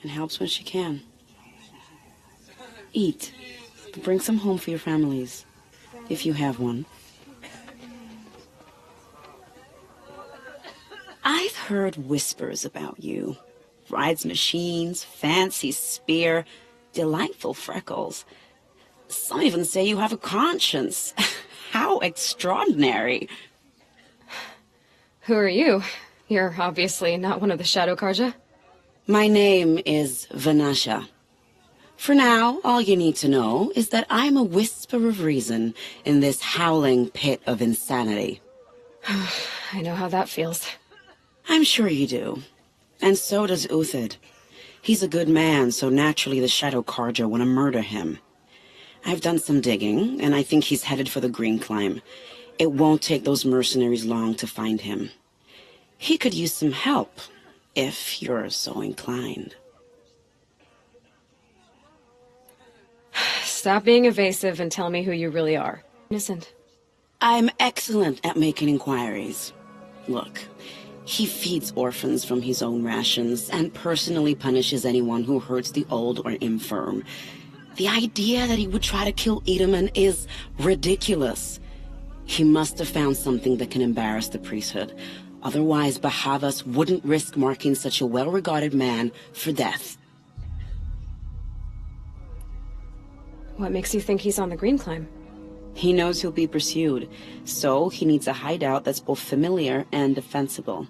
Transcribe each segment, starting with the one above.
and helps when she can. Eat. Bring some home for your families, if you have one. I've heard whispers about you. Rides machines, fancy spear, delightful freckles. Some even say you have a conscience. How extraordinary. Who are you? You're obviously not one of the Shadow Karja. My name is Vanasha. For now, all you need to know is that I'm a whisper of reason in this howling pit of insanity. I know how that feels. I'm sure you do. And so does Uthid. He's a good man, so naturally the Shadow Karja want to murder him. I've done some digging, and I think he's headed for the Green Climb. It won't take those mercenaries long to find him. He could use some help, if you're so inclined. Stop being evasive and tell me who you really are. Innocent. I'm excellent at making inquiries. Look, he feeds orphans from his own rations and personally punishes anyone who hurts the old or infirm. The idea that he would try to kill Edelman is ridiculous. He must have found something that can embarrass the priesthood. Otherwise, Bahavas wouldn't risk marking such a well-regarded man for death. What makes you think he's on the Green Climb? He knows he'll be pursued, so he needs a hideout that's both familiar and defensible.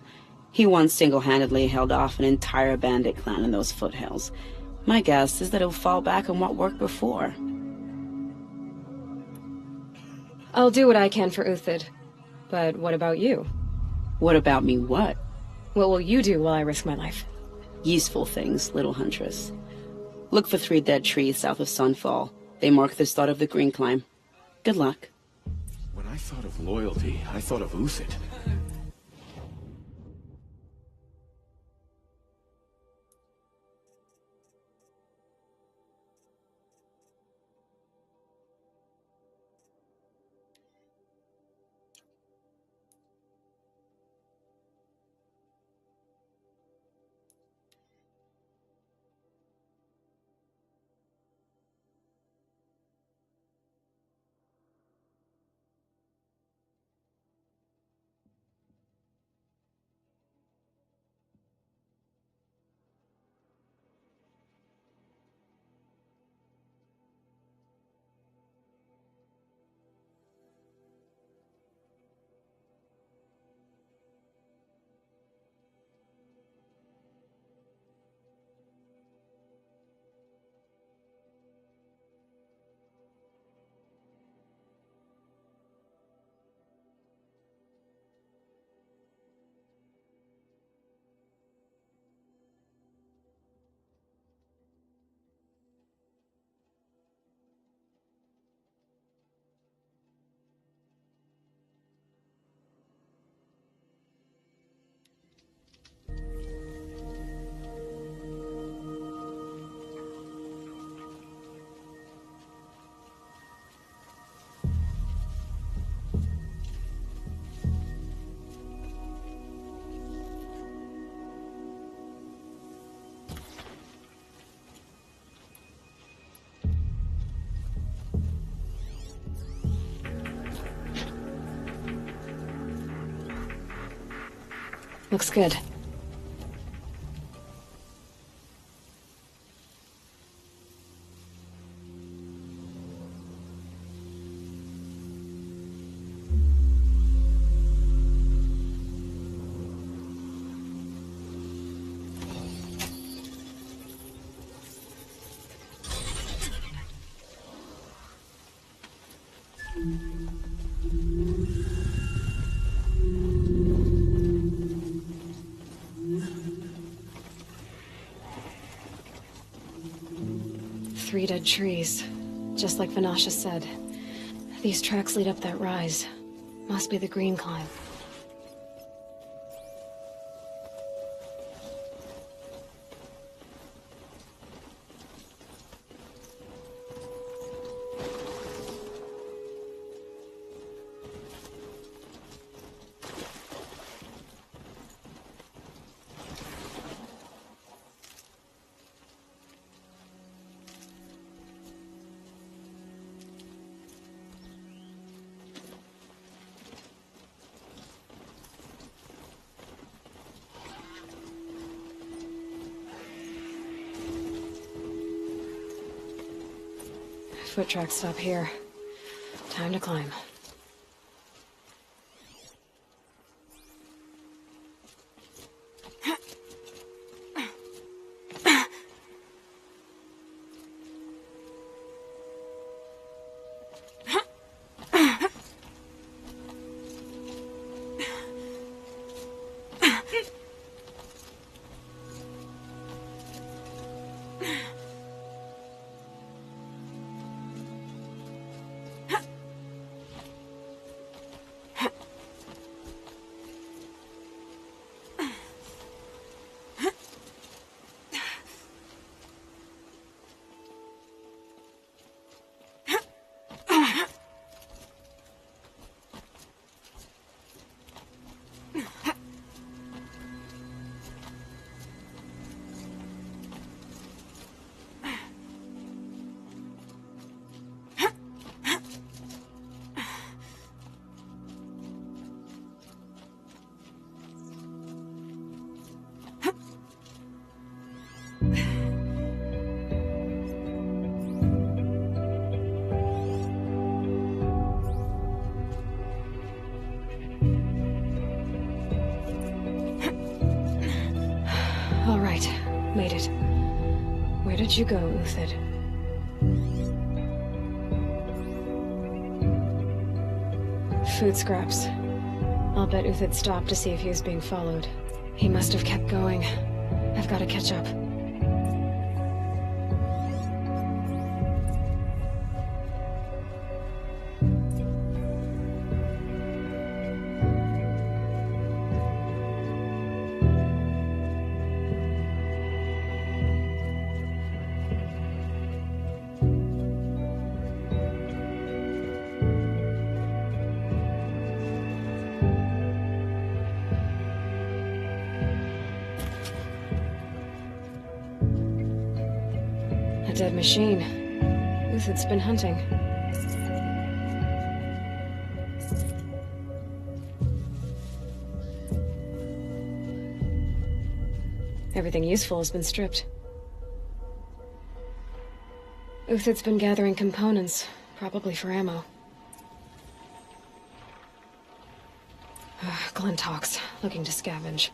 He once single-handedly held off an entire bandit clan in those foothills. My guess is that he'll fall back on what worked before. I'll do what I can for Uthid. But what about you? What about me what? What will you do while I risk my life? Useful things, little huntress. Look for 3 dead trees south of Sunfall. They mark the start of the Green Climb. Good luck. When I thought of loyalty, I thought of Uthid. Looks good. Three dead trees, just like Vanasha said. These tracks lead up that rise. Must be the Green Climb. Foot tracks stop here. Time to climb. All right, made it. Where did you go, Uthid? Food scraps. I'll bet Uthid stopped to see if he was being followed. He must have kept going. I've got to catch up. A dead machine. Uthid's been hunting. Everything useful has been stripped. Uthid's been gathering components, probably for ammo. Glintox, looking to scavenge.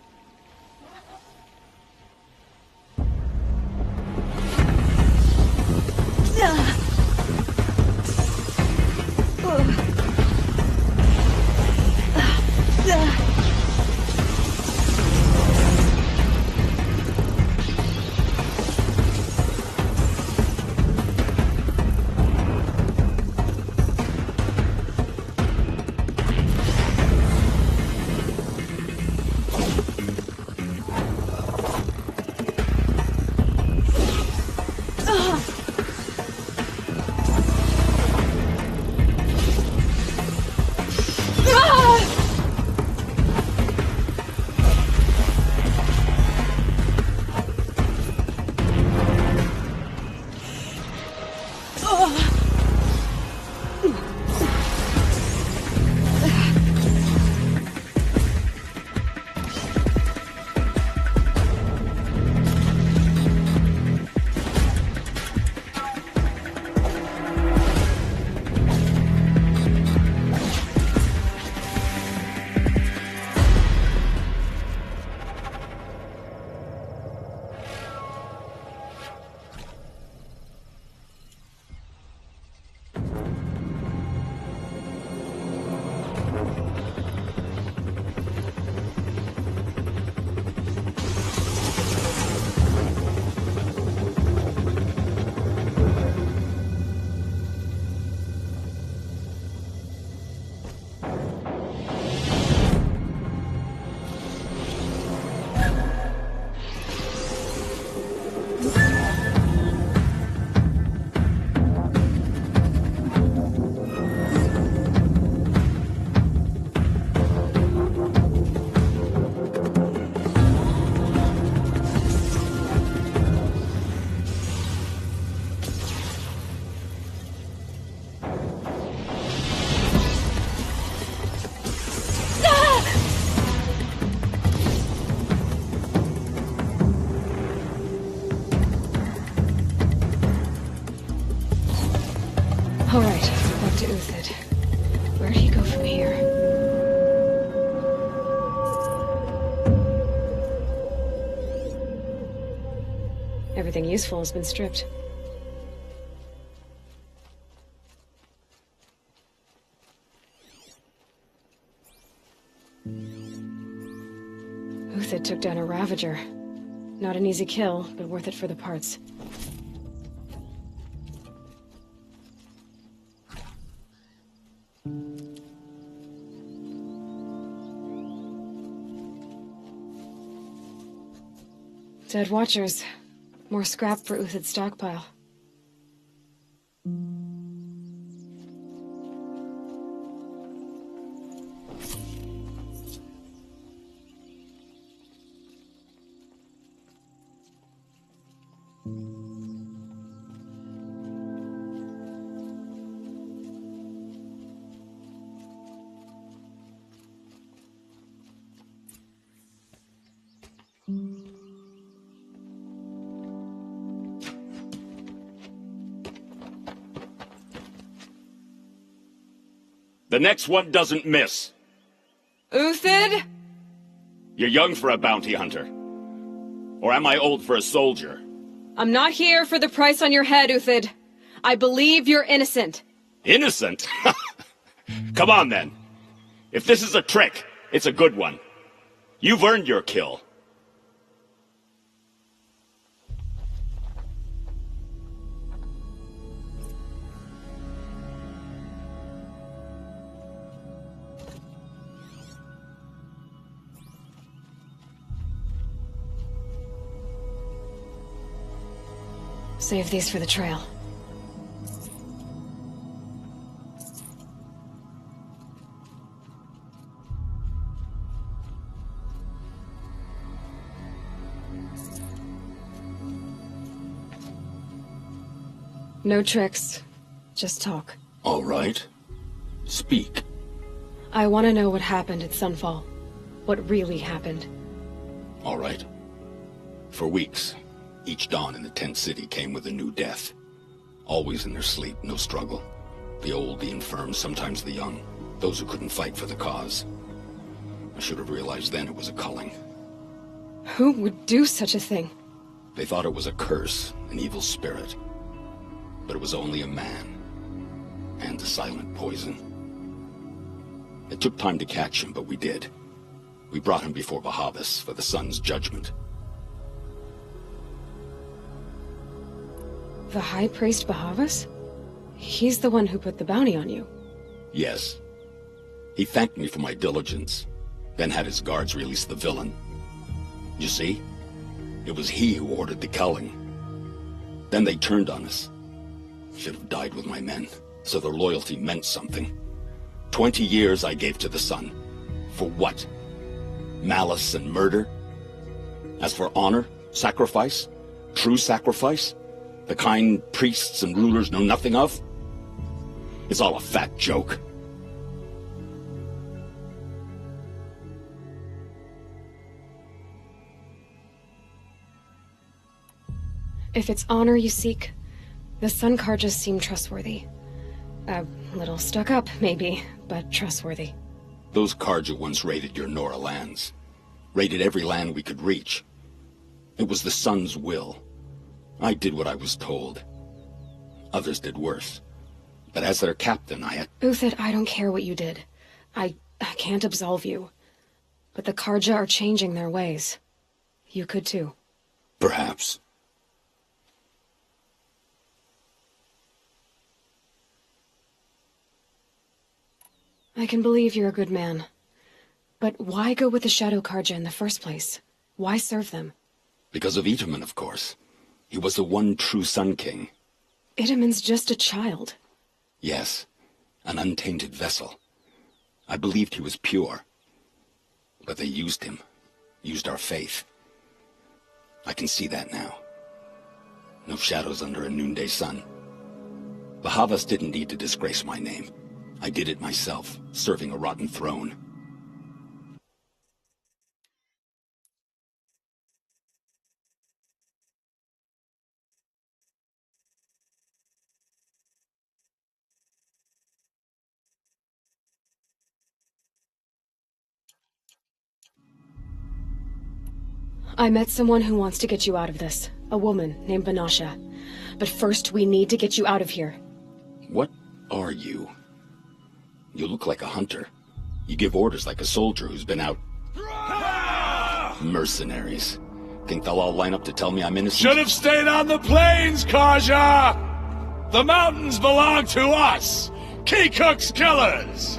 All right, back to Uthid. Where'd he go from here? Everything useful has been stripped. Uthid took down a Ravager. Not an easy kill, but worth it for the parts. Dead Watchers. More scrap for Uthid's stockpile. The next one doesn't miss. Uthid? You're young for a bounty hunter. Or am I old for a soldier? I'm not here for the price on your head, Uthid. I believe you're innocent. Innocent? Come on, then. If this is a trick, it's a good one. You've earned your kill. Save these for the trail. No tricks. Just talk. All right. Speak. I want to know what happened at Sunfall. What really happened. All right. For weeks, each dawn in the tent city came with a new death. Always in their sleep, no struggle. The old, the infirm, sometimes the young. Those who couldn't fight for the cause. I should have realized then it was a culling. Who would do such a thing? They thought it was a curse, an evil spirit. But it was only a man. And a silent poison. It took time to catch him, but we did. We brought him before Bahavas for the sun's judgment. The High Priest Bahavas? He's the one who put the bounty on you. Yes. He thanked me for my diligence, then had his guards release the villain. You see? It was he who ordered the culling. Then they turned on us. Should have died with my men, so their loyalty meant something. 20 years I gave to the sun. For what? Malice and murder? As for honor, sacrifice, true sacrifice, the kind priests and rulers know nothing of? It's all a fat joke. If it's honor you seek, the Sun Karjas seem trustworthy. A little stuck up, maybe, but trustworthy. Those Karja once raided your Nora lands. Raided every land we could reach. It was the sun's will. I did what I was told. Others did worse. But as their captain, I had... Uthid, I don't care what you did. I can't absolve you. But the Karja are changing their ways. You could too. Perhaps. I can believe you're a good man. But why go with the Shadow Karja in the first place? Why serve them? Because of Itaman, of course. He was the one true Sun King. Itaman's just a child. Yes, an untainted vessel. I believed he was pure. But they used him. Used our faith. I can see that now. No shadows under a noonday sun. Bahavas didn't need to disgrace my name. I did it myself, serving a rotten throne. I met someone who wants to get you out of this. A woman named Menusia. But first, we need to get you out of here. What are you? You look like a hunter. You give orders like a soldier who's been out... Mercenaries. Think they'll all line up to tell me I'm innocent? Should have stayed on the plains, Kaja! The mountains belong to us! Keekook's killers!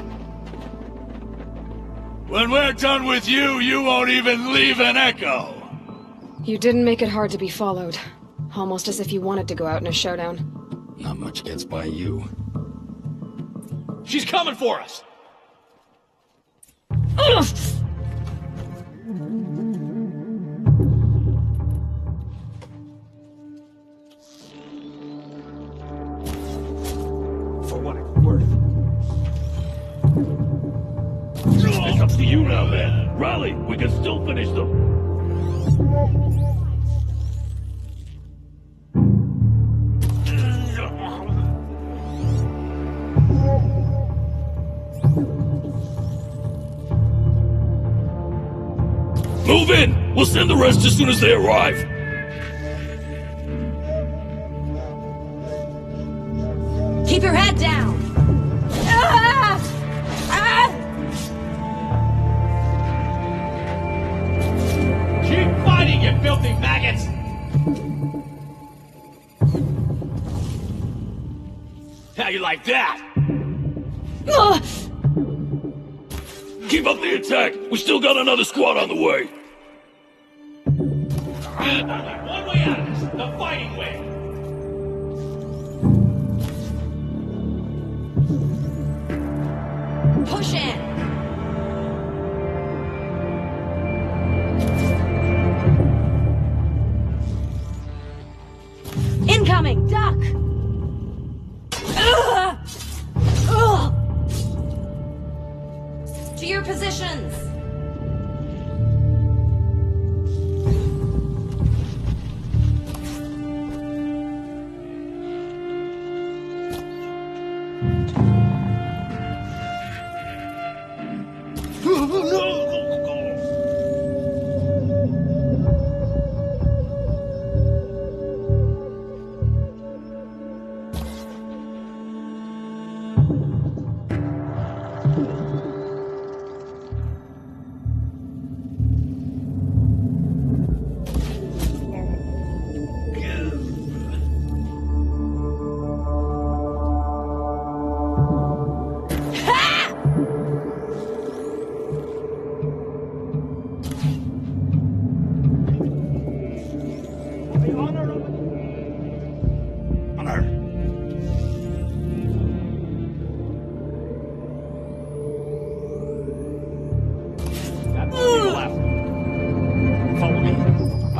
When we're done with you, you won't even leave an echo! You didn't make it hard to be followed. Almost as if you wanted to go out in a showdown. Not much gets by you. She's coming for us! For what it's worth. It's up to you now, man. Rally, we can still finish them. Move in! We'll send the rest as soon as they arrive. Keep your head down! Ah! Ah! Keep fighting, you filthy maggots! How you like that? Keep up the attack. We still got another squad on the way. One way out of this, the fighting way! Push in! Incoming! Duck! Ugh! Ugh! To your positions!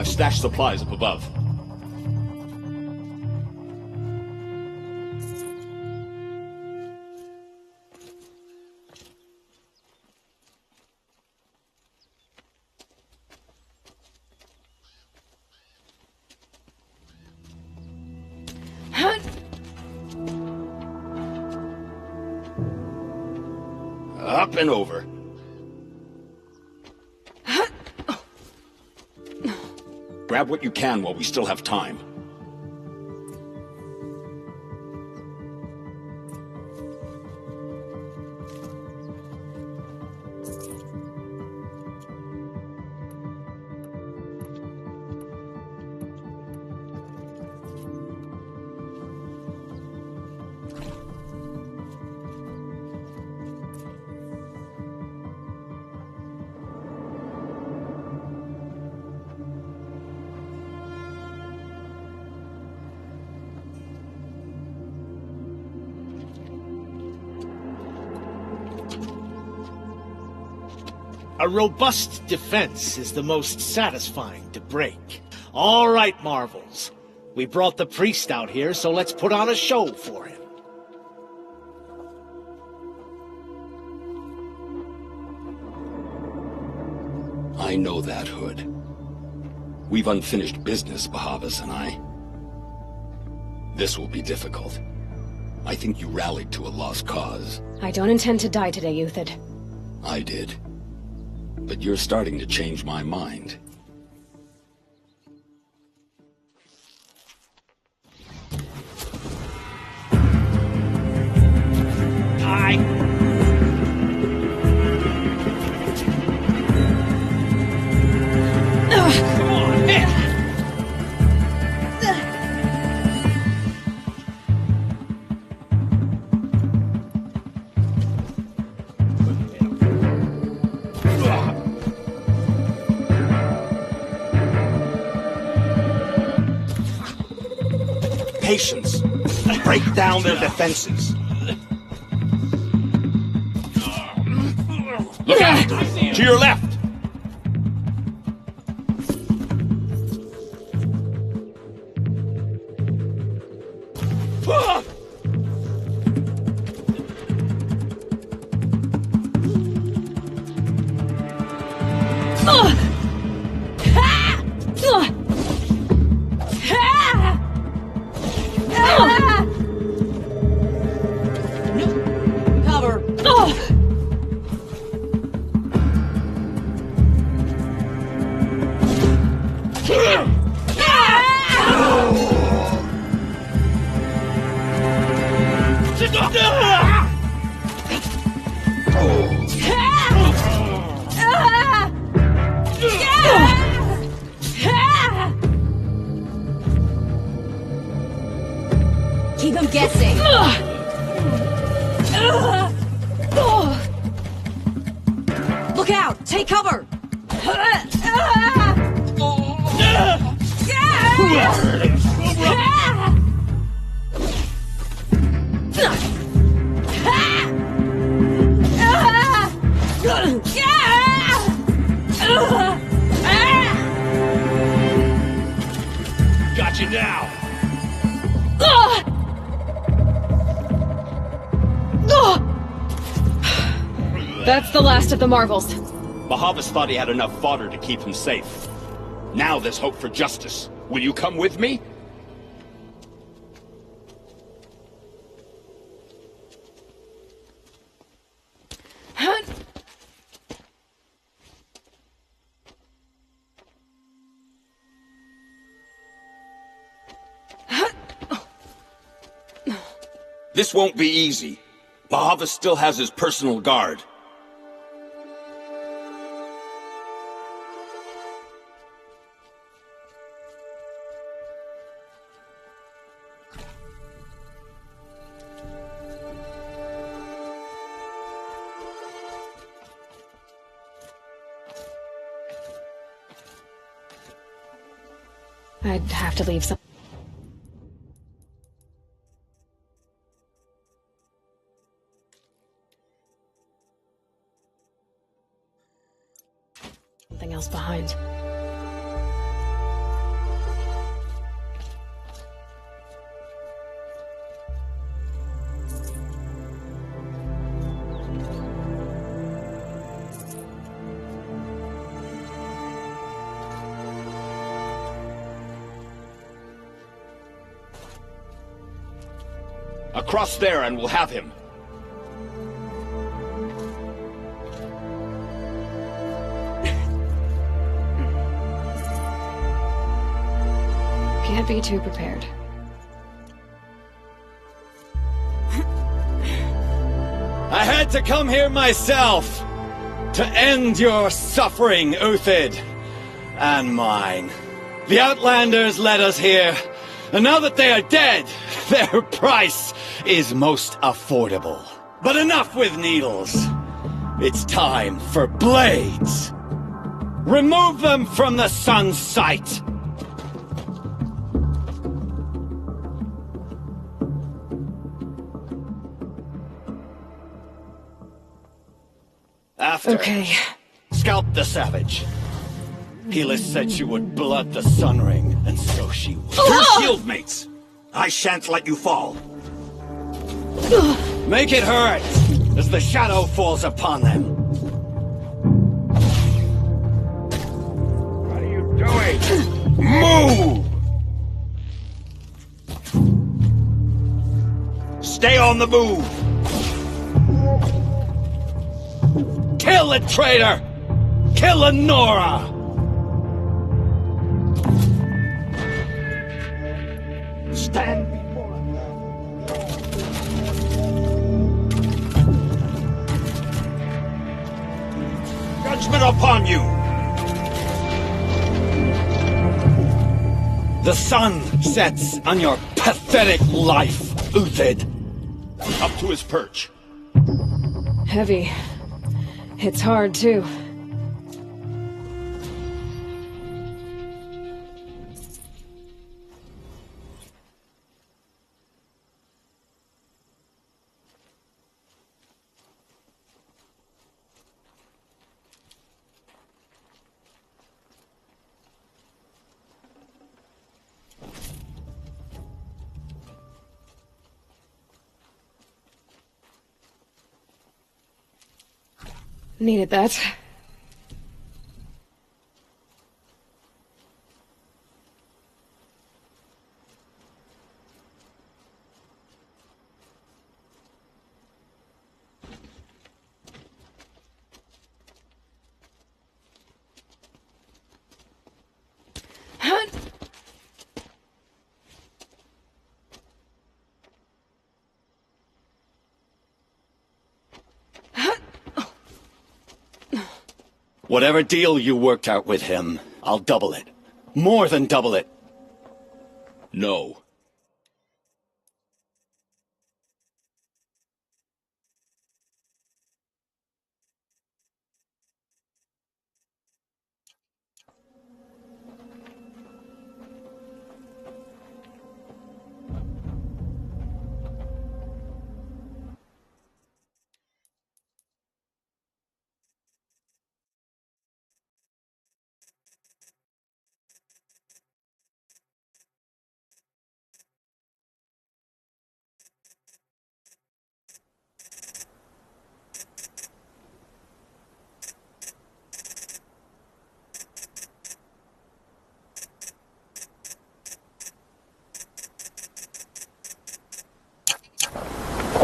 Stashed supplies up above. Up and over. Grab what you can while we still have time. A robust defense is the most satisfying to break. All right, Marvels. We brought the priest out here, so let's put on a show for him. I know that, Hood. We've unfinished business, Bahavas and I. This will be difficult. I think you rallied to a lost cause. I don't intend to die today, Uthid. I did. But you're starting to change my mind. formations. Break down their defenses. Look out! To your left! Cover. Keep him guessing. Look out! Take cover! Got you now! That's the last of the marvels. Bahavas thought he had enough fodder to keep him safe. Now there's hope for justice. Will you come with me? This won't be easy. Bahavas still has his personal guard. I'd have to leave some... something else behind. Across there and we'll have him. Can't be too prepared. I had to come here myself to end your suffering, Uthid, and mine. The Outlanders led us here, and now that they are dead, their price is most affordable. But enough with needles. It's time for blades. Remove them from the sun's sight. After, Okay. scalp the savage. Helis said she would blood the Sun Ring, and so she will. Your shield mates! I shan't let you fall. Make it hurt, as the shadow falls upon them. What are you doing? Move! Stay on the move! Kill the traitor! Kill Lenora! Stand before us. Judgment upon you! The sun sets on your pathetic life, Uthid. Up to his perch. Heavy. It's hard, too. Needed that. Whatever deal you worked out with him, I'll double it. More than double it. No.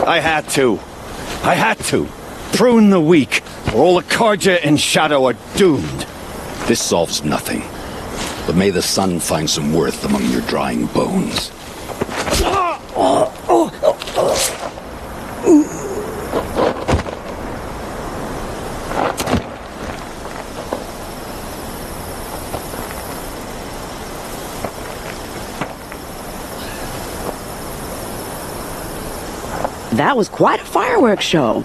I had to. I had to. Prune the weak, or all the Karja in Shadow are doomed. This solves nothing. But may the sun find some worth among your drying bones. That was quite a fireworks show.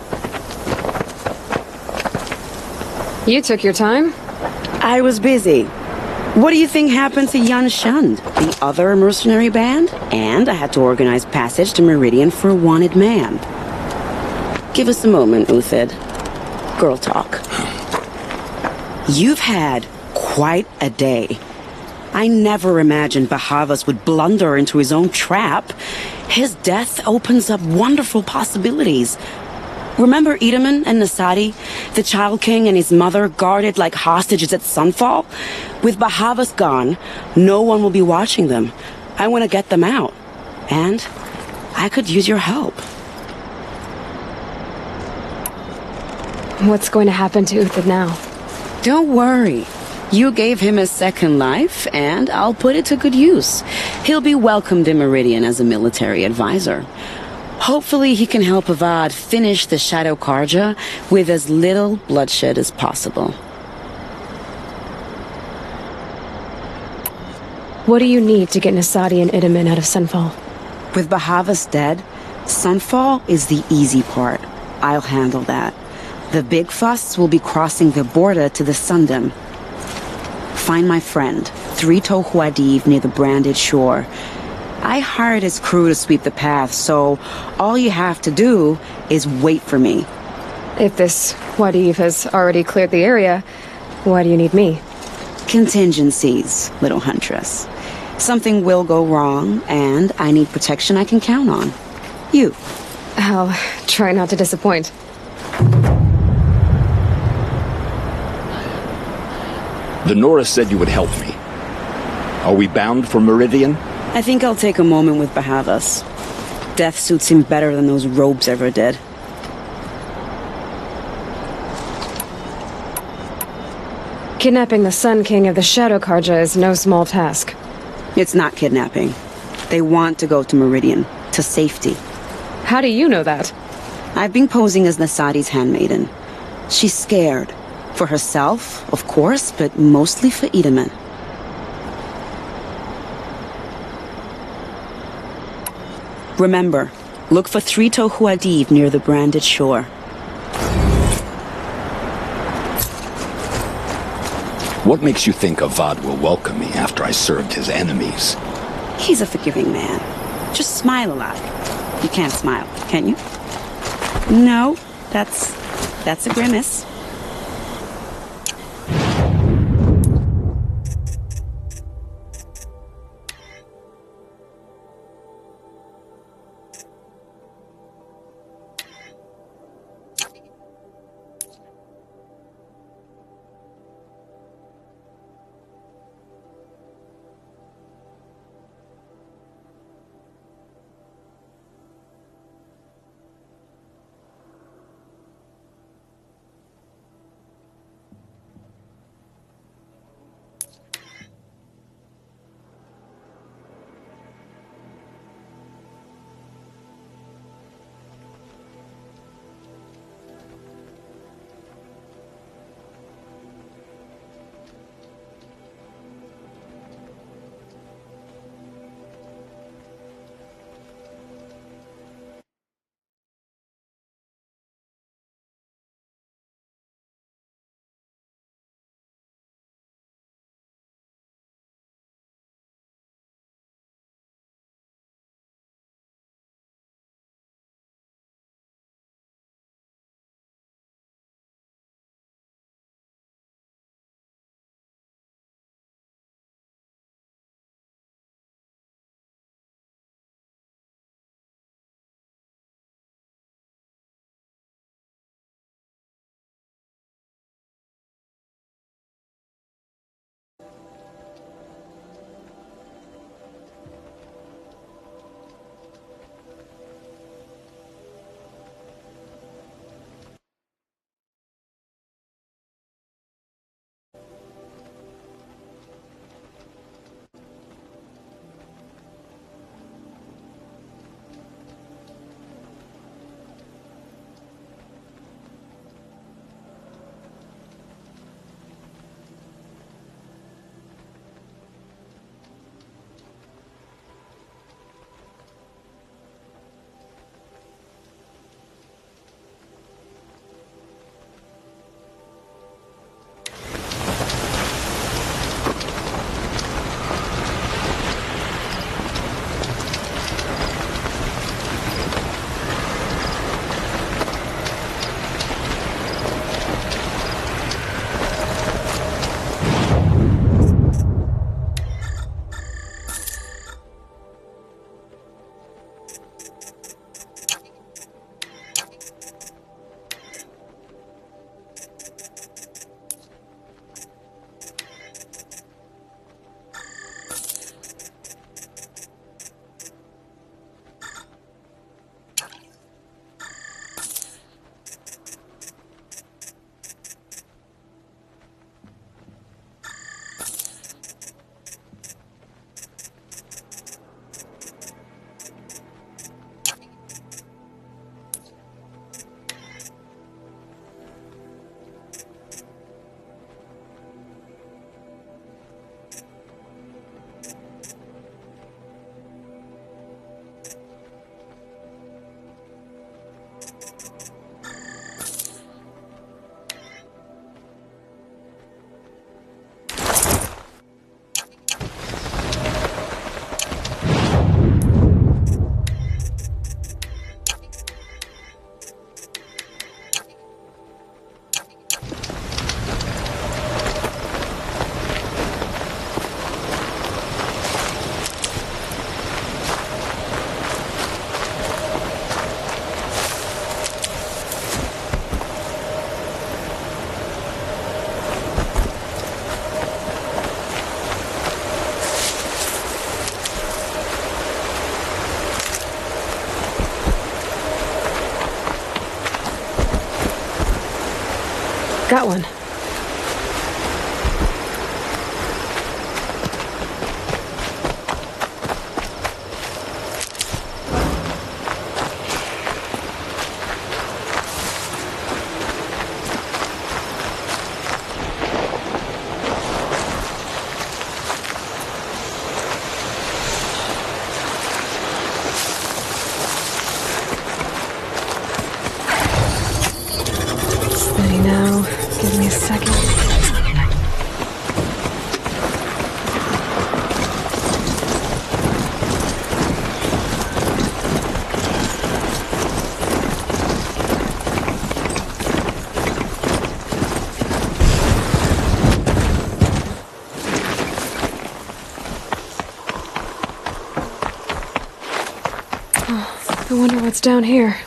You took your time? I was busy. What do you think happened to Yan Shund, the other mercenary band? And I had to organize passage to Meridian for a wanted man. Give us a moment, Uthid. Girl talk. You've had quite a day. I never imagined Bahavas would blunder into his own trap. His death opens up wonderful possibilities. Remember Edaman and Nasadi, the Child King and his mother guarded like hostages at sunfall? With Bahavas gone, no one will be watching them. I want to get them out. And I could use your help. What's going to happen to Uthid now? Don't worry. You gave him a second life, and I'll put it to good use. He'll be welcomed in Meridian as a military advisor. Hopefully he can help Avad finish the Shadow Karja with as little bloodshed as possible. What do you need to get Nasadi and Edaman out of Sunfall? With Bahavas dead, Sunfall is the easy part. I'll handle that. The big fuss will be crossing the border to the Sundom. Find my friend, Three-Toe Huadiv, near the branded shore. I hired his crew to sweep the path, so all you have to do is wait for me. If this Huadiv has already cleared the area, why do you need me? Contingencies, little huntress. Something will go wrong, and I need protection I can count on. You. I'll try not to disappoint. The Nora said you would help me. Are we bound for Meridian? I think I'll take a moment with Bahavas. Death suits him better than those robes ever did. Kidnapping the Sun King of the Shadow Karja is no small task. It's not kidnapping. They want to go to Meridian, to safety. How do you know that? I've been posing as Nasadi's handmaiden. She's scared. For herself, of course, but mostly for Edaman. Remember, look for Three-Toe Huadiv near the branded shore. What makes you think Avad will welcome me after I served his enemies? He's a forgiving man. Just smile a lot. You can't smile, can you? No, that's a grimace. Got one. Steady now. Give me a second. Oh, I wonder what's down here.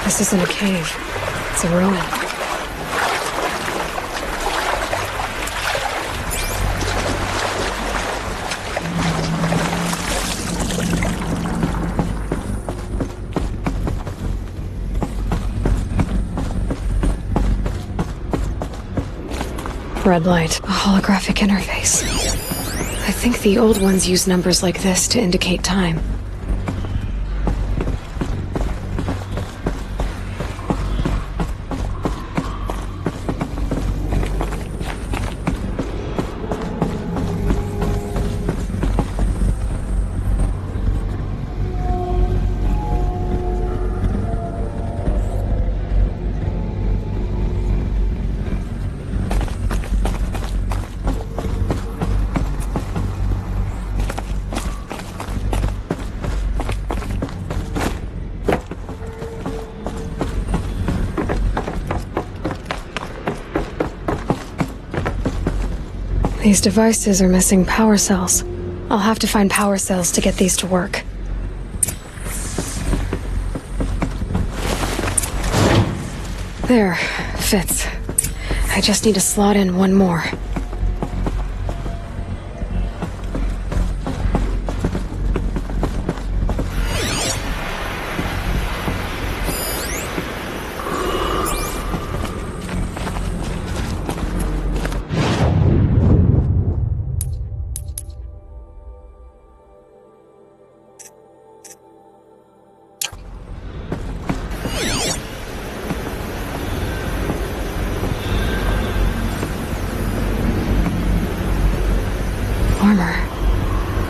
This isn't a cave. It's a ruin. Red light, a holographic interface. I think the old ones use numbers like this to indicate time. These devices are missing power cells. I'll have to find power cells to get these to work. There, fits. I just need to slot in one more.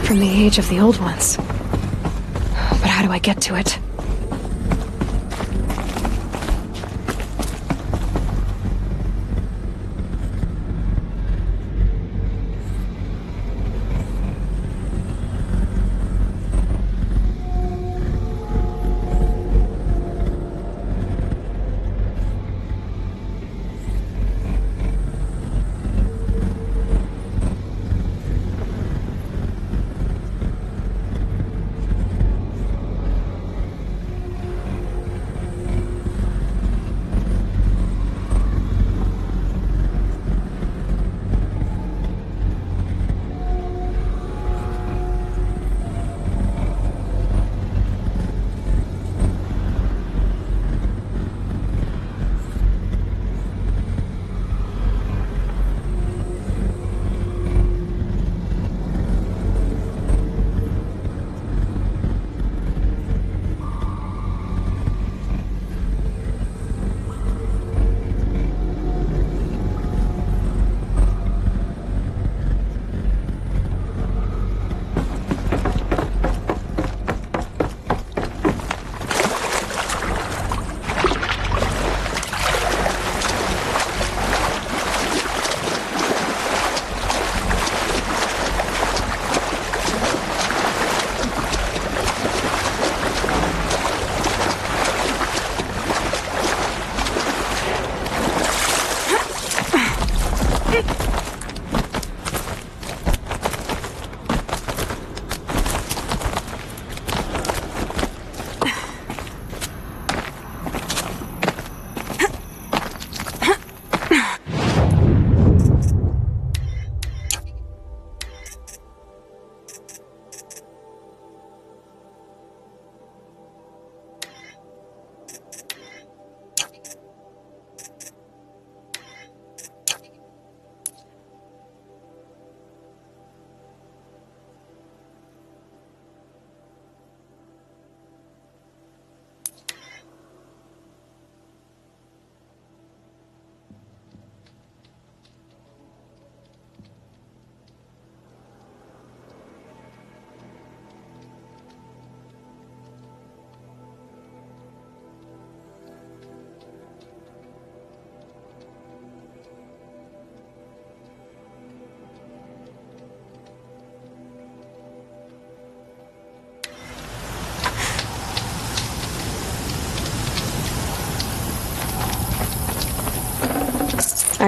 From the age of the old ones. But how do I get to it?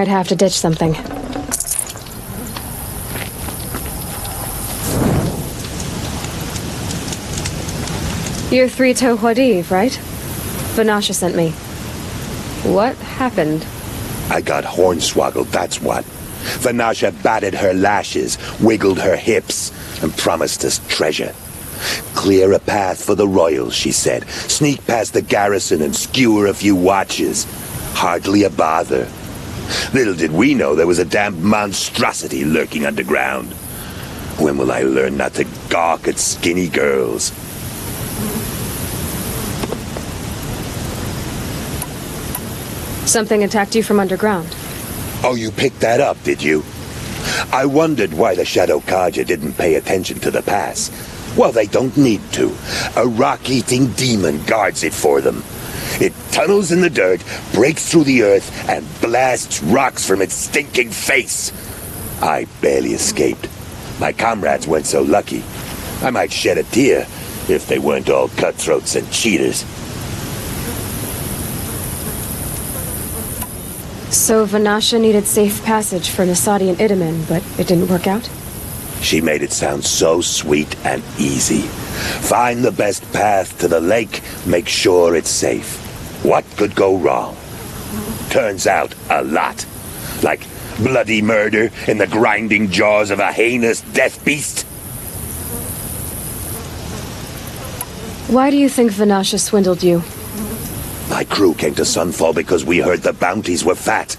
might have to ditch something. You're Three-Toe Huadiv, right? Vanasha sent me. What happened? I got hornswoggled, that's what. Vanasha batted her lashes, wiggled her hips, and promised us treasure. Clear a path for the royals, she said. Sneak past the garrison and skewer a few watches. Hardly a bother. Little did we know there was a damned monstrosity lurking underground. When will I learn not to gawk at skinny girls? Something attacked you from underground. Oh, you picked that up, did you? I wondered why the Shadow Kaja didn't pay attention to the pass. Well, they don't need to. A rock-eating demon guards it for them. It tunnels in the dirt, breaks through the earth, and blasts rocks from its stinking face. I barely escaped. My comrades weren't so lucky. I might shed a tear if they weren't all cutthroats and cheaters. So Vanasha needed safe passage for Nasadi and Idaman, but it didn't work out? She made it sound so sweet and easy. Find the best path to the lake, make sure it's safe. What could go wrong? Turns out, a lot. Like bloody murder in the grinding jaws of a heinous death beast. Why do you think Vanasha swindled you? My crew came to Sunfall because we heard the bounties were fat.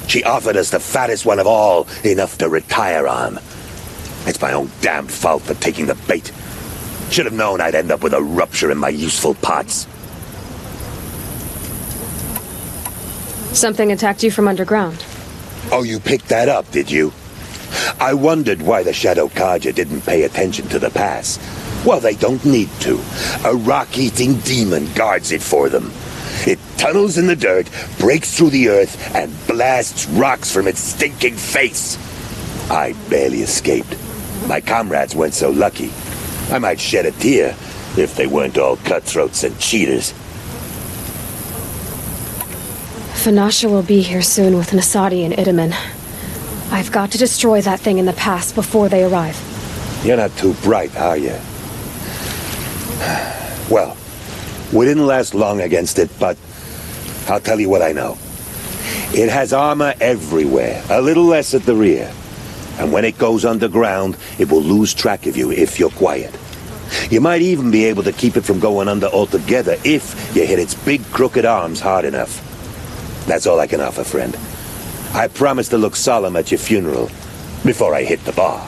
She offered us the fattest one of all, enough to retire on. It's my own damned fault for taking the bait. Should have known I'd end up with a rupture in my useful parts. Something attacked you from underground. Oh, you picked that up, did you? I wondered why the Shadow Kaja didn't pay attention to the pass. Well, they don't need to. A rock-eating demon guards it for them. It tunnels in the dirt, breaks through the earth, and blasts rocks from its stinking face. I barely escaped. My comrades weren't so lucky. I might shed a tear if they weren't all cutthroats and cheaters. Vanasha will be here soon with Nasadi and Idaman. I've got to destroy that thing in the pass before they arrive. You're not too bright, are you? Well, we didn't last long against it, but I'll tell you what I know. It has armor everywhere, a little less at the rear. And when it goes underground, it will lose track of you if you're quiet. You might even be able to keep it from going under altogether if you hit its big crooked arms hard enough. That's all I can offer, friend. I promise to look solemn at your funeral before I hit the bar.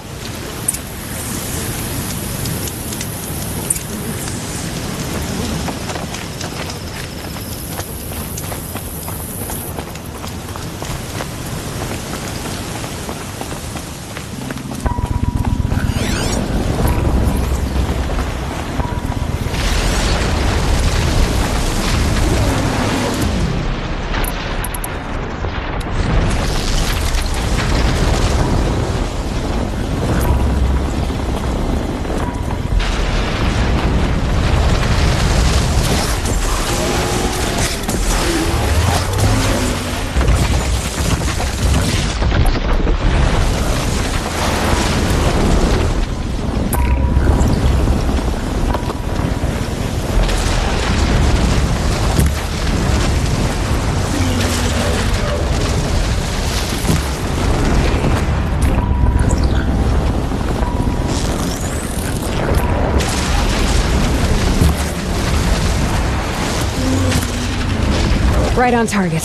Right on target.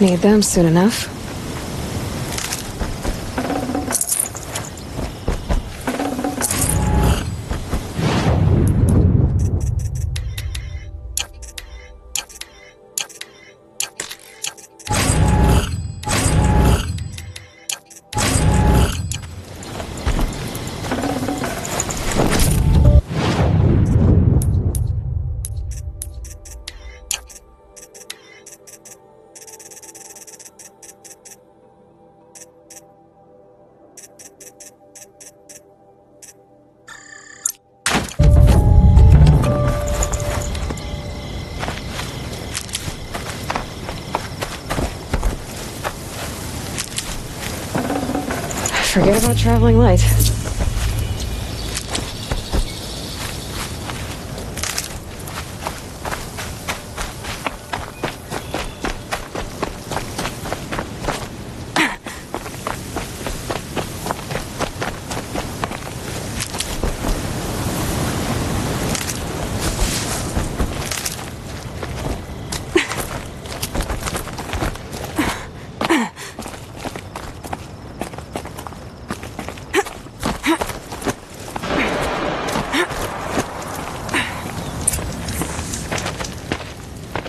Need them soon enough. Forget about traveling light.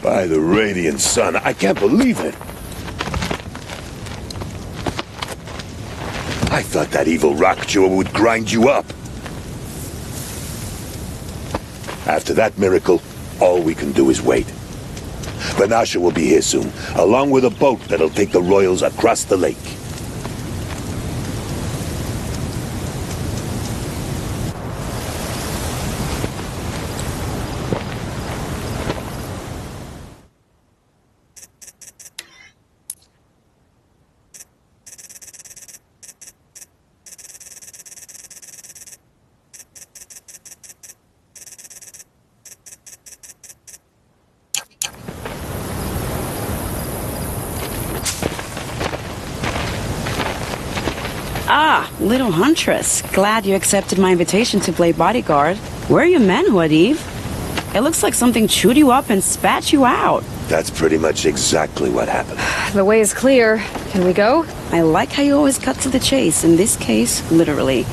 By the radiant sun, I can't believe it. I thought that evil rock jewel would grind you up. After that miracle, all we can do is wait. Menusia will be here soon, along with a boat that'll take the royals across the lake. Ah, little huntress. Glad you accepted my invitation to play bodyguard. Where are your men, Huadiv? It looks like something chewed you up and spat you out. That's pretty much exactly what happened. The way is clear. Can we go? I like how you always cut to the chase. In this case, literally.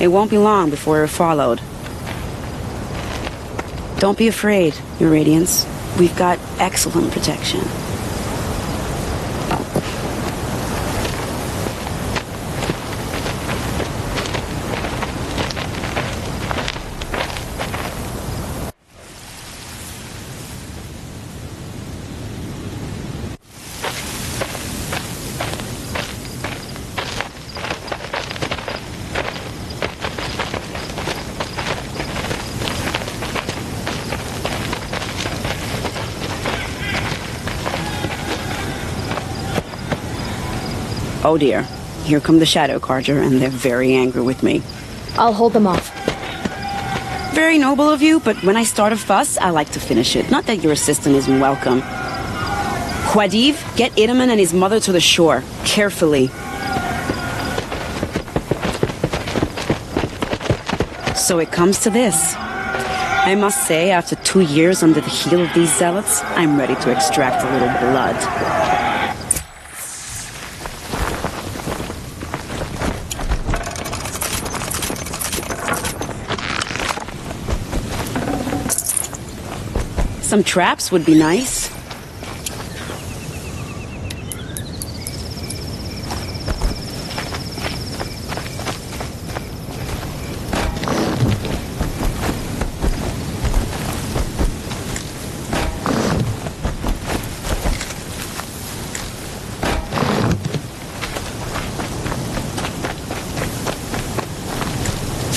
It won't be long before we're followed. Don't be afraid, Your Radiance. We've got excellent protection. Oh dear, here come the Shadow Carja, and they're very angry with me. I'll hold them off. Very noble of you, but when I start a fuss, I like to finish it. Not that your assistant isn't welcome. Huadiv, get Idaman and his mother to the shore. Carefully. So it comes to this. I must say, after 2 years under the heel of these zealots, I'm ready to extract a little blood. Some traps would be nice.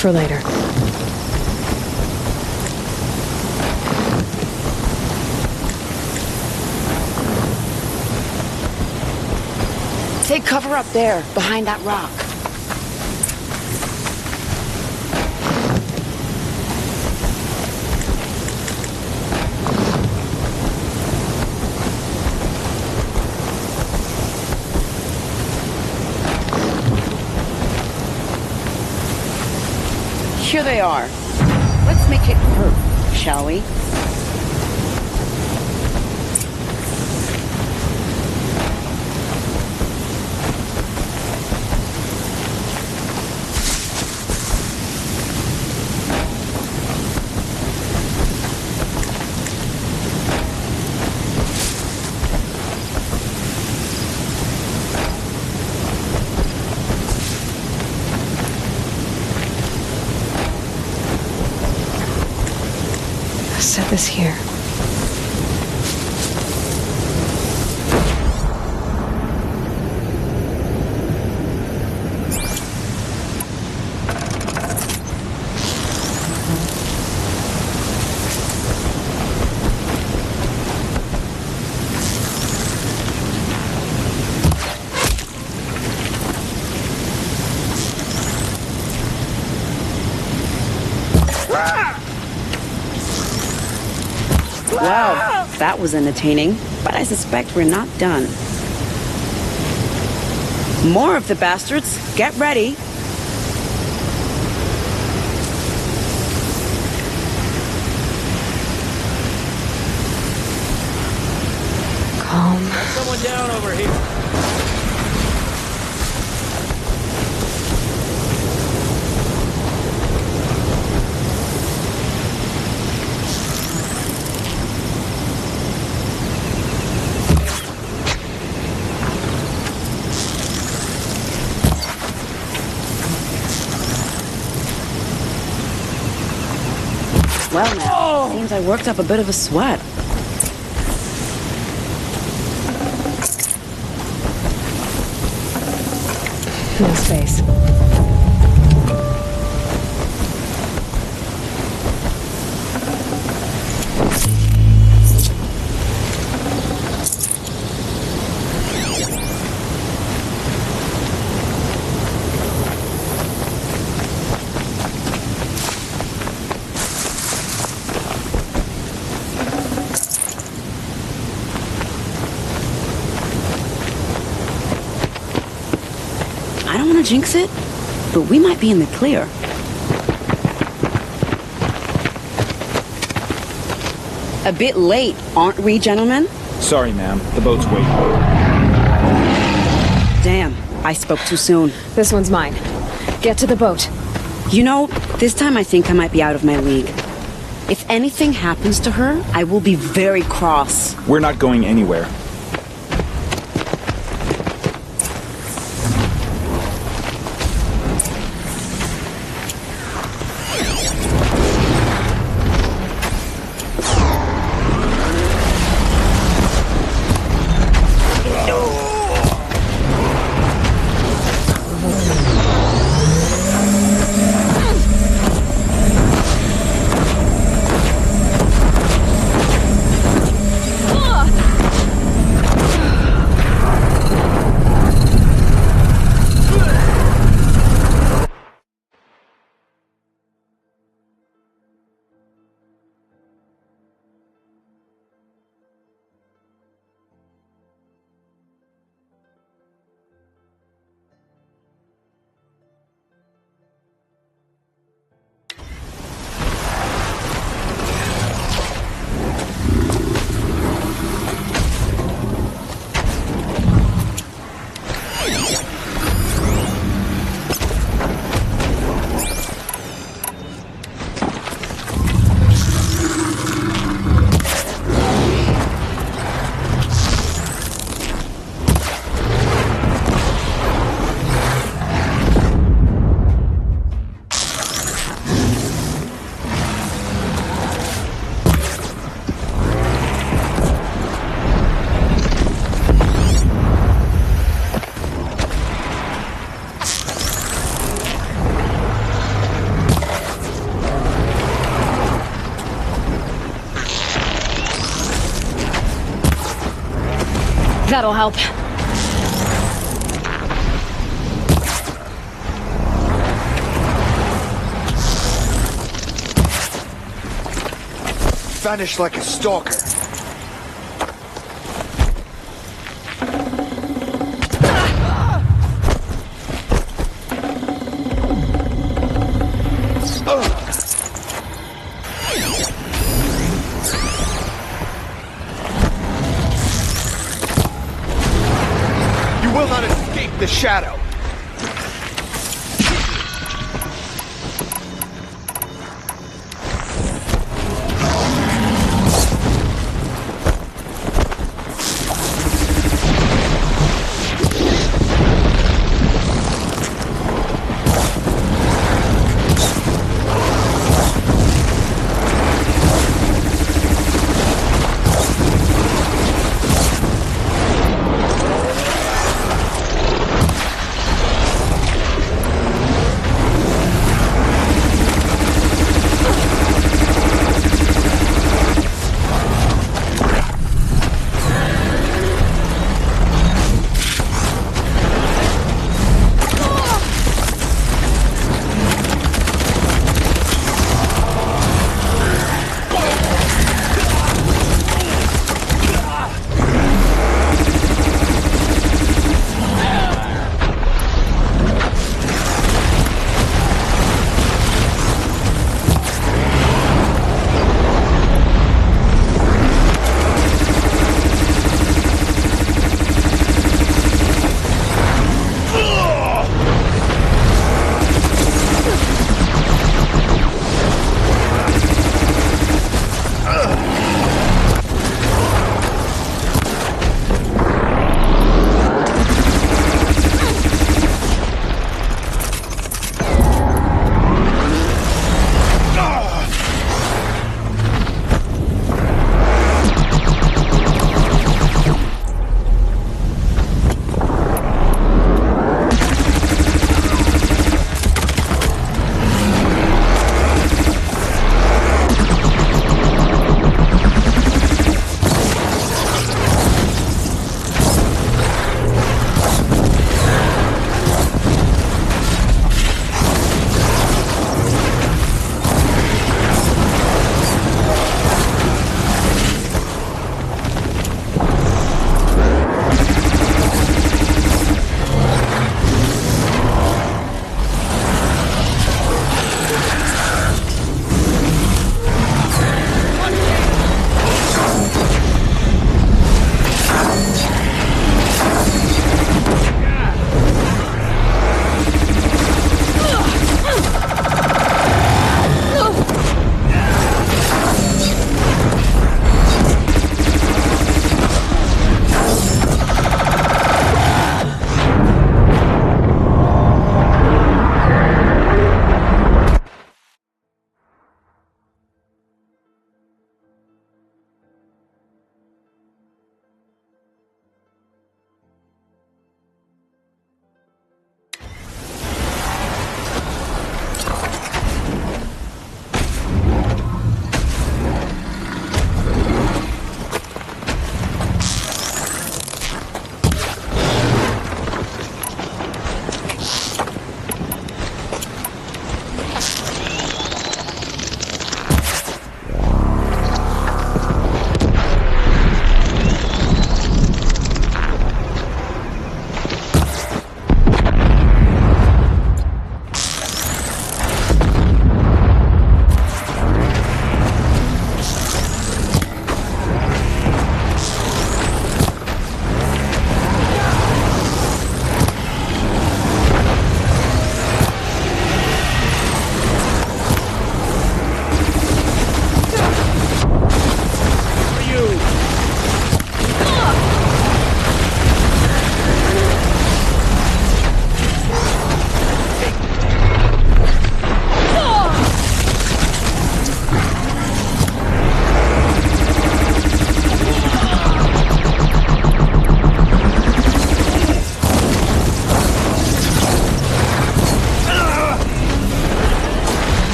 For later. Take cover up there, behind that rock. Here they are. Let's make it hurt, shall we? Set this here. Wow, that was entertaining, but I suspect we're not done. More of the bastards. Get ready. Calm. Someone down over here. Well now, seems I worked up a bit of a sweat. No space. I don't want to jinx it, but we might be in the clear. A bit late, aren't we, gentlemen? Sorry, ma'am. The boat's waiting. Damn, I spoke too soon. This one's mine. Get to the boat. You know, this time I think I might be out of my league. If anything happens to her, I will be very cross. We're not going anywhere. That'll help. Vanished like a stalker. You will not escape the shadow.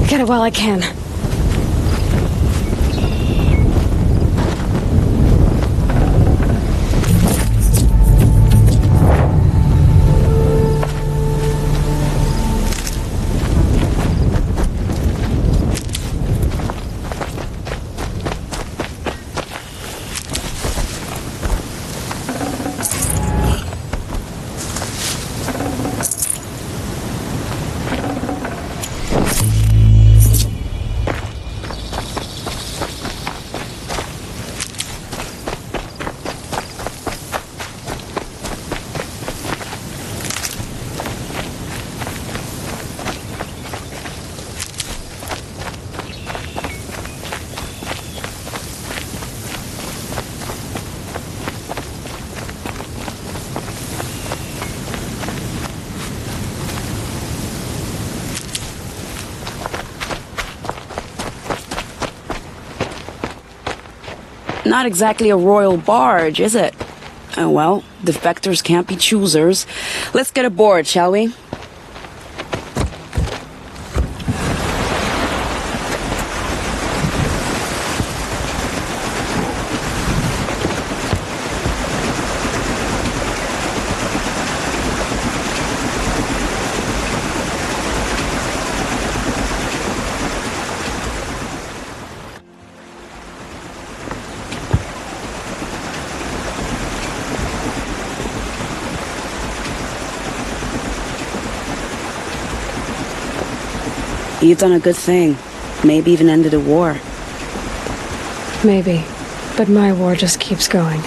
Get it while I can. Not exactly a royal barge, is it? Oh well, defectors can't be choosers. Let's get aboard, shall we? You've done a good thing. Maybe even ended a war. Maybe. But my war just keeps going.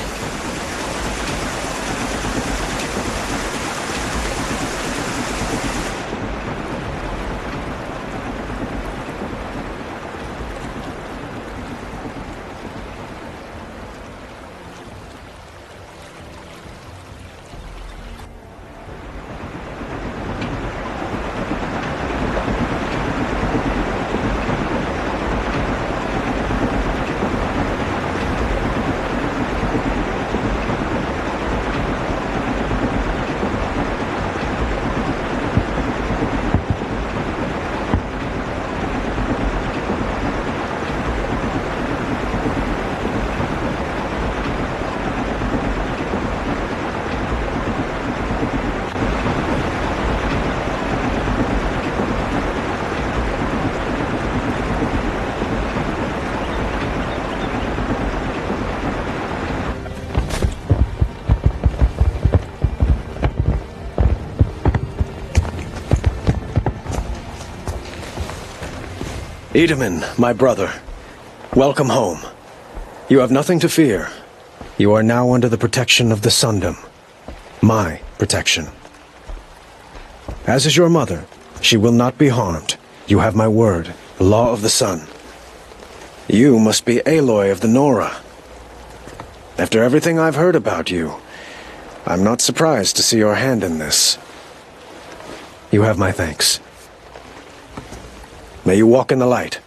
Edaman, my brother, welcome home. You have nothing to fear. You are now under the protection of the Sundom. My protection. As is your mother, she will not be harmed. You have my word, the law of the sun. You must be Aloy of the Nora. After everything I've heard about you, I'm not surprised to see your hand in this. You have my thanks. May you walk in the light.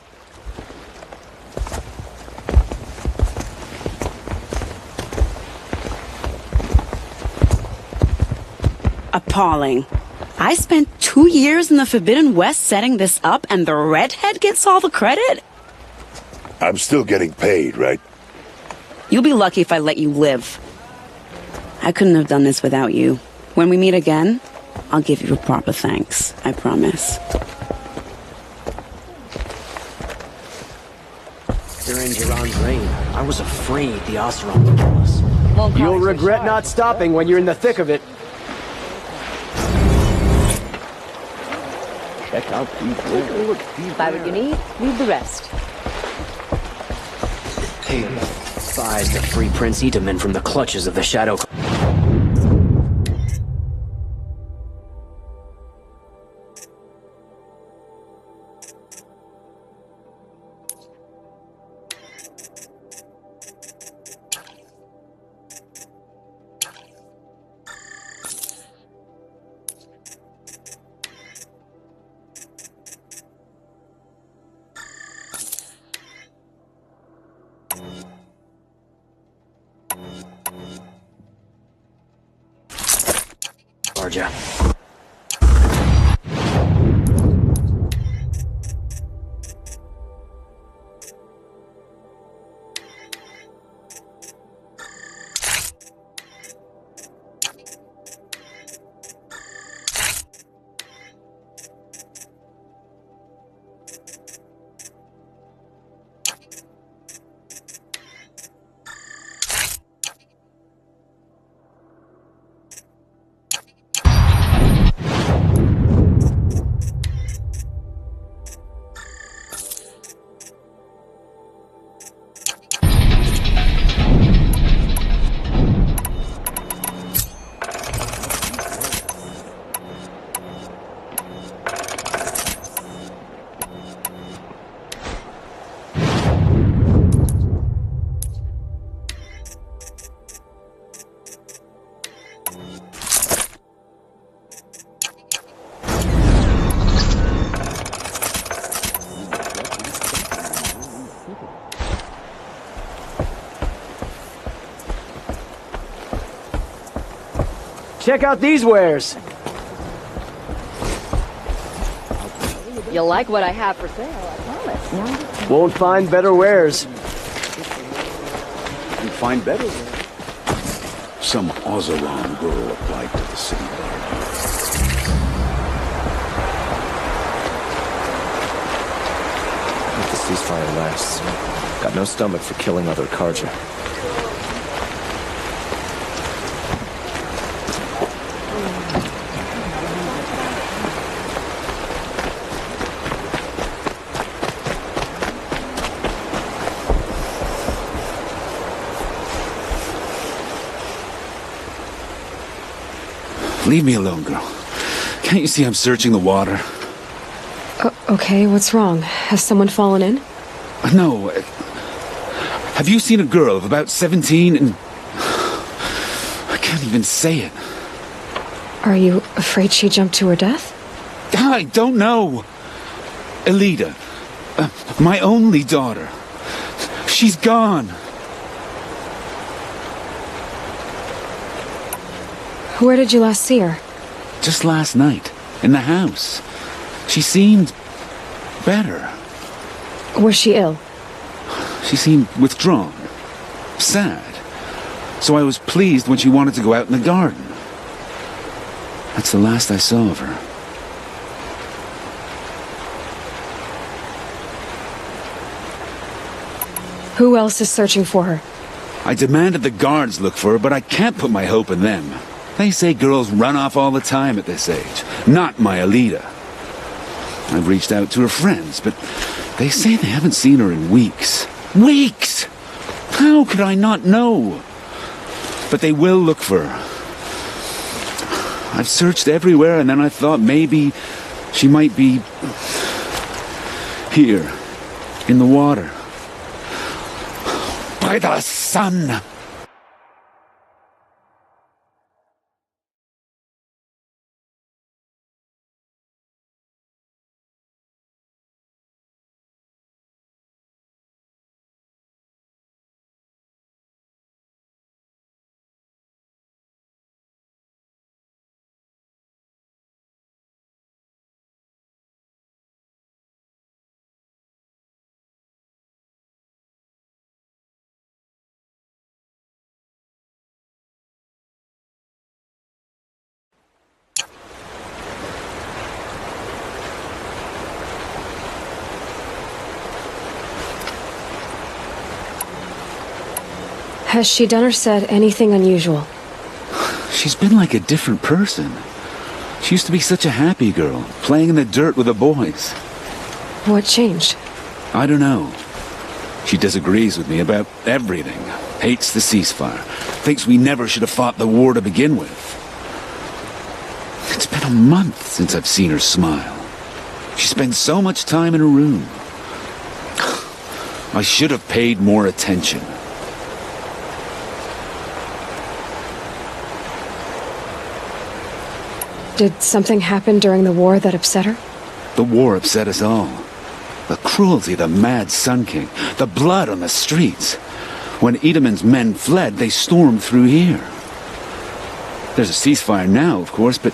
Appalling. I spent 2 years in the Forbidden West setting this up, and the redhead gets all the credit? I'm still getting paid, right? You'll be lucky if I let you live. I couldn't have done this without you. When we meet again, I'll give you a proper thanks. I promise. During Jiran's reign, I was afraid the Oseram would kill us. You'll regret not stopping when you're in the thick of it. Check out these walls. Buy what you need, leave the rest. Advise to free Prince Edaman from the clutches of the Shadow. Karja. Check out these wares. You'll like what I have for sale, I promise. Won't find better wares. You find better wares. Some Ozeron girl applied to the city guard. If the ceasefire lasts, got no stomach for killing other Karja. Leave me alone, girl. Can't you see I'm searching the water? Okay, what's wrong? Has someone fallen in? No. Have you seen a girl of about 17 and... I can't even say it. Are you afraid she jumped to her death? I don't know. Elida. My only daughter. She's gone. Where did you last see her? Just last night. In the house. She seemed... better. Was she ill? She seemed withdrawn. Sad. So I was pleased when she wanted to go out in the garden. That's the last I saw of her. Who else is searching for her? I demanded the guards look for her, but I can't put my hope in them. They say girls run off all the time at this age. Not my Elida. I've reached out to her friends, but they say they haven't seen her in weeks. Weeks! How could I not know? But they will look for her. I've searched everywhere, and then I thought maybe she might be... here, in the water. By the sun! Has she done or said anything unusual? She's been like a different person. She used to be such a happy girl, playing in the dirt with the boys. What changed? I don't know. She disagrees with me about everything. Hates the ceasefire. Thinks we never should have fought the war to begin with. It's been a month since I've seen her smile. She spends so much time in her room. I should have paid more attention. Did something happen during the war that upset her? The war upset us all. The cruelty of the mad Sun King. The blood on the streets. When Edamon's men fled, they stormed through here. There's a ceasefire now, of course, but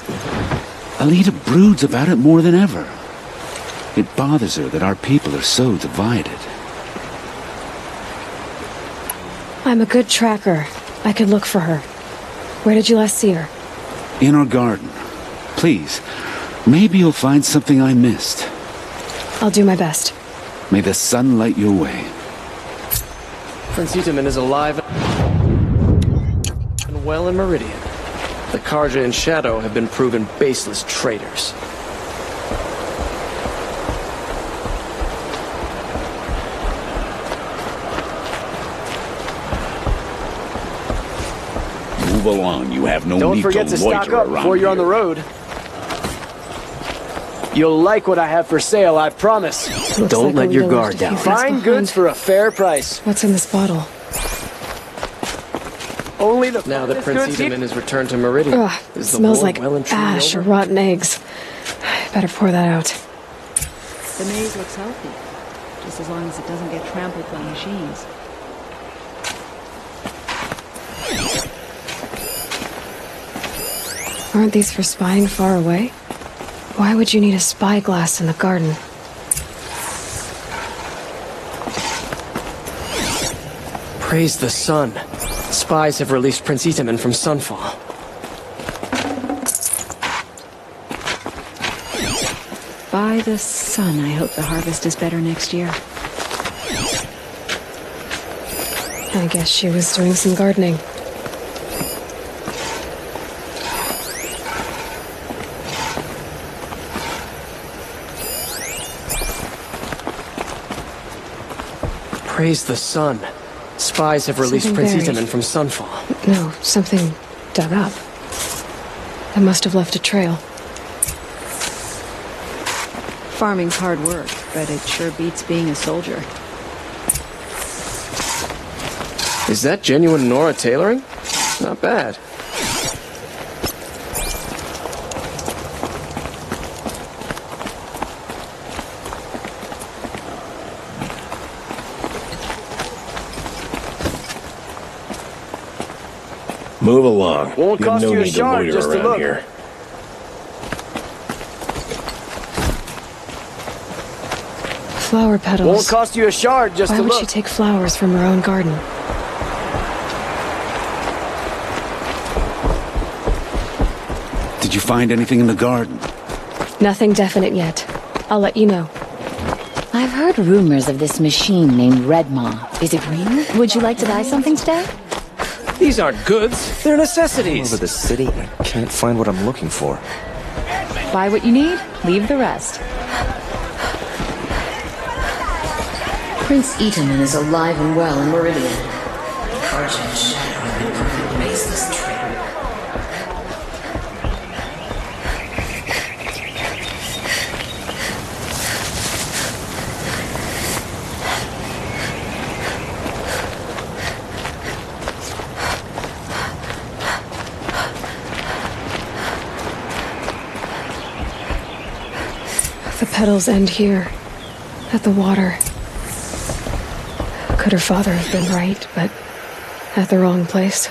Alita broods about it more than ever. It bothers her that our people are so divided. I'm a good tracker. I could look for her. Where did you last see her? In our garden. Please, maybe you'll find something I missed. I'll do my best. May the sun light your way. Prince Itaman is alive and well in Meridian. The Karja and Shadow have been proven baseless traitors. Move along. You have no Don't need forget to stock up before you're on the road. You'll like what I have for sale, I promise. Don't let your guard down. Fine goods for a fair price. What's in this bottle? Only the now that Prince Itaman has returned to Meridian. Ugh, it smells like ash or rotten eggs. Better pour that out. The maze looks healthy, just as long as it doesn't get trampled by machines. Aren't these for spying far away? Why would you need a spyglass in the garden? Praise the sun. Spies have released Prince Itaman from Sunfall. By the sun, I hope the harvest is better next year. I guess she was doing some gardening. Praise the sun. Spies have released Prince Itaman from Sunfall. No, something dug up. That must have left a trail. Farming's hard work, but it sure beats being a soldier. Is that genuine Nora tailoring? Not bad. Move along. Won't cost no you a need shard to just loiter to around look. here. Flower petals. Won't cost you a shard just Why to would look. she take flowers from her own garden? Did you find anything in the garden? Nothing definite yet. I'll let you know. I've heard rumors of this machine named Redmaw. Is it real? Would you like to buy something today? These aren't goods. They're necessities. All over the city, I can't find what I'm looking for. Buy what you need, leave the rest. Prince Itaman is alive and well in Meridian. Karja and Shadow have been proven baseless traitors. The petals end here, at the water. Could her father have been right, but at the wrong place?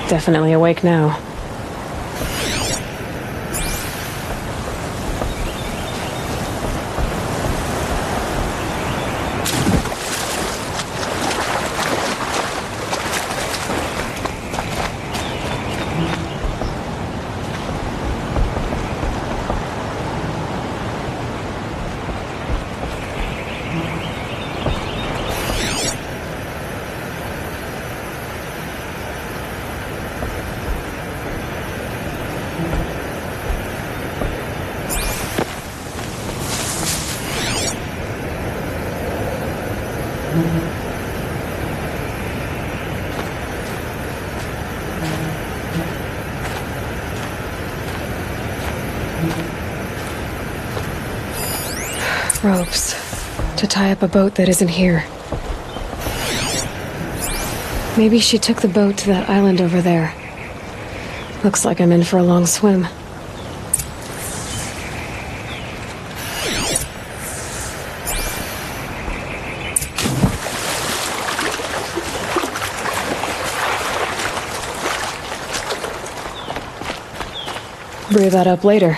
Definitely awake now. Ropes to tie up a boat that isn't here. Maybe she took the boat to that island over there. Looks like I'm in for a long swim. Brew that up later.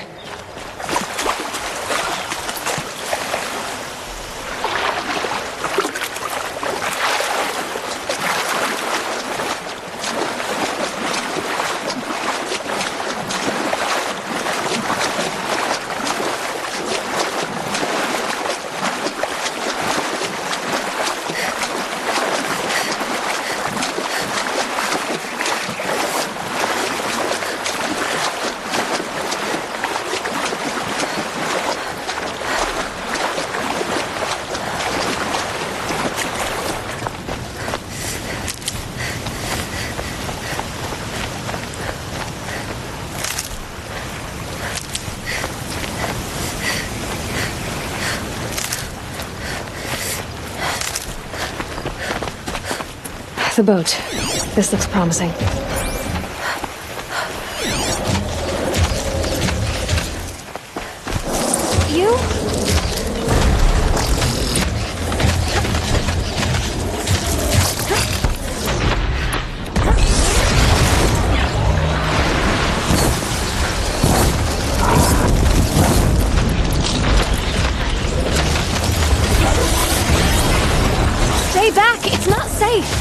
The boat. This looks promising. You? Stay back! It's not safe!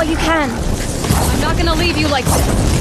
You can. I'm not gonna leave you like this.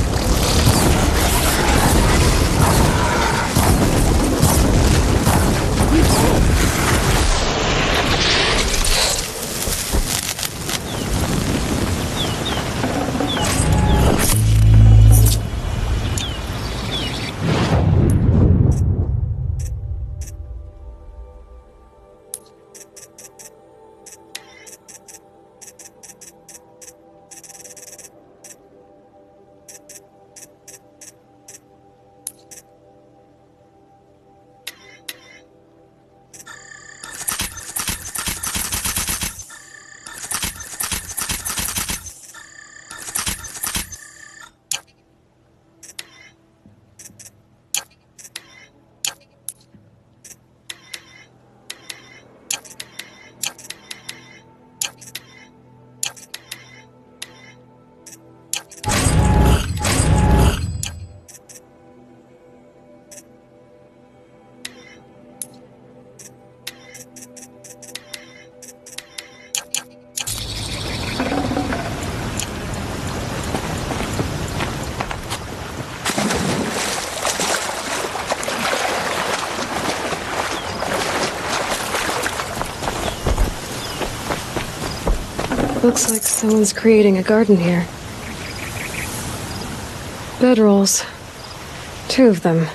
Looks like someone's creating a garden here. Bedrolls. 2 of them.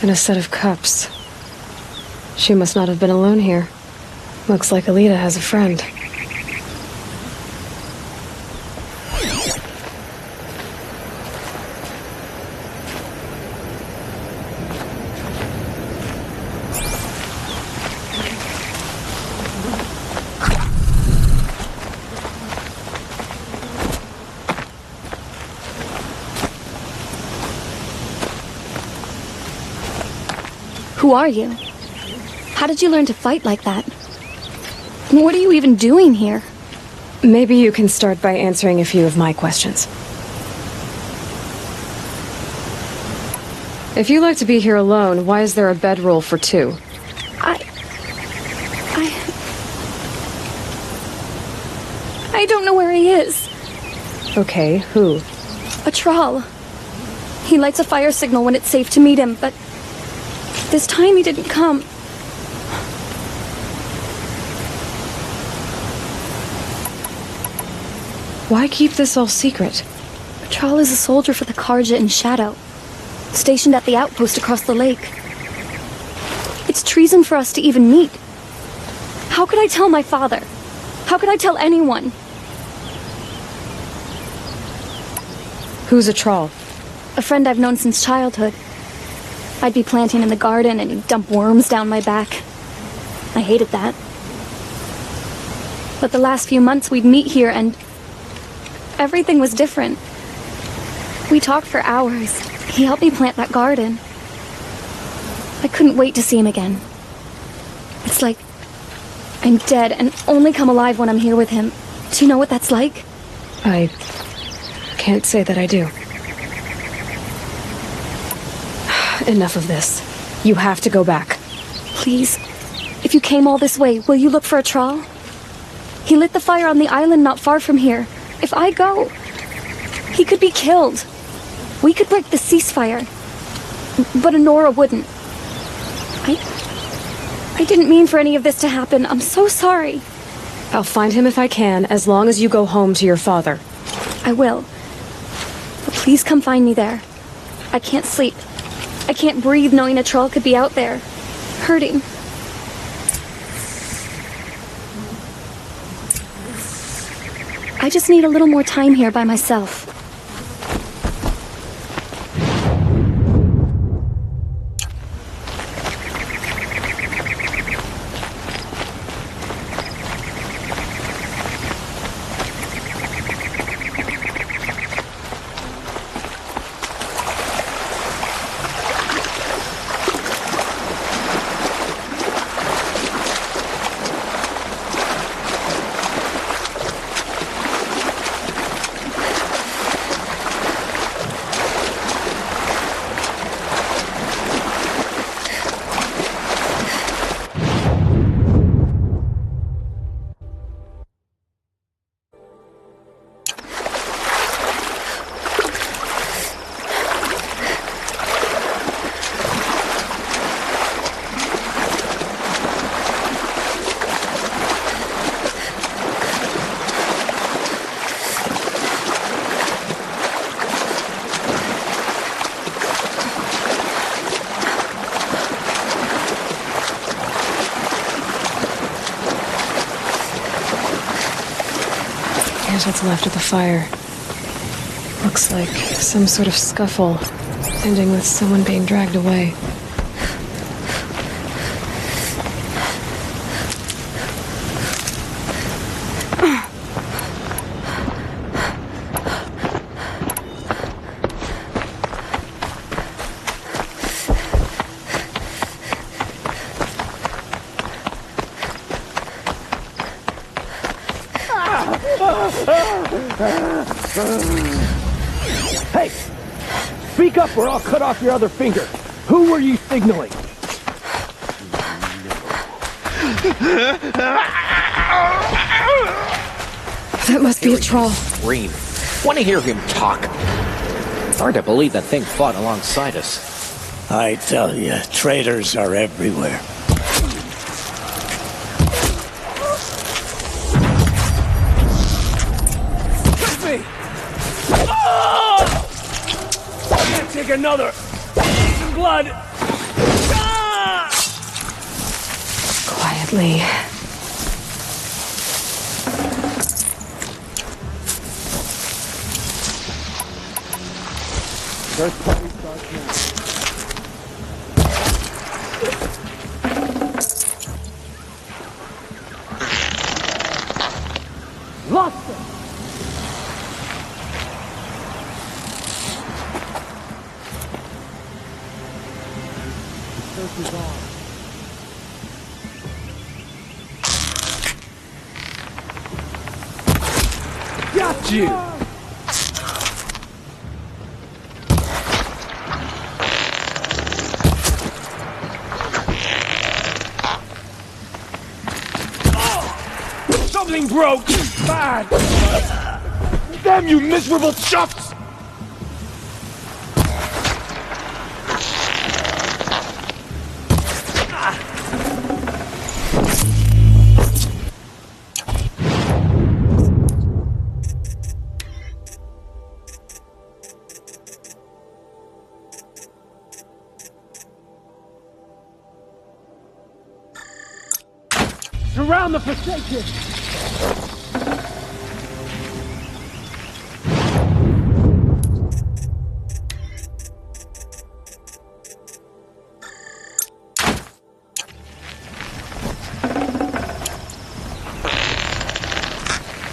And a set of cups. She must not have been alone here. Looks like Alita has a friend. Who are you? How did you learn to fight like that? What are you even doing here? Maybe you can start by answering a few of my questions. If you like to be here alone, why is there a bedroll for two? I don't know where he is. Okay, who? A troll. He lights a fire signal when it's safe to meet him, but this time he didn't come. Why keep this all secret? A troll is a soldier for the Karja in Shadow, stationed at the outpost across the lake. It's treason for us to even meet. How could I tell my father? How could I tell anyone? Who's a troll? A friend I've known since childhood. I'd be planting in the garden and he'd dump worms down my back. I hated that. But the last few months we'd meet here and everything was different. We talked for hours. He helped me plant that garden. I couldn't wait to see him again. It's like I'm dead and only come alive when I'm here with him. Do you know what that's like? I can't say that I do. Enough of this. You have to go back. Please. If you came all this way, will you look for a troll? He lit the fire on the island not far from here. If I go, he could be killed. We could break the ceasefire. But Honora wouldn't. I didn't mean for any of this to happen. I'm so sorry. I'll find him if I can, as long as you go home to your father. I will. But please come find me there. I can't sleep. I can't breathe knowing a troll could be out there, hurting. I just need a little more time here by myself. What's left of the fire. Looks like some sort of scuffle, ending with someone being dragged away. Hey! Speak up or I'll cut off your other finger. Who were you signaling? That must be a troll. Scream. Want to hear him talk. Hard to believe that thing fought alongside us. I tell you, traitors are everywhere. Take another. Some blood. Ah! Quietly. Lost them. Got you! Something broke! Bad! Damn you miserable chuffs! Surround the Forsaken!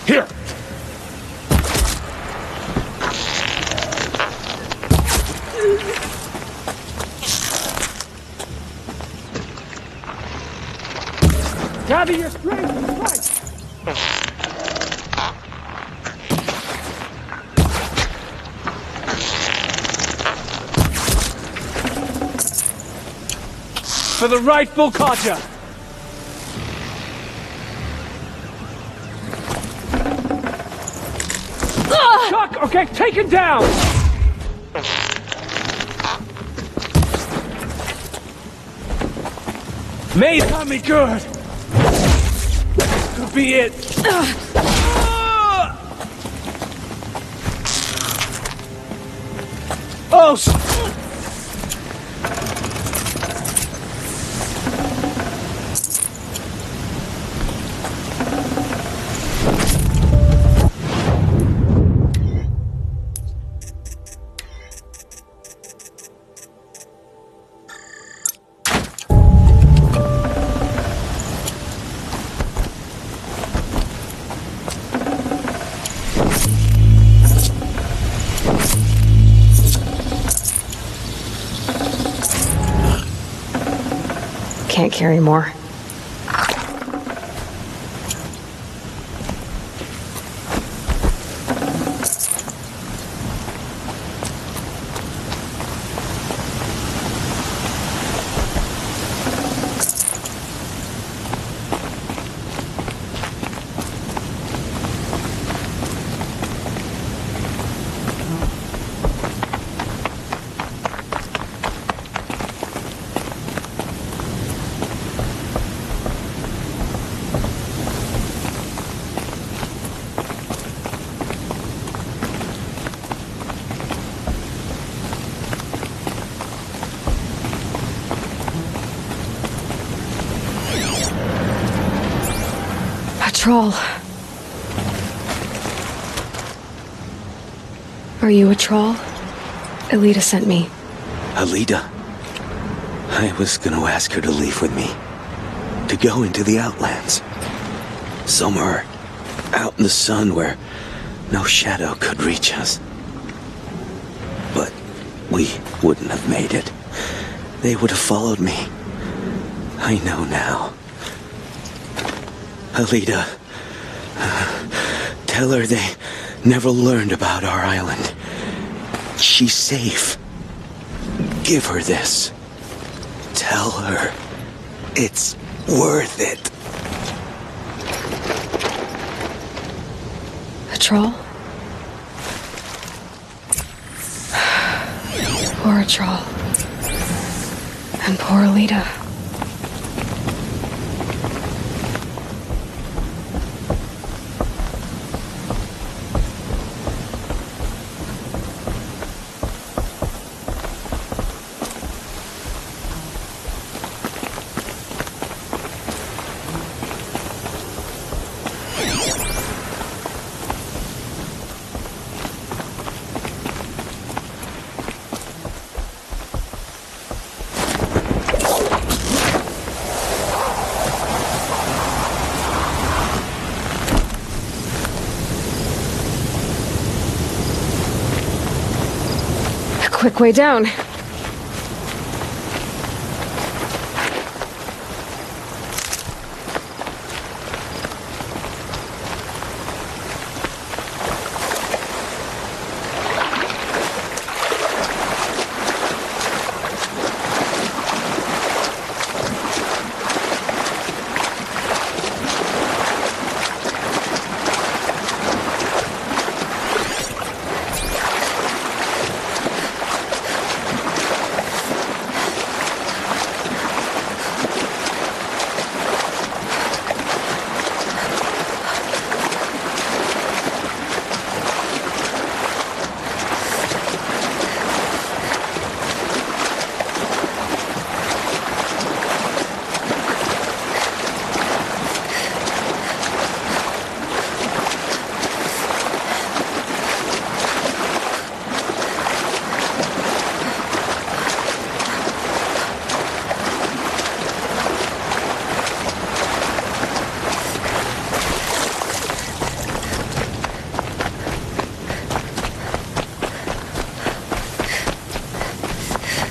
Here! Gather your strength and fight! For the rightful Kaja! Chuck, okay, take it down! May got me good! Could be it! Oh! Can't carry more. Troll. Are you a troll? Alita sent me. Alita? I was gonna ask her to leave with me. To go into the Outlands. Somewhere out in the sun where no shadow could reach us. But we wouldn't have made it. They would have followed me. I know now. Alita, tell her they never learned about our island. She's safe. Give her this. Tell her it's worth it. A troll? Poor troll. And poor Alita. Quick way down.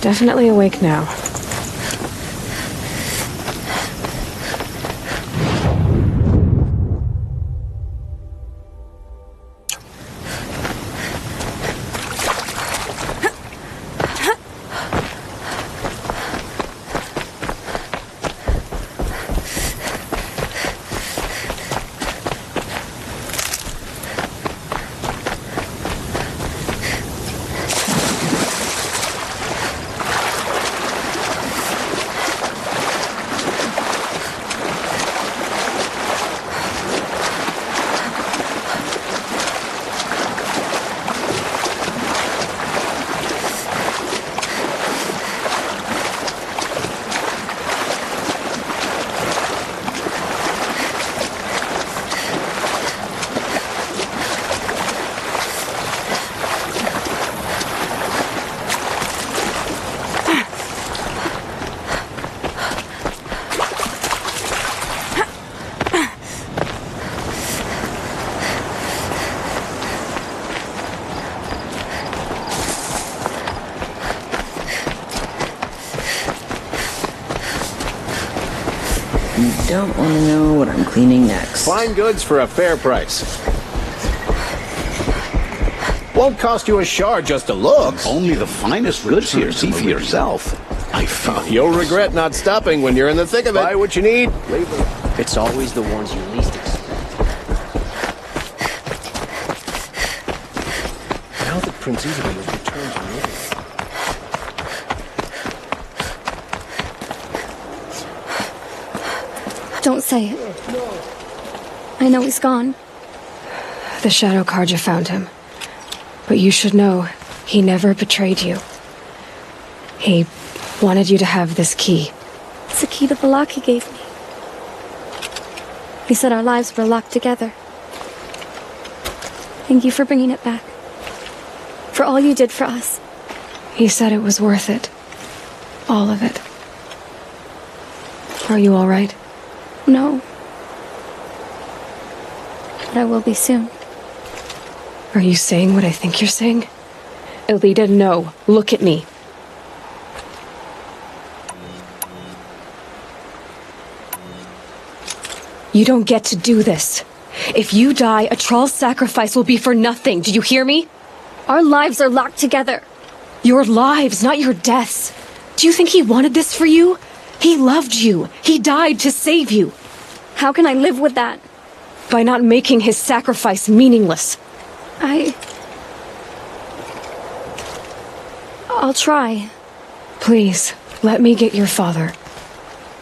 Definitely awake now. Don't want to know what I'm cleaning next. Fine goods for a fair price. Won't cost you a shard just to look. Only the finest goods here. See for yourself. I found. You'll regret not stopping when you're in the thick of it. Buy what you need. It's always the ones you least expect. Now that Prince Uthid has returned to me. Don't say it. I know he's gone. The Shadow Carja found him. But you should know, he never betrayed you. He wanted you to have this key. It's the key the Balaki gave me. He said our lives were locked together. Thank you for bringing it back. For all you did for us. He said it was worth it. All of it. Are you all right? No. But I will be soon. Are you saying what I think you're saying? Elita, no. Look at me. You don't get to do this. If you die, a Thrall's sacrifice will be for nothing. Do you hear me? Our lives are locked together. Your lives, not your deaths. Do you think he wanted this for you? He loved you. He died to save you. How can I live with that? By not making his sacrifice meaningless. I'll try. Please, let me get your father.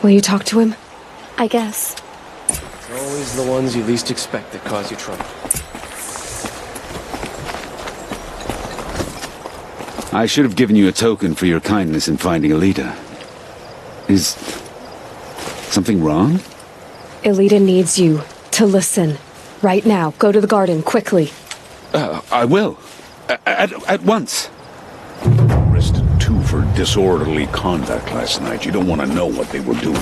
Will you talk to him? I guess. Always the ones you least expect that cause you trouble. I should have given you a token for your kindness in finding Elita. Is something wrong? Elita needs you to listen. Right now. Go to the garden, quickly. I will. At once. Arrested 2 for disorderly conduct last night. You don't want to know what they were doing.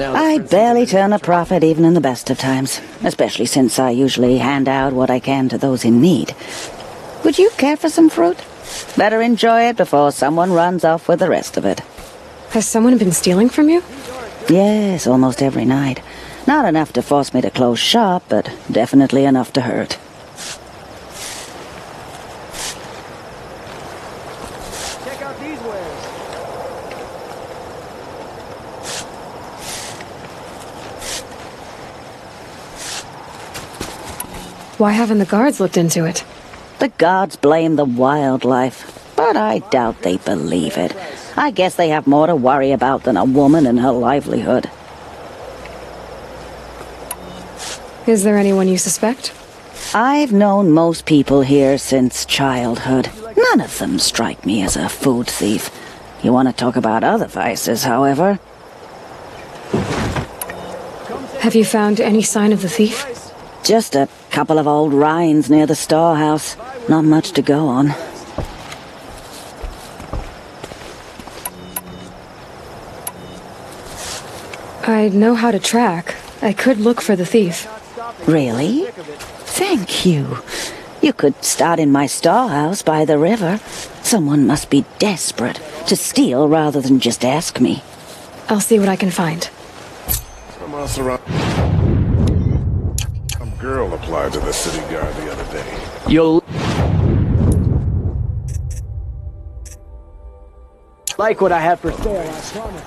I barely turn a profit even in the best of times, especially since I usually hand out what I can to those in need. Would you care for some fruit? Better enjoy it before someone runs off with the rest of it. Has someone been stealing from you? Yes, almost every night. Not enough to force me to close shop, but definitely enough to hurt. Check out these wares. Why haven't the guards looked into it? The gods blame the wildlife, but I doubt they believe it. I guess they have more to worry about than a woman and her livelihood. Is there anyone you suspect? I've known most people here since childhood. None of them strike me as a food thief. You want to talk about other vices, however? Have you found any sign of the thief? Just a couple of old rinds near the storehouse. Not much to go on. I know how to track. I could look for the thief. Really? Thank you. You could start in my storehouse by the river. Someone must be desperate to steal rather than just ask me. I'll see what I can find. Some girl applied to the city guard the other day. You'll like what I have for sale, I promise.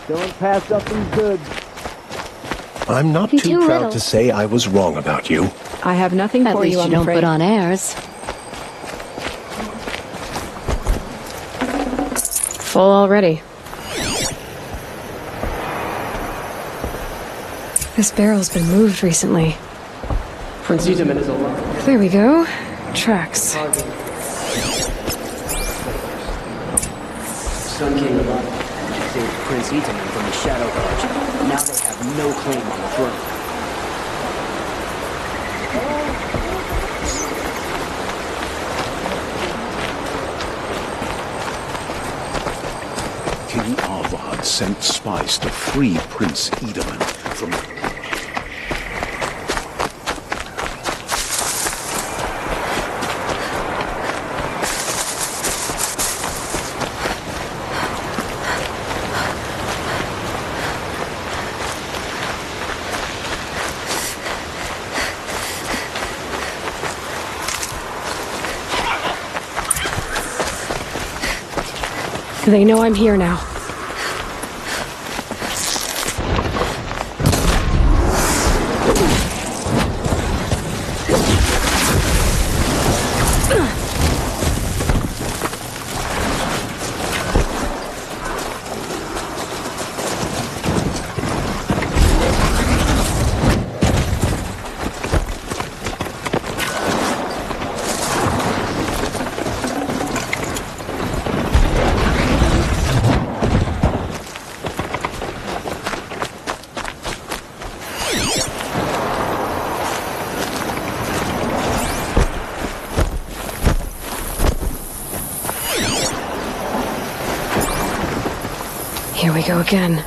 Don't pass up these goods. I'm not too proud to say I was wrong about you. I have nothing for you, I'm don't afraid. put on airs. Full already. This barrel's been moved recently. Prince Itaman is alive. There we go. Tracks. Son came alive and saved Prince Itaman from the Shadow Guards. Now they have no claim on the throne. King Avad sent spies to free Prince Itaman from... They know I'm here now. Here we go again.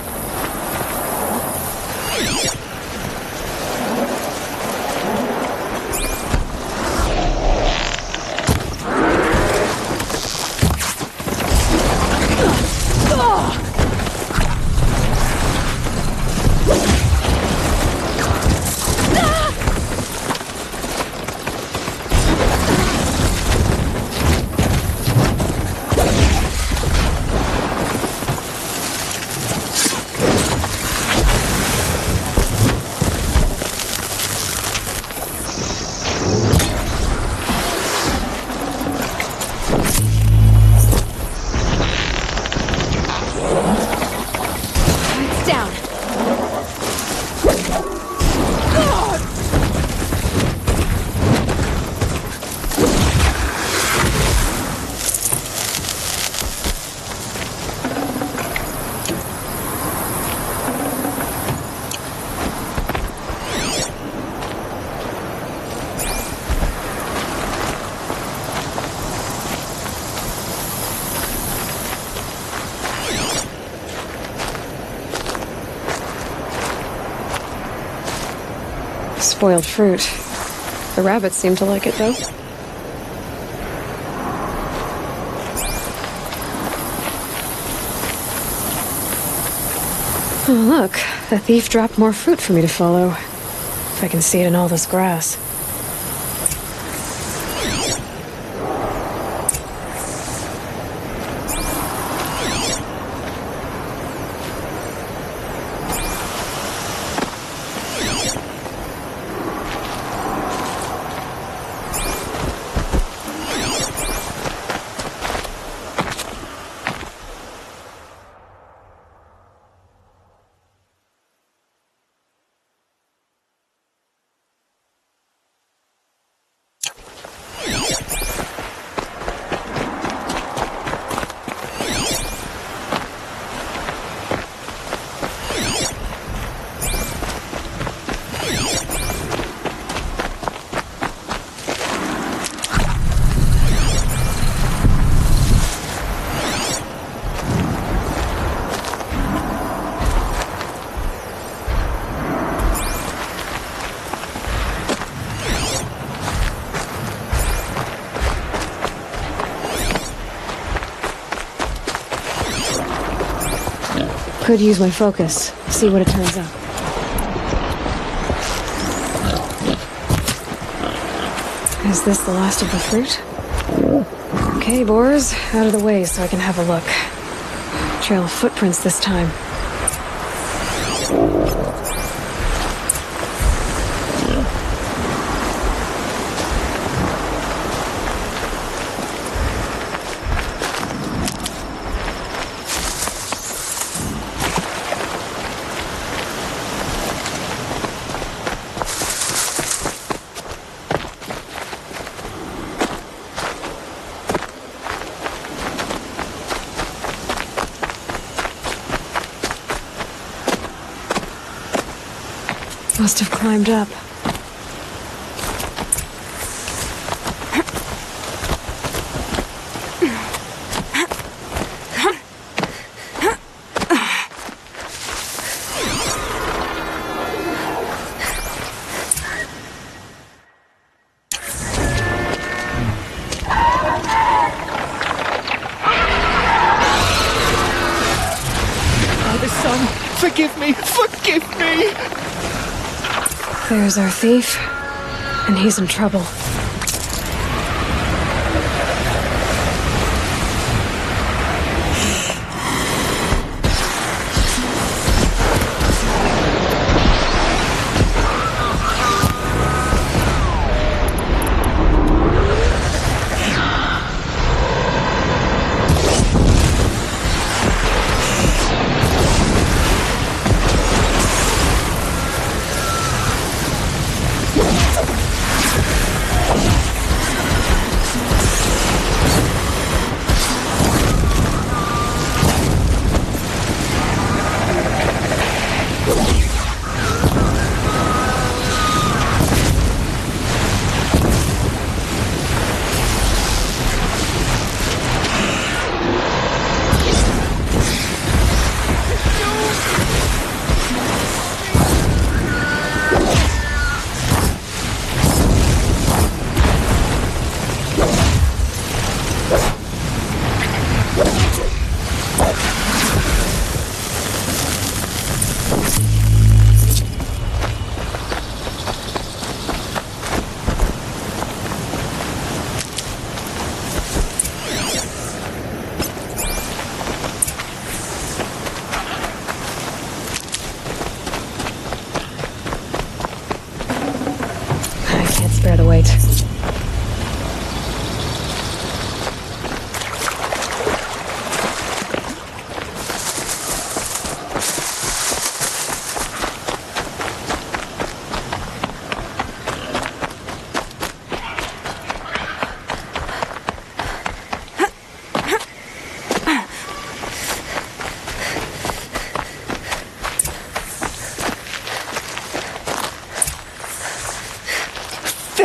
Spoiled fruit. The rabbits seem to like it, though. Oh, look. The thief dropped more fruit for me to follow. If I can see it in all this grass. Could use my focus. See what it turns up. Is this the last of the fruit? Okay, boars, out of the way so I can have a look. Trail of footprints this time. Must have climbed up. Father, son, forgive me! Forgive me! There's our thief, and he's in trouble. Bear the weight.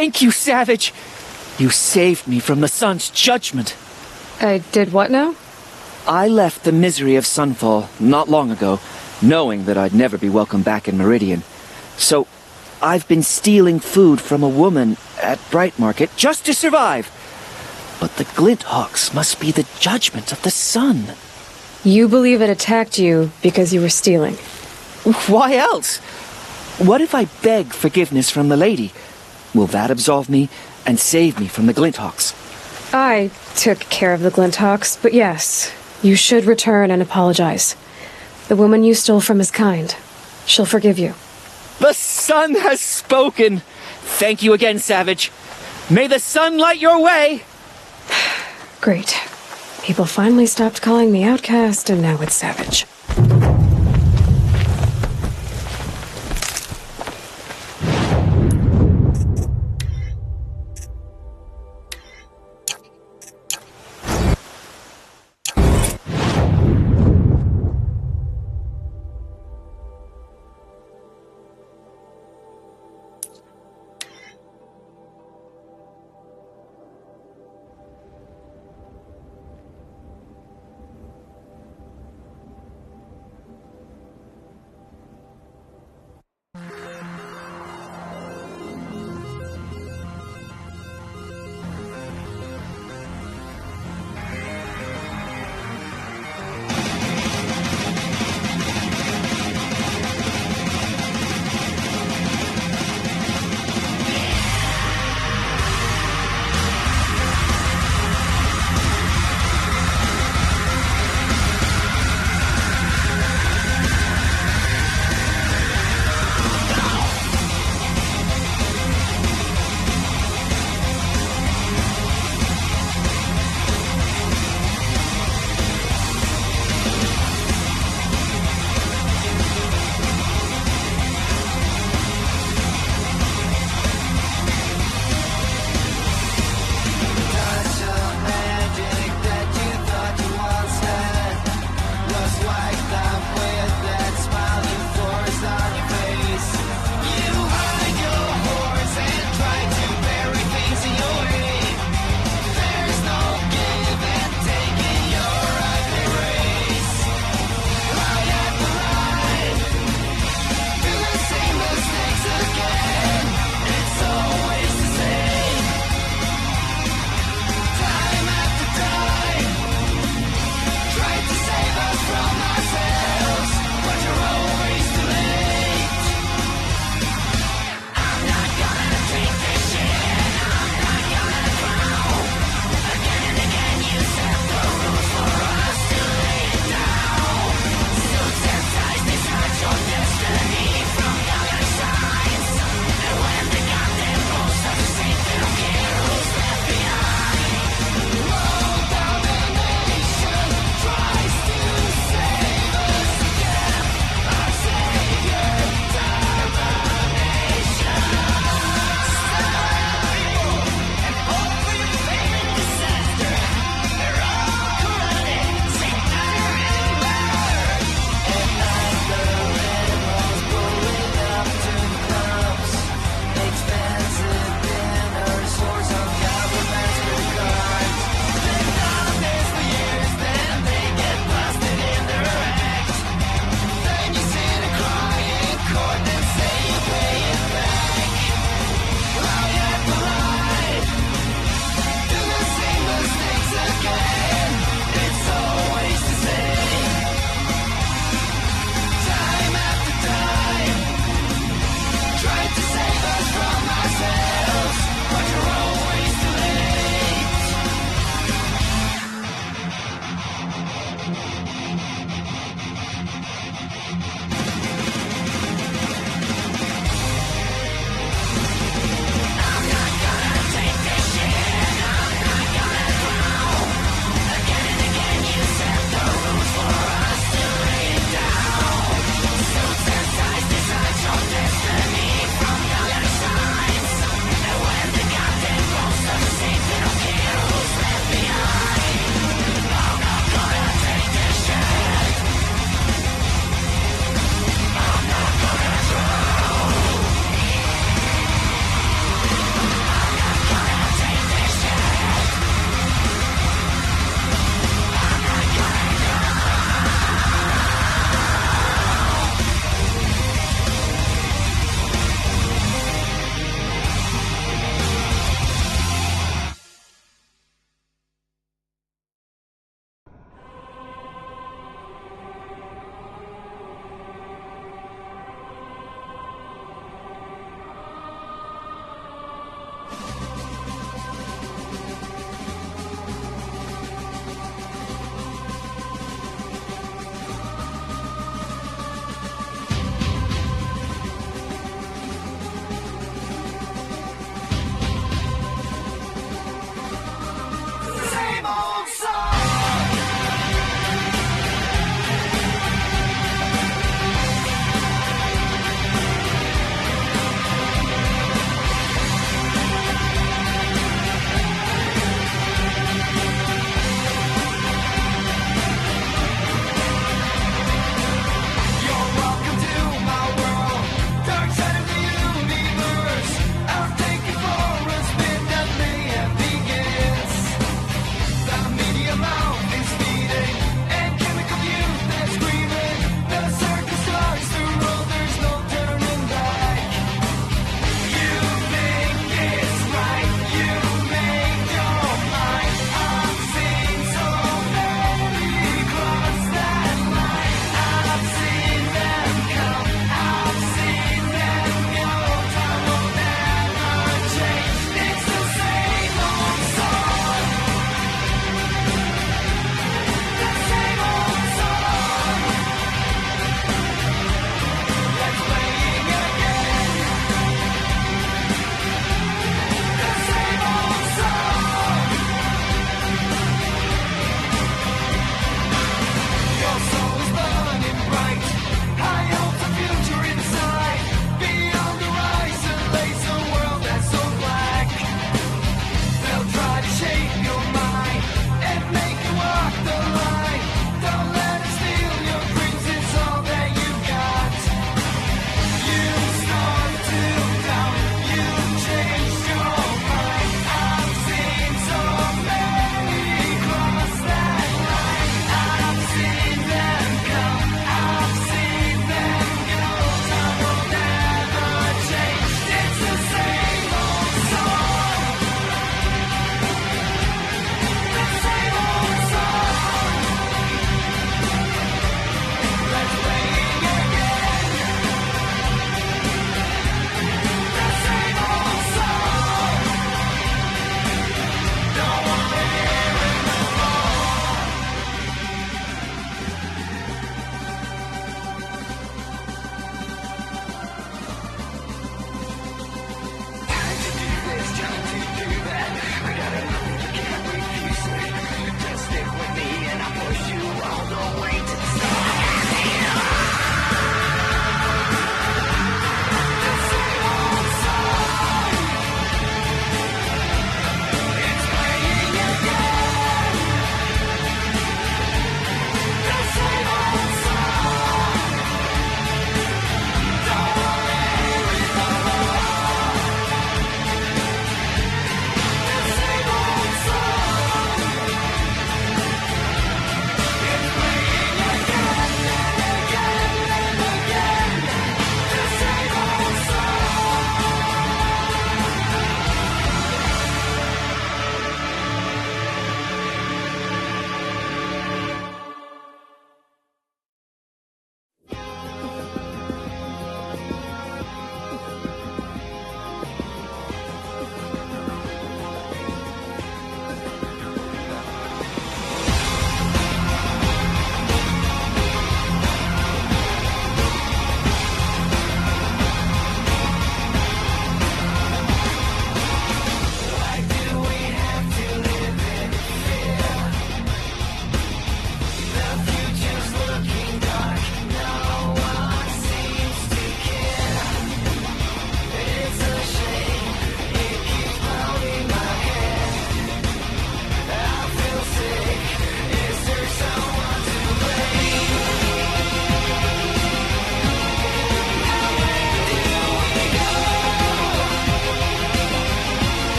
Thank you, Savage! You saved me from the sun's judgment. I did what now? I left the misery of Sunfall not long ago, knowing that I'd never be welcome back in Meridian. So, I've been stealing food from a woman at Bright Market just to survive. But the Glinthawks must be the judgment of the sun. You believe it attacked you because you were stealing? Why else? What if I beg forgiveness from the lady? Will that absolve me and save me from the Glinthawks? I took care of the Glinthawks, but yes, you should return and apologize. The woman you stole from is kind. She'll forgive you. The sun has spoken! Thank you again, Savage. May the sun light your way! Great. People finally stopped calling me outcast, and now it's Savage.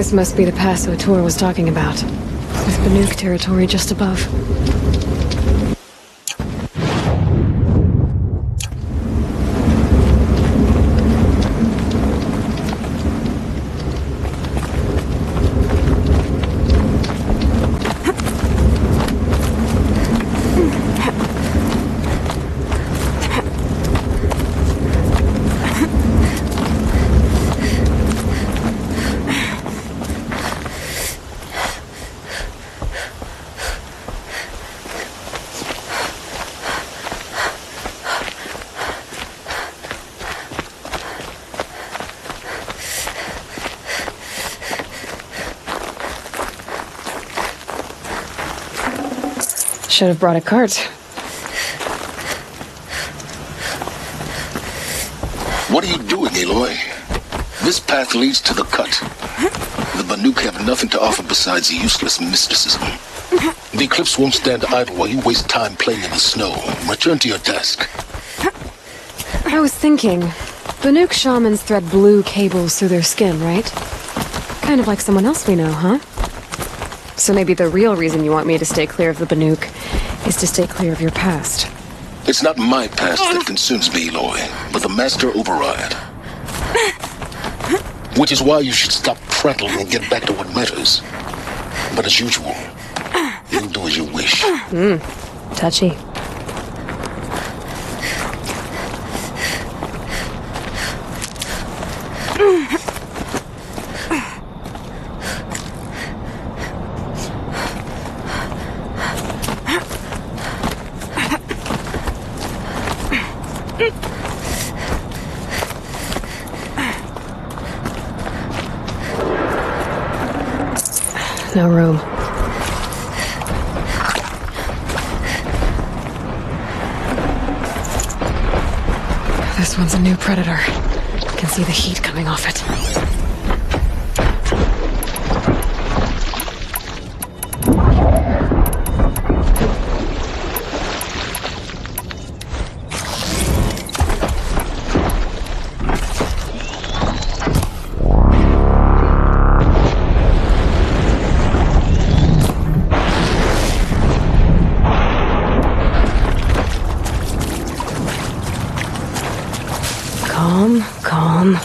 This must be the pass O'Toole was talking about, with Banuk territory just above. Should have brought a cart. What are you doing, Aloy? This path leads to the cut. The Banuk have nothing to offer besides useless mysticism. The Eclipse won't stand idle while you waste time playing in the snow. Return to your task. I was thinking, Banuk shamans thread blue cables through their skin, right? Kind of like someone else we know, huh? So maybe the real reason you want me to stay clear of the Banuk is to stay clear of your past. It's not my past that consumes me, Aloy, but the Master Override. Which is why you should stop prattling and get back to what matters. But as usual, you'll do as you wish. Touchy. No room. This one's a new predator. I can see the heat coming off it. Calm.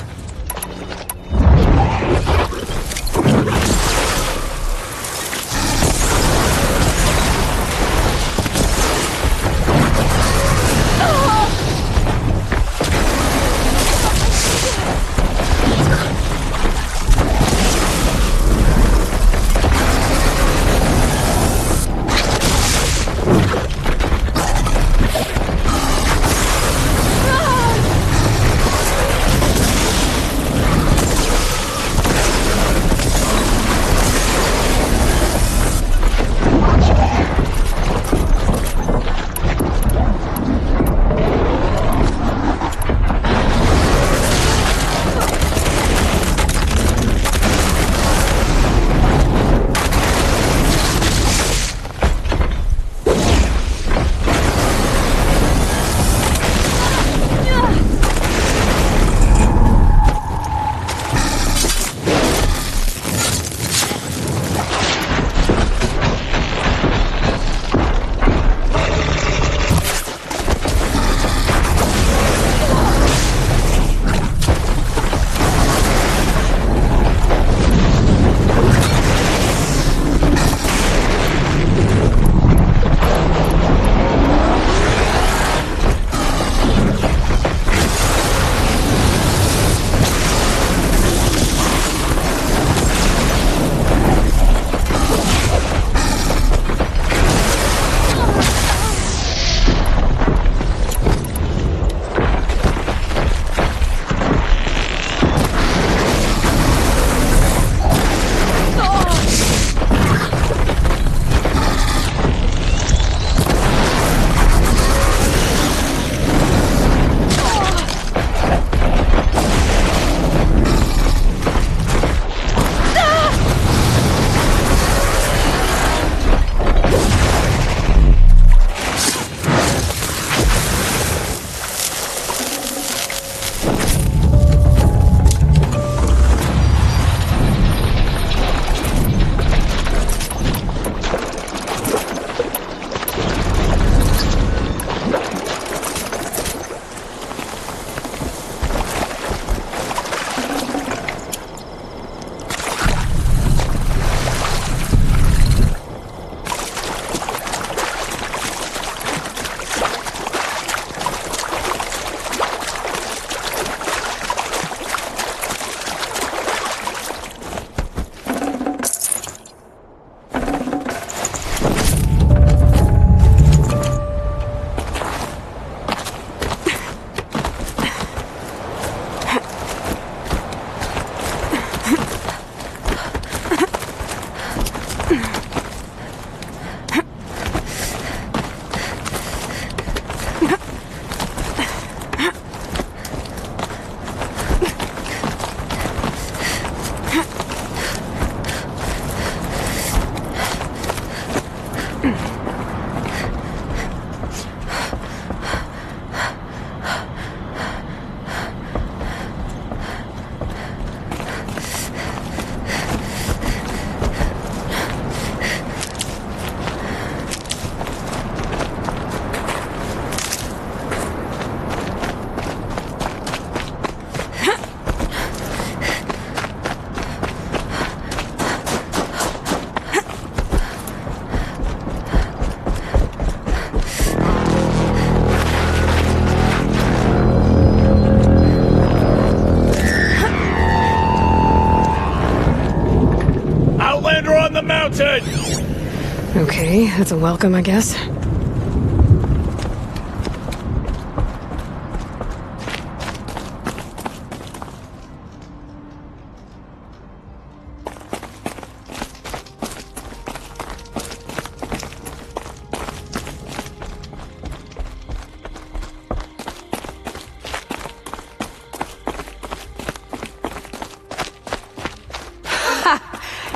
Okay, that's a welcome, I guess.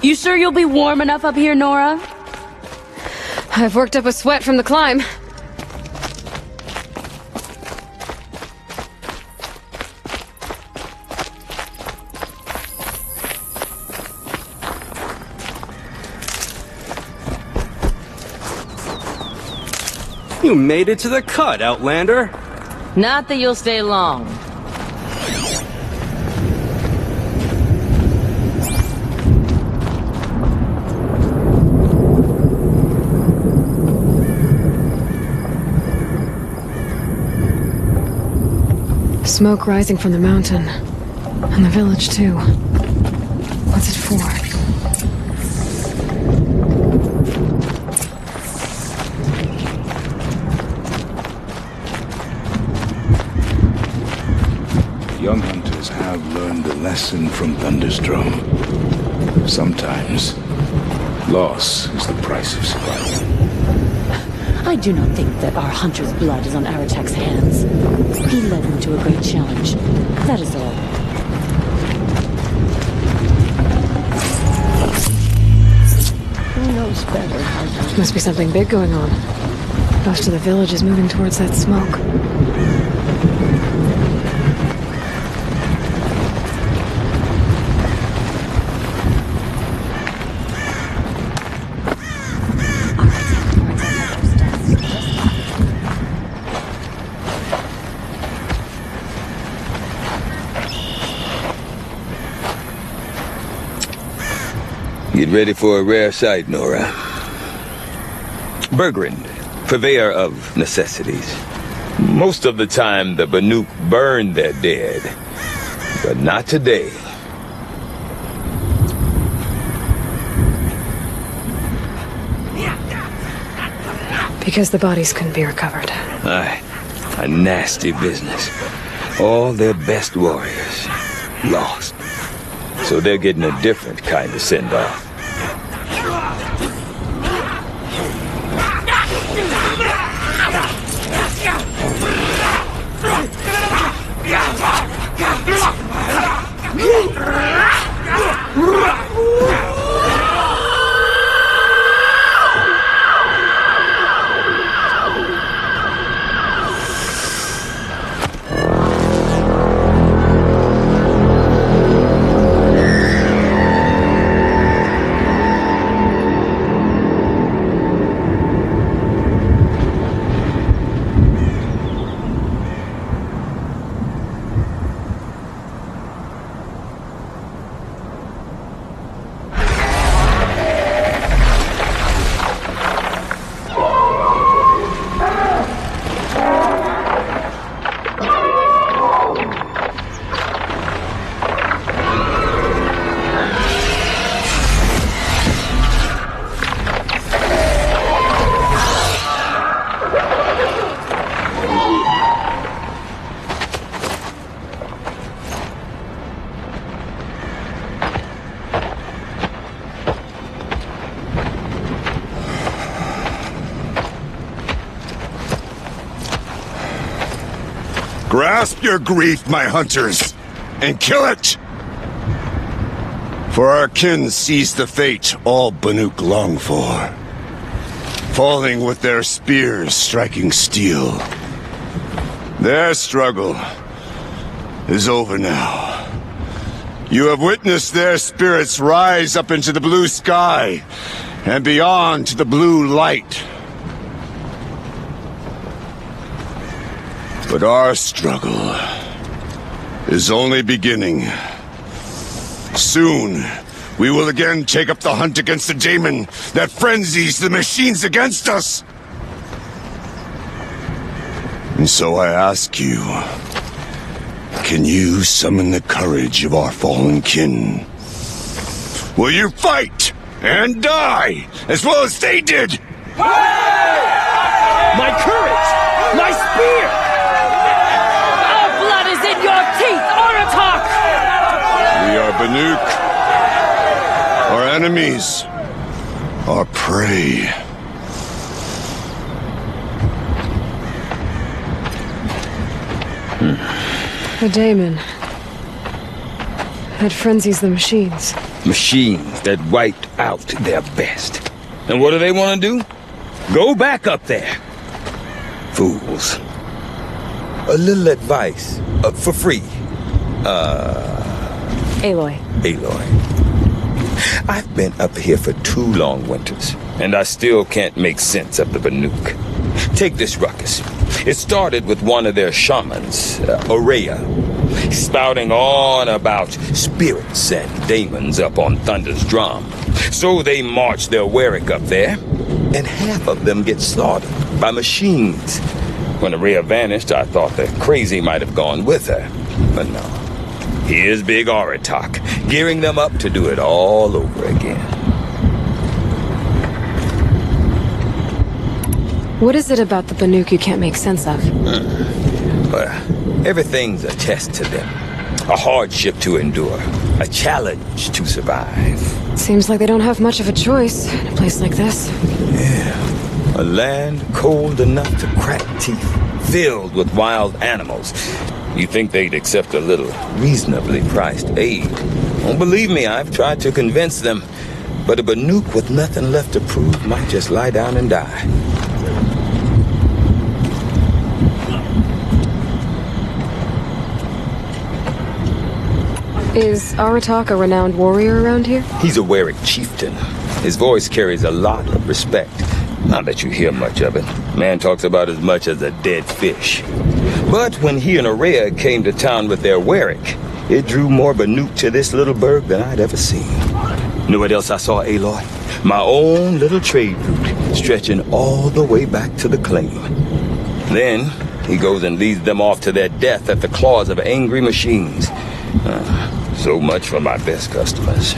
You sure you'll be warm enough up here, Nora? I've worked up a sweat from the climb. You made it to the cut, Outlander. Not that you'll stay long. Smoke rising from the mountain. And the village, too. What's it for? Young hunters have learned a lesson from Thunderstorm. Sometimes, loss is the price of survival. I do not think that our hunter's blood is on Aratek's hands. He led him to a great challenge. That is all. Who knows better? Must be something big going on. Most of the village is moving towards that smoke. Get ready for a rare sight, Nora. Bergrand, purveyor of necessities. Most of the time, the Banuk burn their dead. But not today. Because the bodies couldn't be recovered. Aye, a nasty business. All their best warriors lost. So they're getting a different kind of send-off. Grasp your grief, my hunters, and kill it! For our kin sees the fate all Banuk long for. Falling with their spears striking steel. Their struggle is over now. You have witnessed their spirits rise up into the blue sky and beyond to the blue light. But our struggle is only beginning. Soon, we will again take up the hunt against the daemon that frenzies the machines against us. And so I ask you, can you summon the courage of our fallen kin? Will you fight and die, as well as they did! My courage! My spear! Our blood is in your teeth, Aratak! We are Banuk. Our enemies. Our prey. The daemon. That frenzies the machines. Machines that wiped out their best. And what do they want to do? Go back up there. Fools. A little advice. For free. Aloy. I've been up here for 2 long winters, and I still can't make sense of the Banuk. Take this ruckus. It started with one of their shamans, Aurea, spouting on about spirits and demons up on Thunder's drum. So they marched their Warwick up there, and half of them get slaughtered by machines. When Aurea vanished, I thought the crazy might have gone with her, but no. Here's Big Aratak, gearing them up to do it all over again. What is it about the Banuk you can't make sense of? Well, everything's a test to them. A hardship to endure. A challenge to survive. Seems like they don't have much of a choice in a place like this. Yeah. A land cold enough to crack teeth, filled with wild animals. You think they'd accept a little reasonably priced aid? Don't believe me, I've tried to convince them. But a Banuk with nothing left to prove might just lie down and die. Is Aratak a renowned warrior around here? He's a Warwick chieftain. His voice carries a lot of respect. Not that you hear much of it. Man talks about as much as a dead fish. But when he and Aurea came to town with their Warwick, it drew more Banuk to this little burg than I'd ever seen. Know what else I saw, Aloy? My own little trade route, stretching all the way back to the claim. Then, he goes and leads them off to their death at the claws of angry machines. So much for my best customers.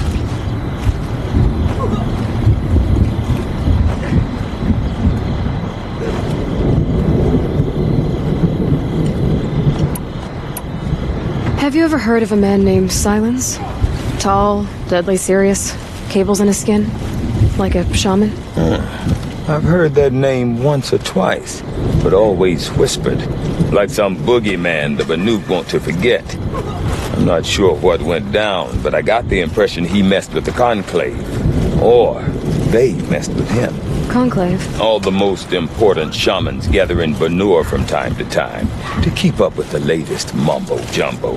Have you ever heard of a man named Silence? Tall, deadly serious, cables in his skin, like a shaman? I've heard that name once or twice, but always whispered, like some boogeyman the Banuk want to forget. I'm not sure what went down, but I got the impression he messed with the Conclave, or they messed with him. Conclave? All the most important shamans gather in Banur from time to time to keep up with the latest mumbo-jumbo.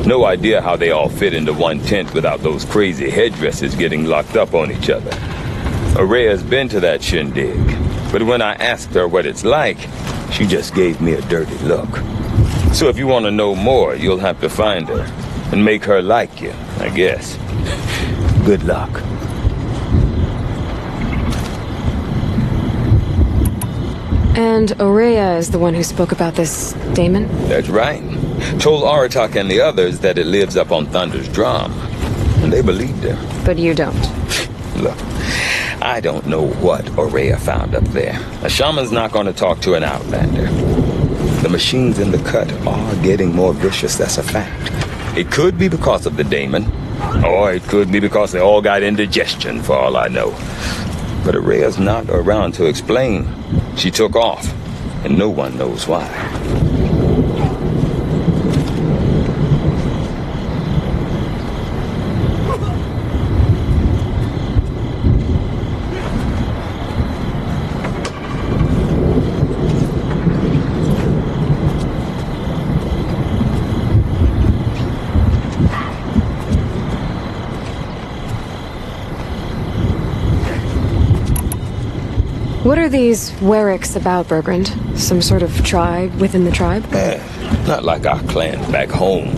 No idea how they all fit into one tent without those crazy headdresses getting locked up on each other. Aurea's been to that shindig, but when I asked her what it's like, she just gave me a dirty look. So if you want to know more, you'll have to find her and make her like you, I guess. Good luck. And Aurea is the one who spoke about this daemon? That's right. Told Aratak and the others that it lives up on Thunder's drum. And they believed her. But you don't. Look, I don't know what Aurea found up there. A shaman's not going to talk to an outlander. The machines in the cut are getting more vicious, that's a fact. It could be because of the daemon, or it could be because they all got indigestion, for all I know. But Aurea's not around to explain. She took off, and no one knows why. What are these Warwicks about, Bergrand? Some sort of tribe within the tribe? Not like our clan back home.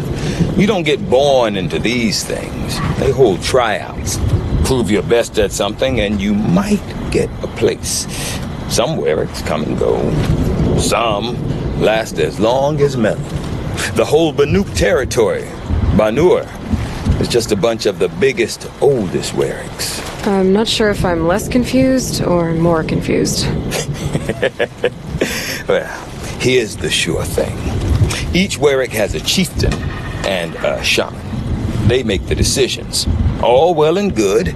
You don't get born into these things. They hold tryouts. Prove your best at something and you might get a place. Some Warwicks come and go. Some last as long as Melon. The whole Banuk territory, Banur, It's just a bunch of the biggest, oldest Wericks. I'm not sure if I'm less confused or more confused. Well, here's the sure thing. Each Werick has a chieftain and a shaman. They make the decisions. All well and good,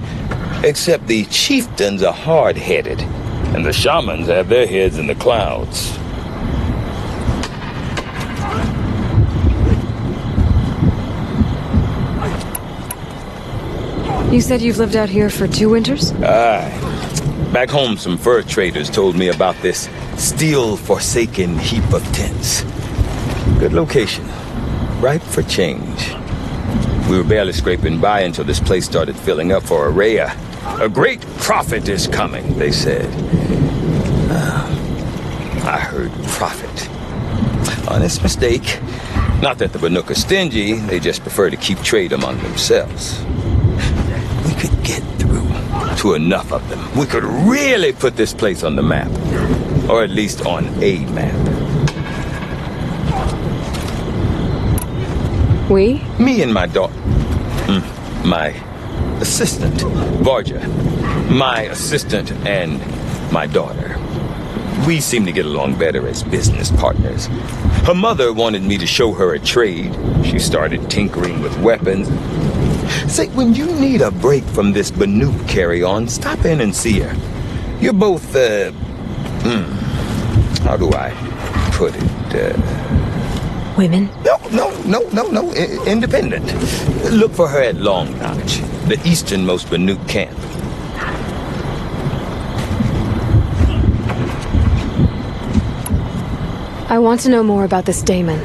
except the chieftains are hard-headed, and the shamans have their heads in the clouds. You said you've lived out here for 2 winters? Aye. Back home, some fur traders told me about this still-forsaken heap of tents. Good location. Ripe for change. We were barely scraping by until this place started filling up for Rhea. A great prophet is coming, they said. I heard prophet. Honest mistake. Not that the Banuk are stingy, they just prefer to keep trade among themselves. We could get through to enough of them. We could really put this place on the map. Or at least on a map. We? Me and my daughter. My assistant, Varja. My assistant and my daughter. We seem to get along better as business partners. Her mother wanted me to show her a trade. She started tinkering with weapons. Say, when you need a break from this Banuk carry-on, stop in and see her. You're both, how do I put it, Women? No, independent. Look for her at Long Notch, the easternmost Banuk camp. I want to know more about this Damon.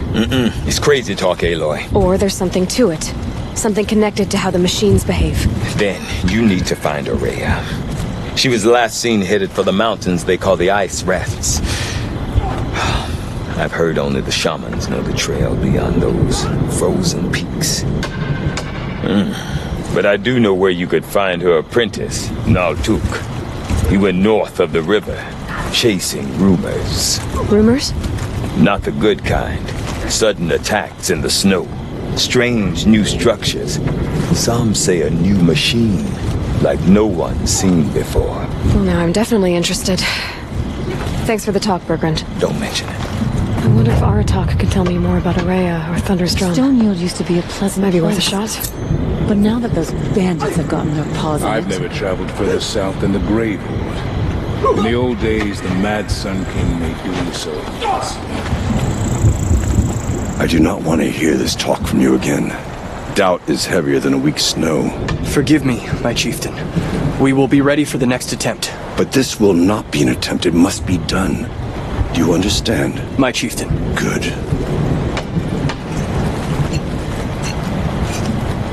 It's crazy talk, Aloy. Or there's something to it. Something connected to how the machines behave. Then you need to find Rhea. She was last seen headed for the mountains they call the Ice Rafts. I've heard only the shamans know the trail beyond those frozen peaks. But I do know where you could find her apprentice, Naltuk. He went north of the river, chasing rumors. Rumors? Not the good kind. Sudden attacks in the snow. Strange new structures. Some say a new machine, like no one's seen before. Well, now I'm definitely interested. Thanks for the talk, Bergrand. Don't mention it. I wonder if Aratak could tell me more about Araya or Thunder's Drum. Stonehill used to be a pleasant Maybe place. worth a shot. But now that those bandits have gotten their paws on I've it... never traveled further south than the Gravewood. In the old days, the Mad Sun King made doing so. I do not want to hear this talk from you again. Doubt is heavier than a week's snow. Forgive me, my chieftain. We will be ready for the next attempt. But this will not be an attempt. It must be done. Do you understand? My chieftain. Good.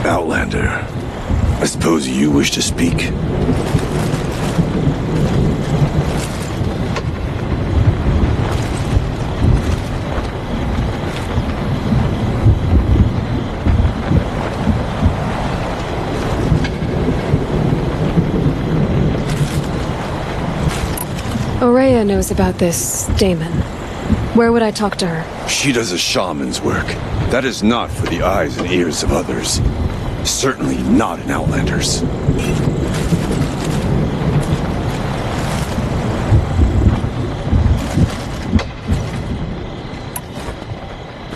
Outlander, I suppose you wish to speak? Araya knows about this Damon. Where would I talk to her? She does a shaman's work. That is not for the eyes and ears of others. Certainly not an Outlander's.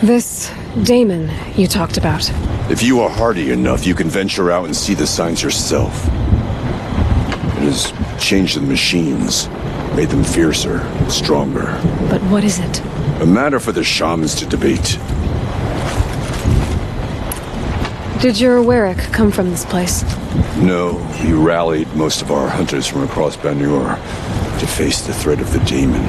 This Damon you talked about. If you are hardy enough, you can venture out and see the signs yourself. It has changed the machines, made them fiercer, stronger. But what is it? A matter for the shamans to debate. Did your Warwick come from this place? No, we rallied most of our hunters from across Banur to face the threat of the demon.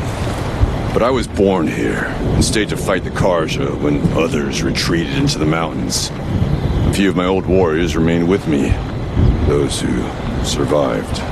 But I was born here and stayed to fight the Karja when others retreated into the mountains. A few of my old warriors remained with me, those who survived.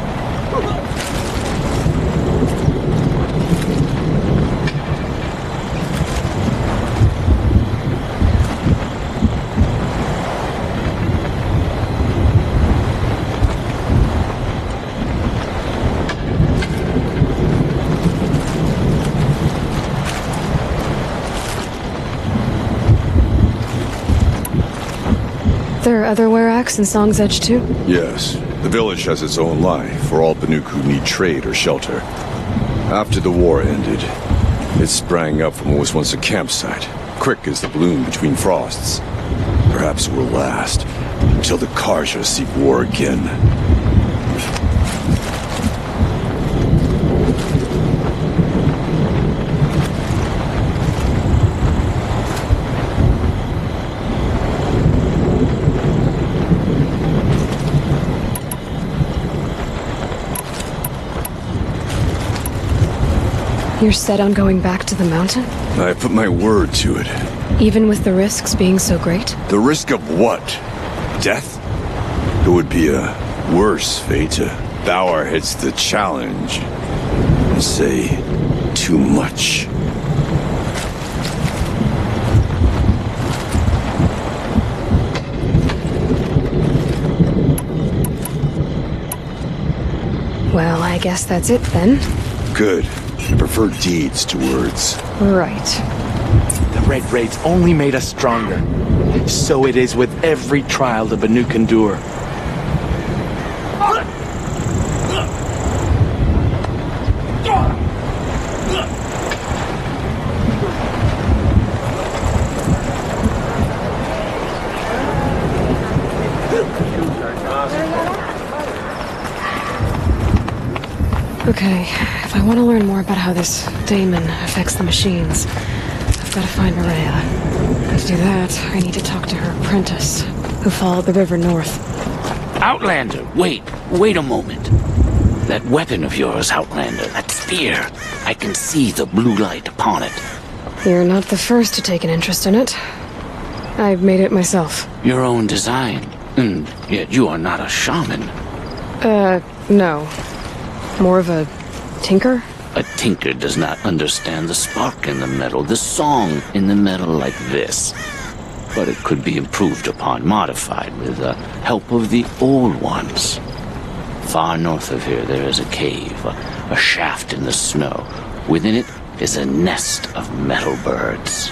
there other Weraks in Song's Edge too? Yes. The village has its own life for all Banuk who need trade or shelter. After the war ended, it sprang up from what was once a campsite, quick as the bloom between frosts. Perhaps it will last until the Karja seek war again. You're set on going back to the mountain? I put my word to it. Even with the risks being so great? The risk of what? Death? It would be a worse fate to bow our heads to the challenge and say too much. Well, I guess that's it then. Good. I prefer deeds to words. Right. The Red Raids only made us stronger. So it is with every trial the Banuk endure. Okay, if I want to learn more about how this daemon affects the machines, I've got to find Maria. To do that, I need to talk to her apprentice, who followed the river north. Outlander, wait a moment. That weapon of yours, Outlander, that spear, I can see the blue light upon it. You're not the first to take an interest in it. I made it myself. Your own design, and yet you are not a shaman. No. More of a tinker? A tinker does not understand the spark in the metal, the song in the metal like this. But it could be improved upon, modified with the help of the old ones. Far north of here there is a cave, a shaft in the snow. Within it is a nest of metal birds.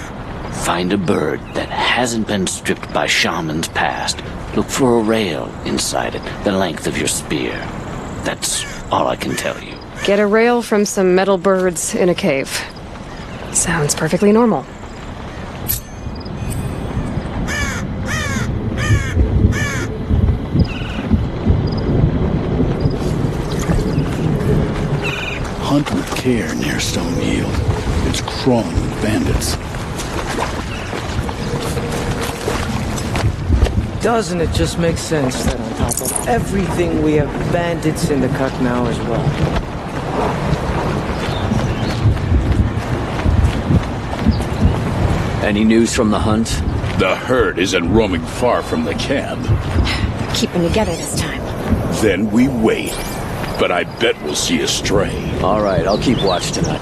Find a bird that hasn't been stripped by shamans past. Look for a rail inside it, the length of your spear. That's all I can tell you. Get a rail from some metal birds in a cave. Sounds perfectly normal. Hunt with care near Stone Yield. It's crawling with bandits. Doesn't it just make sense that on top of everything we have bandits in the cut now as well? Any news from the hunt? The herd isn't roaming far from the camp. Keep them together this time. Then we wait. But I bet we'll see a stray. All right, I'll keep watch tonight.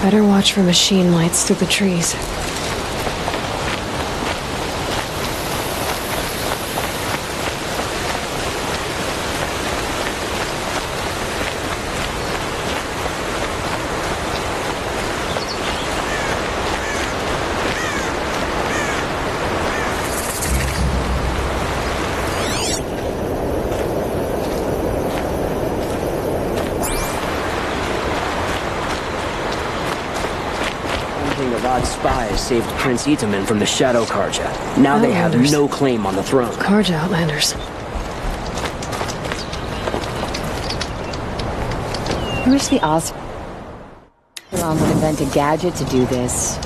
Better watch for machine lights through the trees. Spies saved Prince Itaman from the Shadow Karja. Now they have no claim on the throne. Karja Outlanders. I wish the Osram would invent a gadget to do this.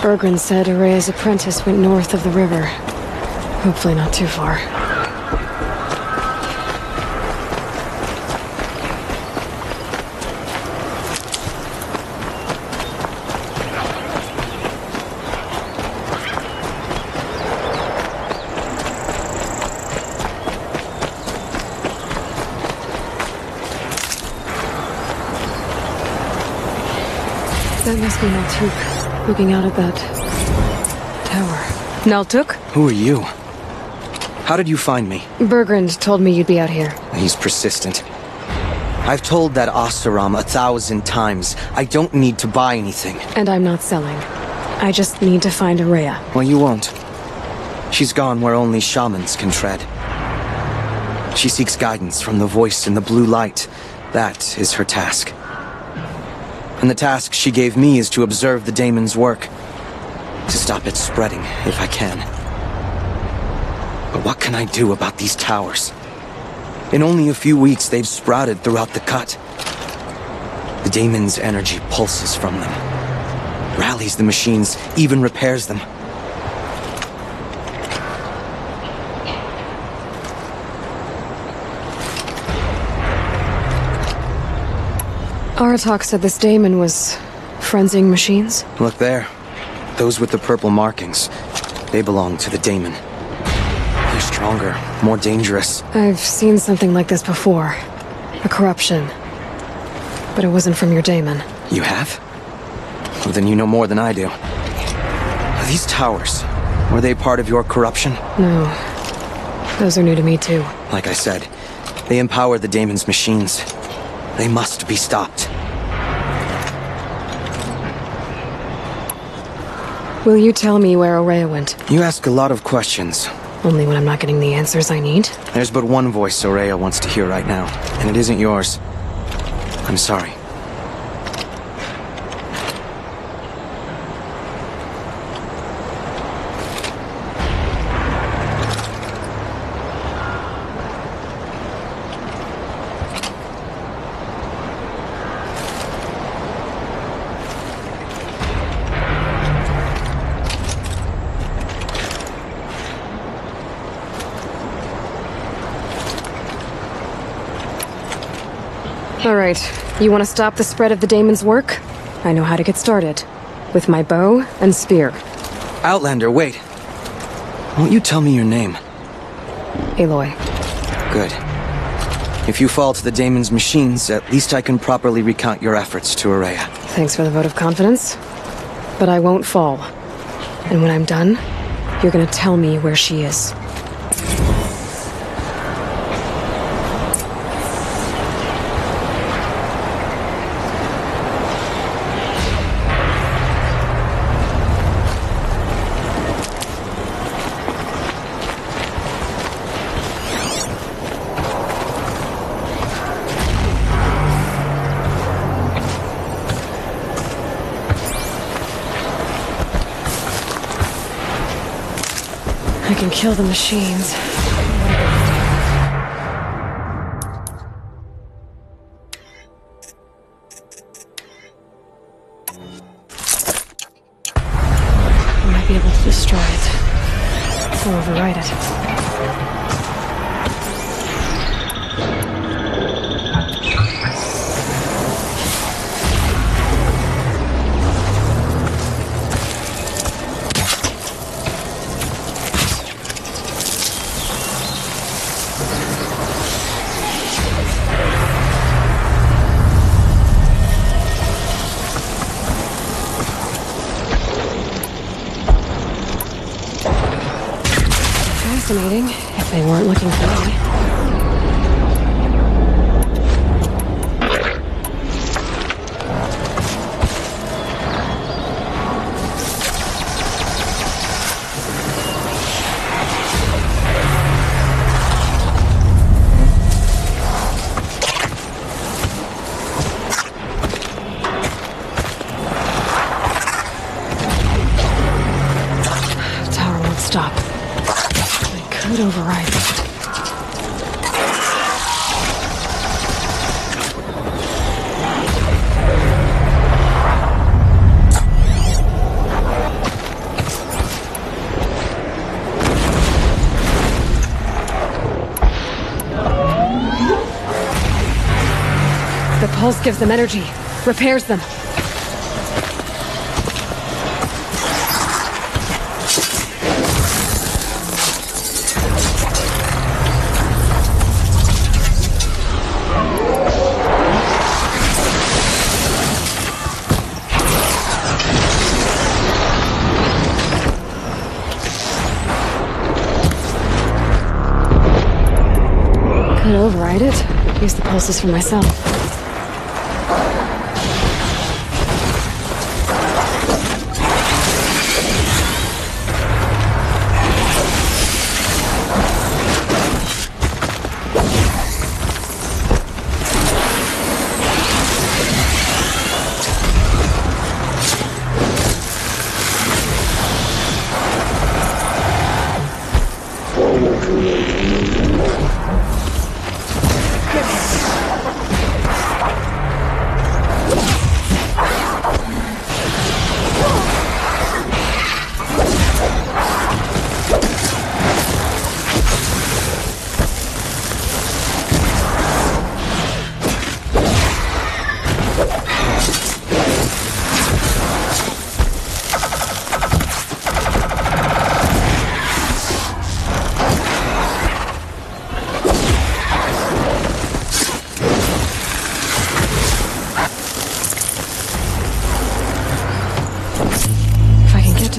Bergren said Araya's apprentice went north of the river. Hopefully not too far. That must be Naltuk, looking out at that tower. Naltuk? Who are you? How did you find me? Bergrand told me you'd be out here. He's persistent. I've told that Oseram 1,000 times. I don't need to buy anything. And I'm not selling. I just need to find Araya. Well, you won't. She's gone where only shamans can tread. She seeks guidance from the voice in the blue light. That is her task. And the task she gave me is to observe the daemon's work. To stop it spreading, if I can. But what can I do about these towers? In only a few weeks, they've sprouted throughout the cut. The daemon's energy pulses from them. Rallies the machines, even repairs them. Aratak said this daemon was frenzying machines? Look there. Those with the purple markings. They belong to the daemon. They're stronger, more dangerous. I've seen something like this before. A corruption. But it wasn't from your daemon. You have? Well, then you know more than I do. These towers, were they part of your corruption? No. Those are new to me too. Like I said, they empower the daemon's machines. They must be stopped. Will you tell me where Araya went? You ask a lot of questions. Only when I'm not getting the answers I need? There's but one voice Araya wants to hear right now, and it isn't yours. I'm sorry. Alright, you want to stop the spread of the daemon's work? I know how to get started. With my bow and spear. Outlander, wait. Won't you tell me your name? Aloy. Good. If you fall to the daemon's machines, at least I can properly recount your efforts to Araya. Thanks for the vote of confidence. But I won't fall. And when I'm done, you're gonna tell me where she is. I can kill the machines. I might be able to destroy it. Or override it. Fascinating, if they weren't looking for me. Tower won't stop. Could override it. The pulse gives them energy, repairs them. Could override it. Use the pulses for myself.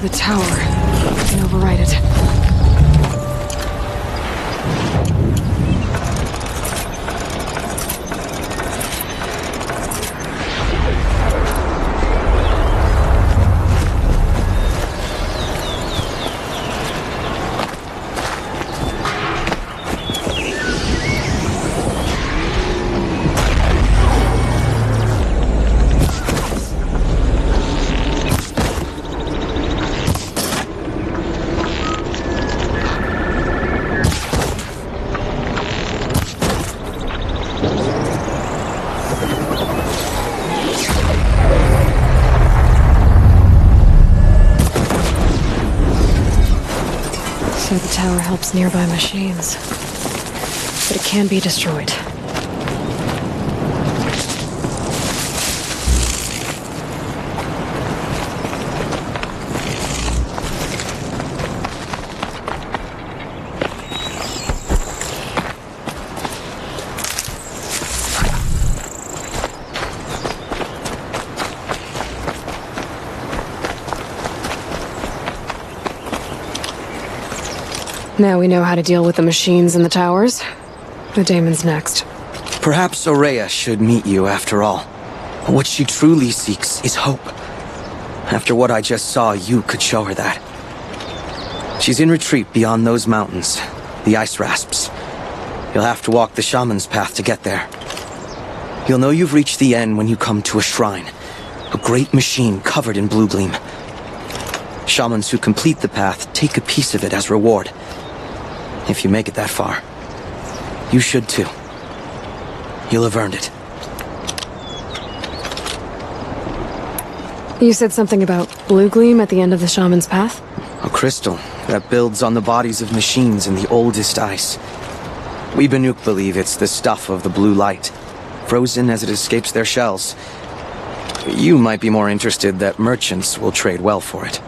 The tower. I can override it. So the tower helps nearby machines, but it can be destroyed. Now we know how to deal with the machines and the towers. The daemon's next. Perhaps Aurea should meet you after all. What she truly seeks is hope. After what I just saw, you could show her that. She's in retreat beyond those mountains, the ice rasps. You'll have to walk the shaman's path to get there. You'll know you've reached the end when you come to a shrine, a great machine covered in blue gleam. Shamans who complete the path take a piece of it as reward. If you make it that far, you should too. You'll have earned it. You said something about blue gleam at the end of the shaman's path? A crystal that builds on the bodies of machines in the oldest ice. We Banuk believe it's the stuff of the blue light, frozen as it escapes their shells. You might be more interested that merchants will trade well for it.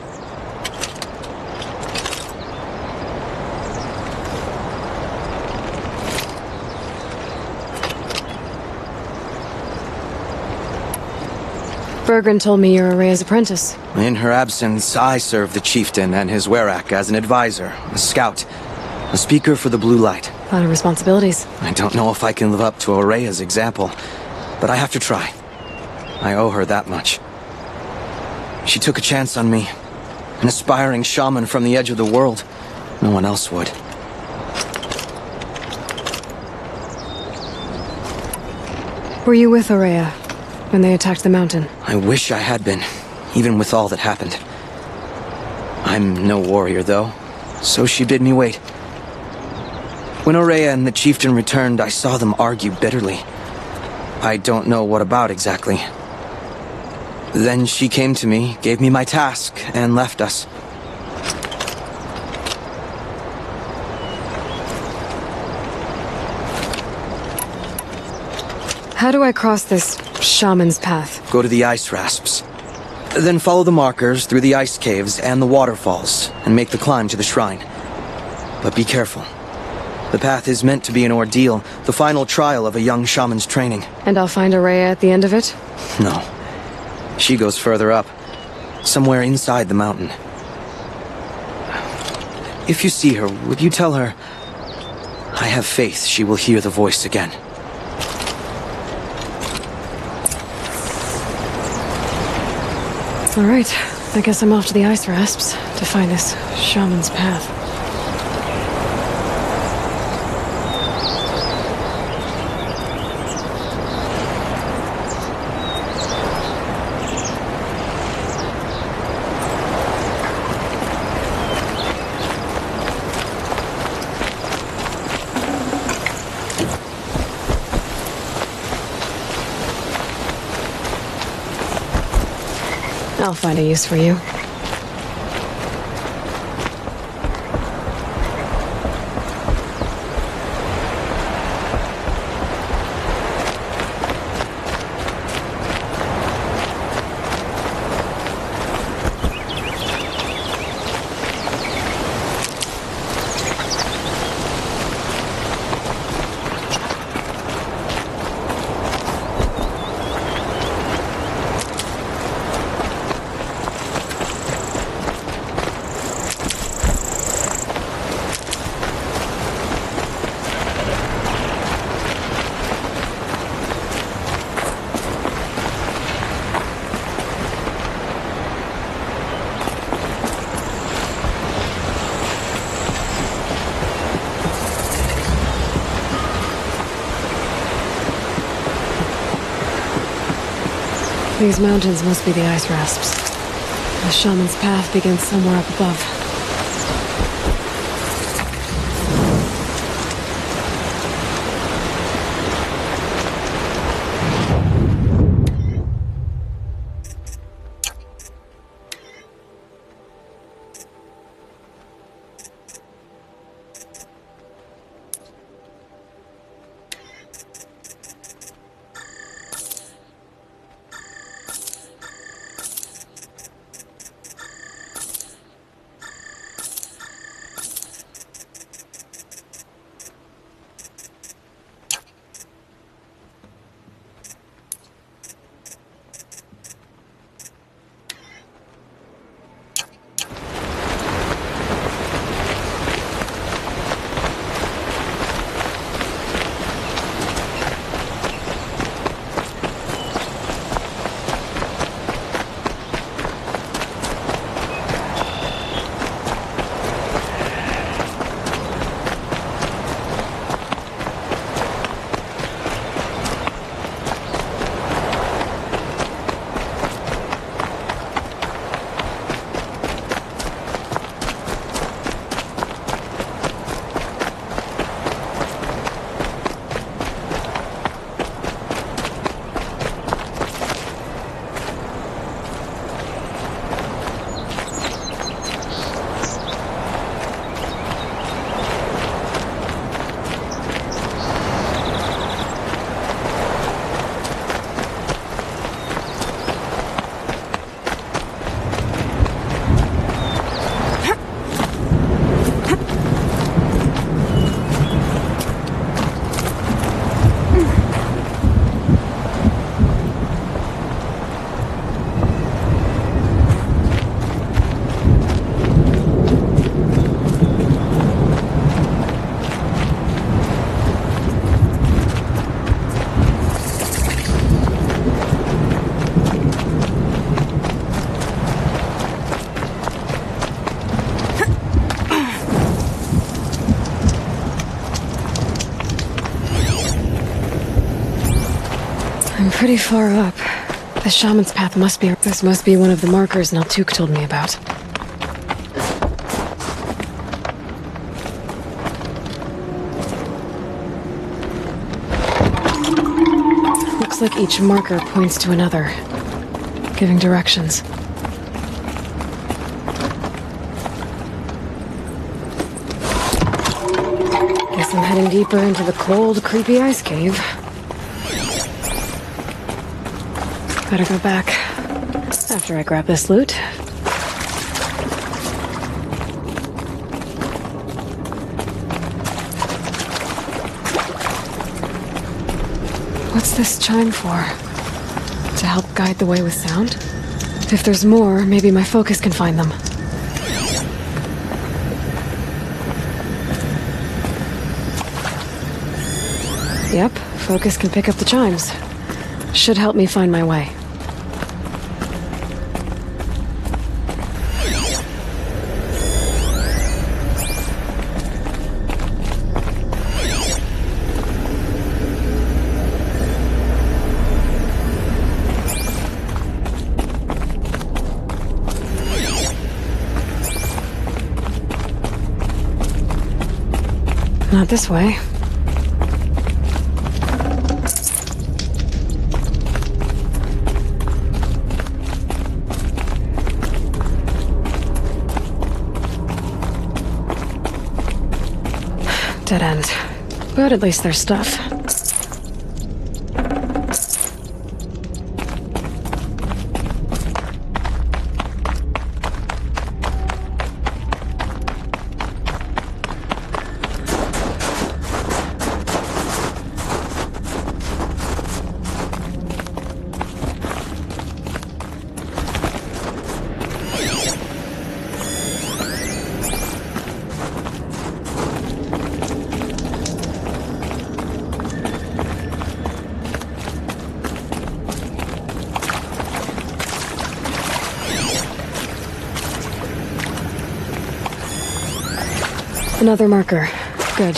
Bergren told me you're Aurea's apprentice. In her absence, I serve the chieftain and his werak as an advisor, a scout, a speaker for the blue light. A lot of responsibilities. I don't know if I can live up to Aurea's example, but I have to try. I owe her that much. She took a chance on me, an aspiring shaman from the edge of the world. No one else would. Were you with Aurea when they attacked the mountain? I wish I had been, even with all that happened. I'm no warrior, though, so she bid me wait. When Aurea and the chieftain returned, I saw them argue bitterly. I don't know what about exactly. Then she came to me, gave me my task, and left us. How do I cross this shaman's path? Go to the ice rasps. Then follow the markers through the ice caves and the waterfalls, and make the climb to the shrine. But be careful. The path is meant to be an ordeal, the final trial of a young shaman's training. And I'll find Aurea at the end of it? No. She goes further up, somewhere inside the mountain. If you see her, would you tell her, I have faith she will hear the voice again. All right, I guess I'm off to the ice rasps to find this shaman's path. I'll find a use for you. These mountains must be the ice rasps. The shaman's path begins somewhere up above. Pretty far up. The shaman's path must be... This must be one of the markers Naltuk told me about. Looks like each marker points to another, giving directions. Guess I'm heading deeper into the cold, creepy ice cave. Better go back after I grab this loot. What's this chime for? To help guide the way with sound? If there's more, maybe my focus can find them. Yep, focus can pick up the chimes. Should help me find my way. Not this way. Dead end. But at least there's stuff. Another marker. Good.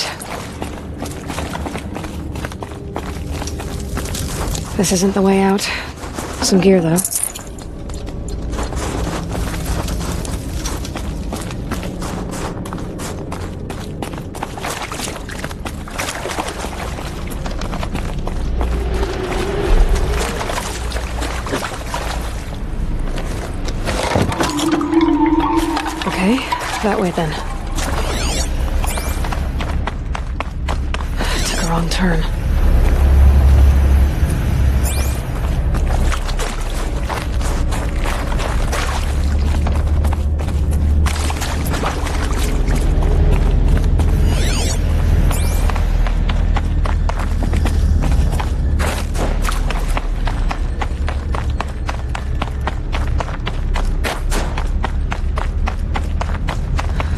This isn't the way out. Some gear, though. Okay, that way then. Wrong turn.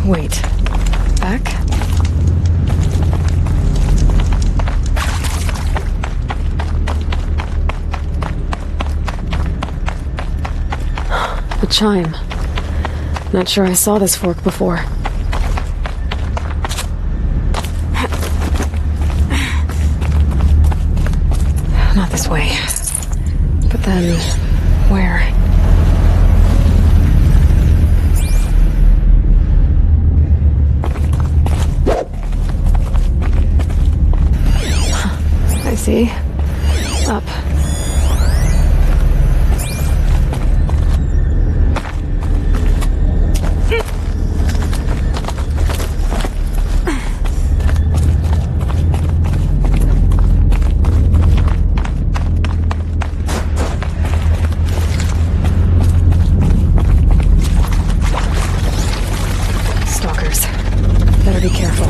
Wait. Back? The chime. Not sure I saw this fork before. Not this way. But then, where? I see. Up. Better be careful.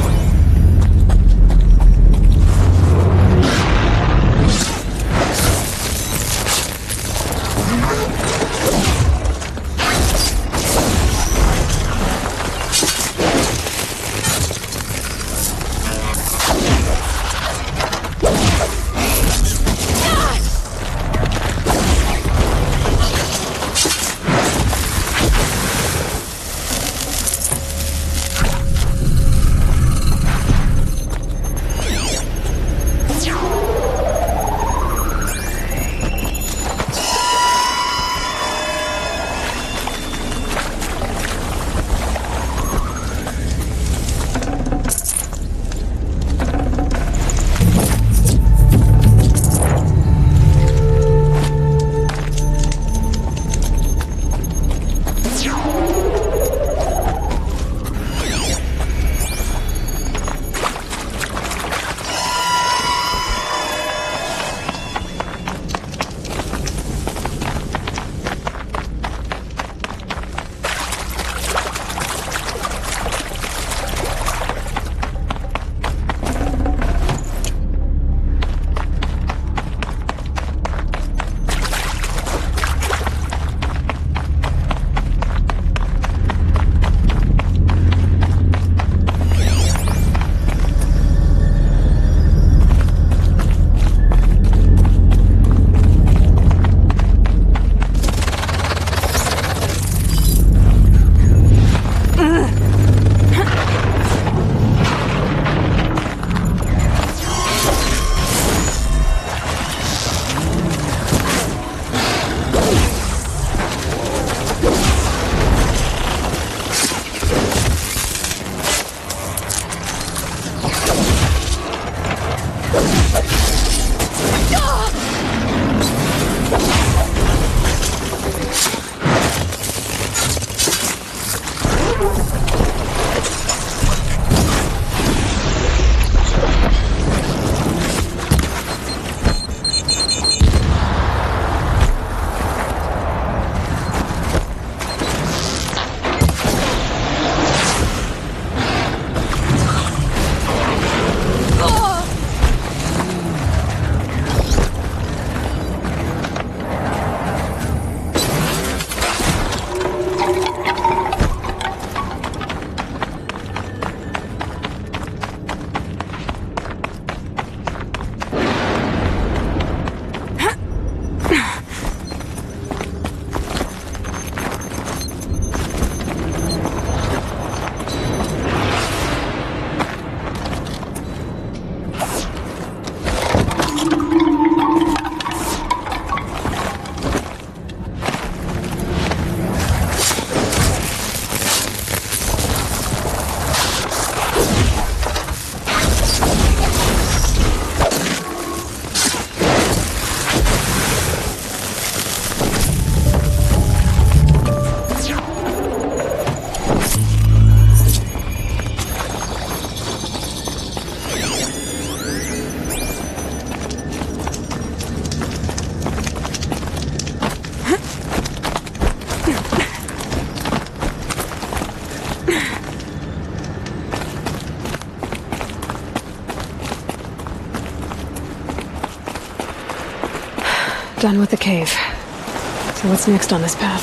Done with the cave. So what's next on this path?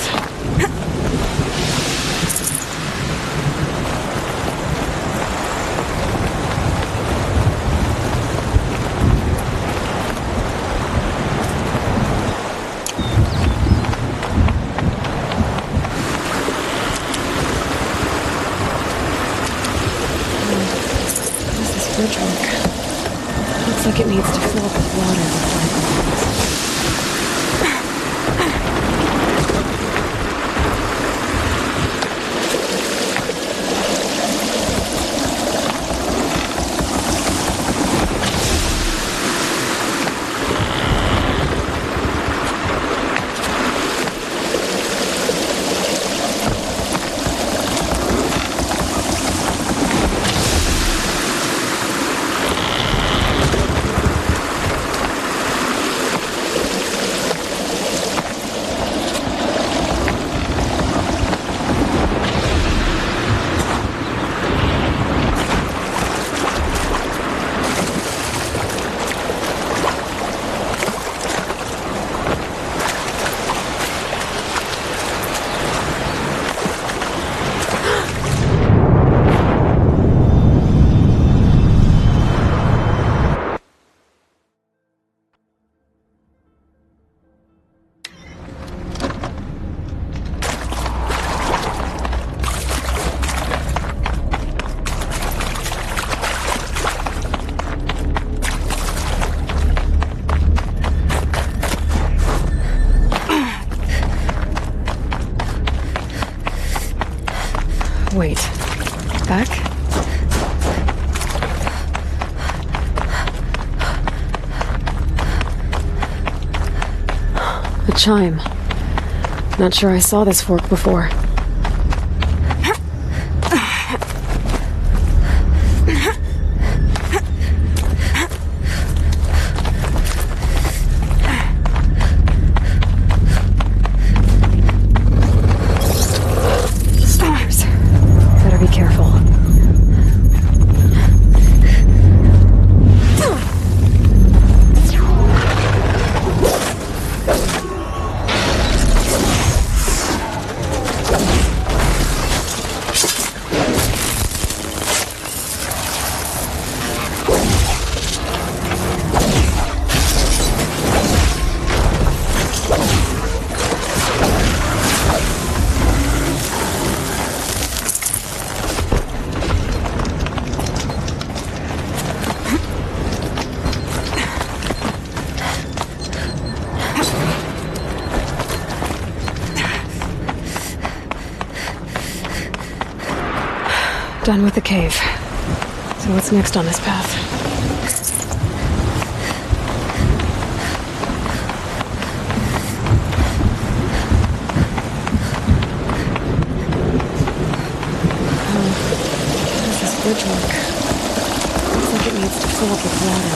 Bridge work. Looks like it needs to fill up with water before it opens. Wait. Back? A chime. Not sure I saw this fork before. Done with the cave. So what's next on this path? How does this bridge work? Looks like it needs to fill up with water.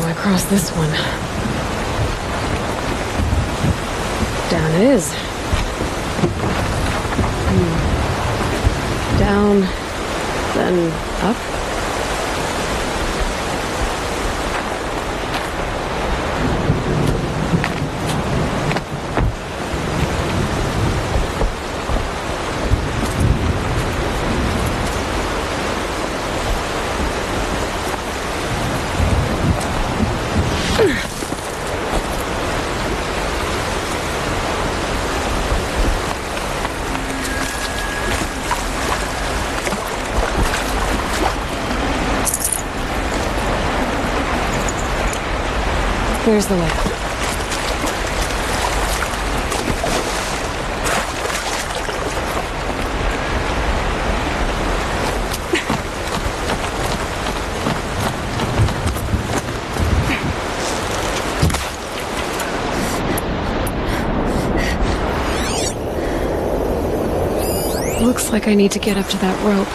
Across this one. Down it is. Down, then up. There's the way. like I need to get up to that rope.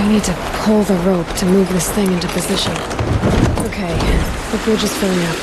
I need to pull the rope to move this thing into position. Okay, the bridge is filling up.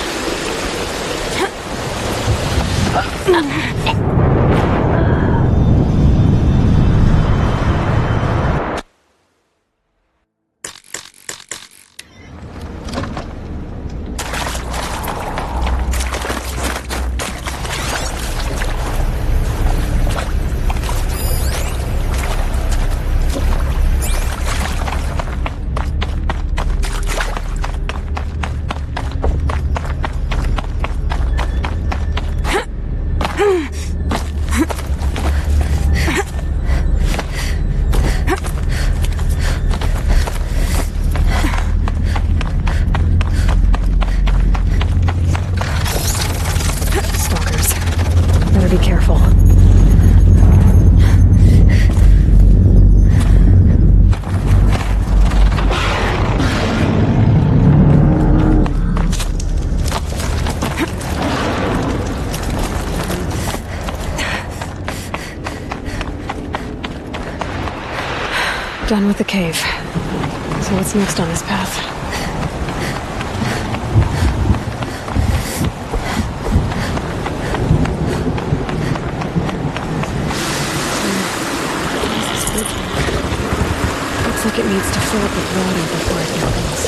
Done with the cave. So what's next on this path? Looks like it needs to fill up with water before it can cross.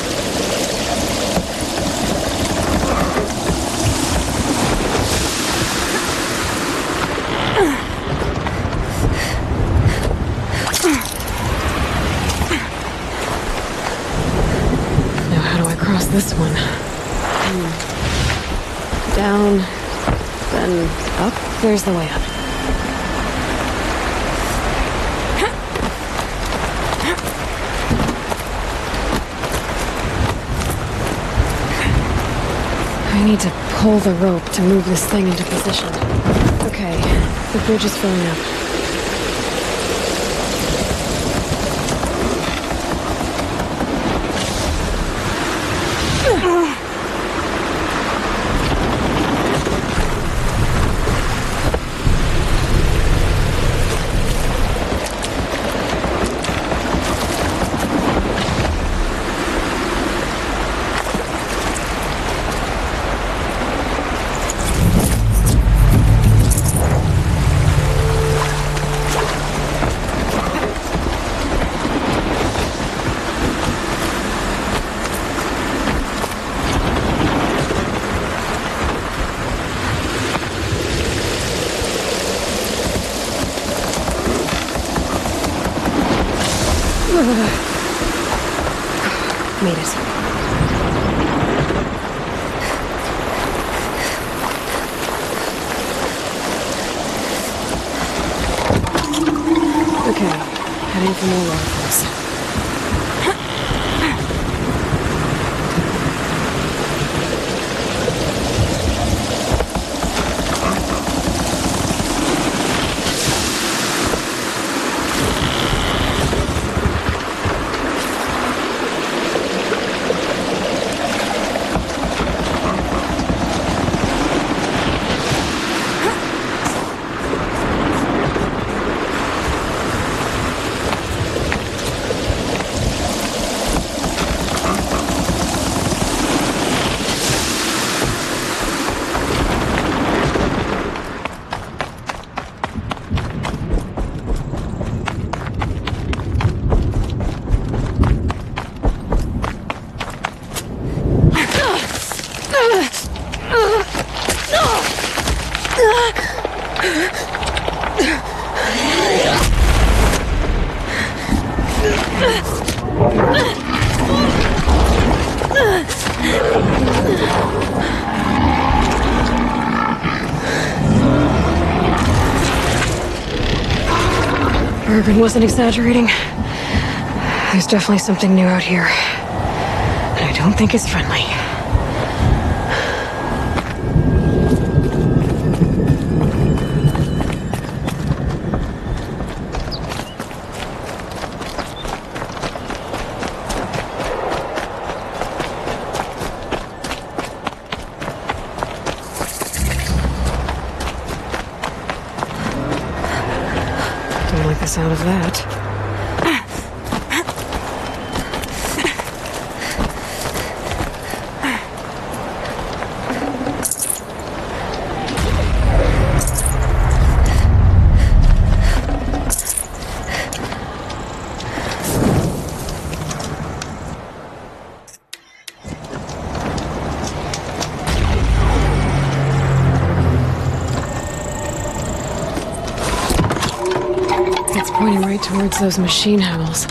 This one. Down, then up. There's the way up. I need to pull the rope to move this thing into position. Okay, the bridge is filling up. Made it. Okay, heading for more waterfalls. Bergen wasn't exaggerating. There's definitely something new out here. And I don't think it's friendly. Don't like the sound of that. pointing right towards those machine howls.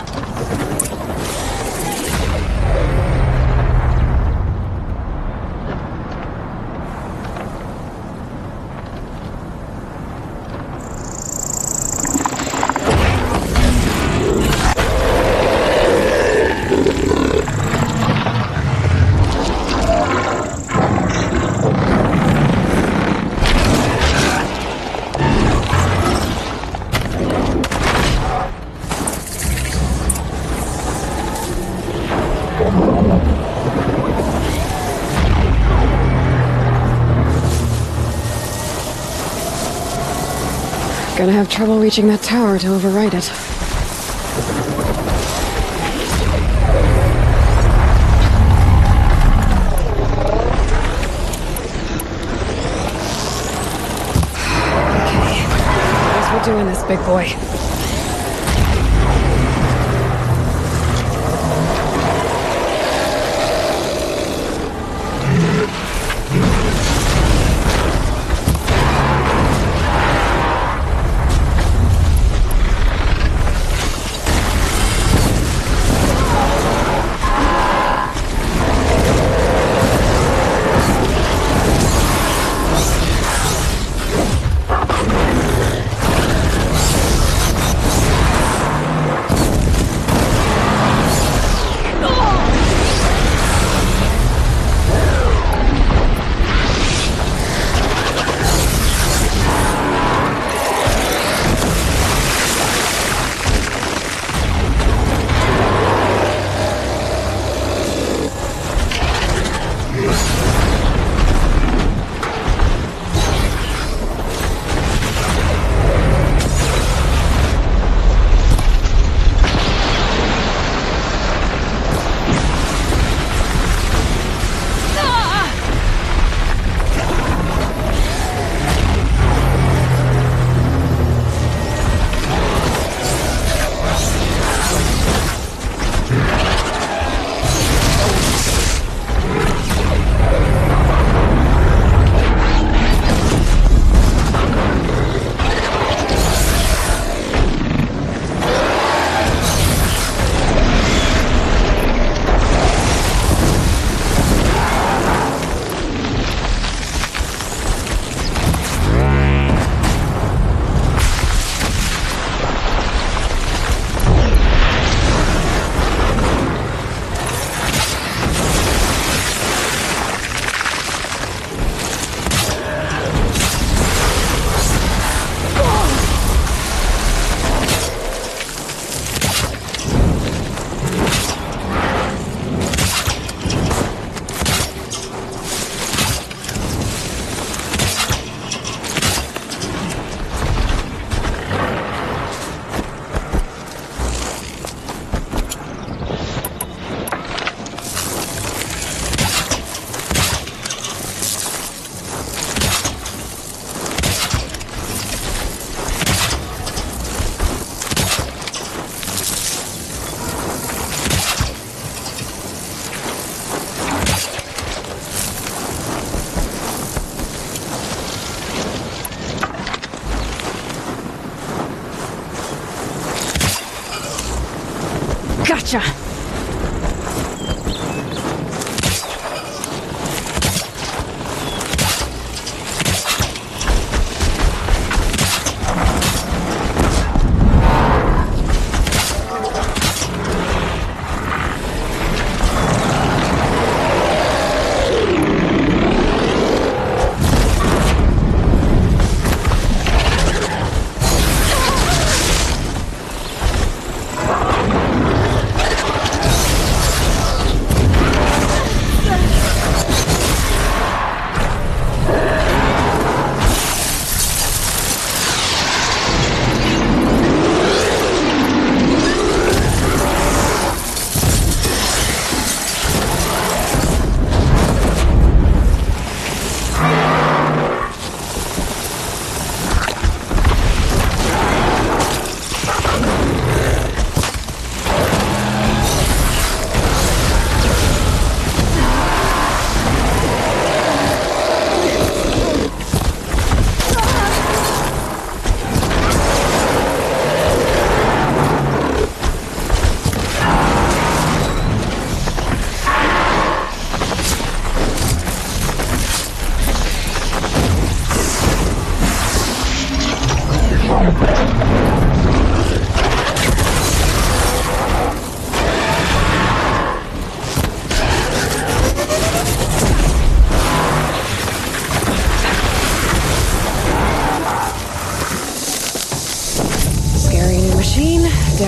Gonna have trouble reaching that tower to override it. Okay, guess we're doing this, big boy. Gotcha!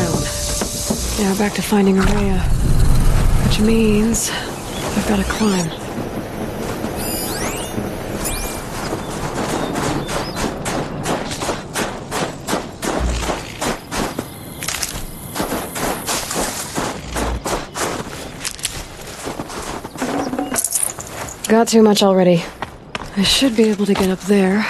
down. Now back to finding Araya. Which means I've got to climb. Got too much already. I should be able to get up there.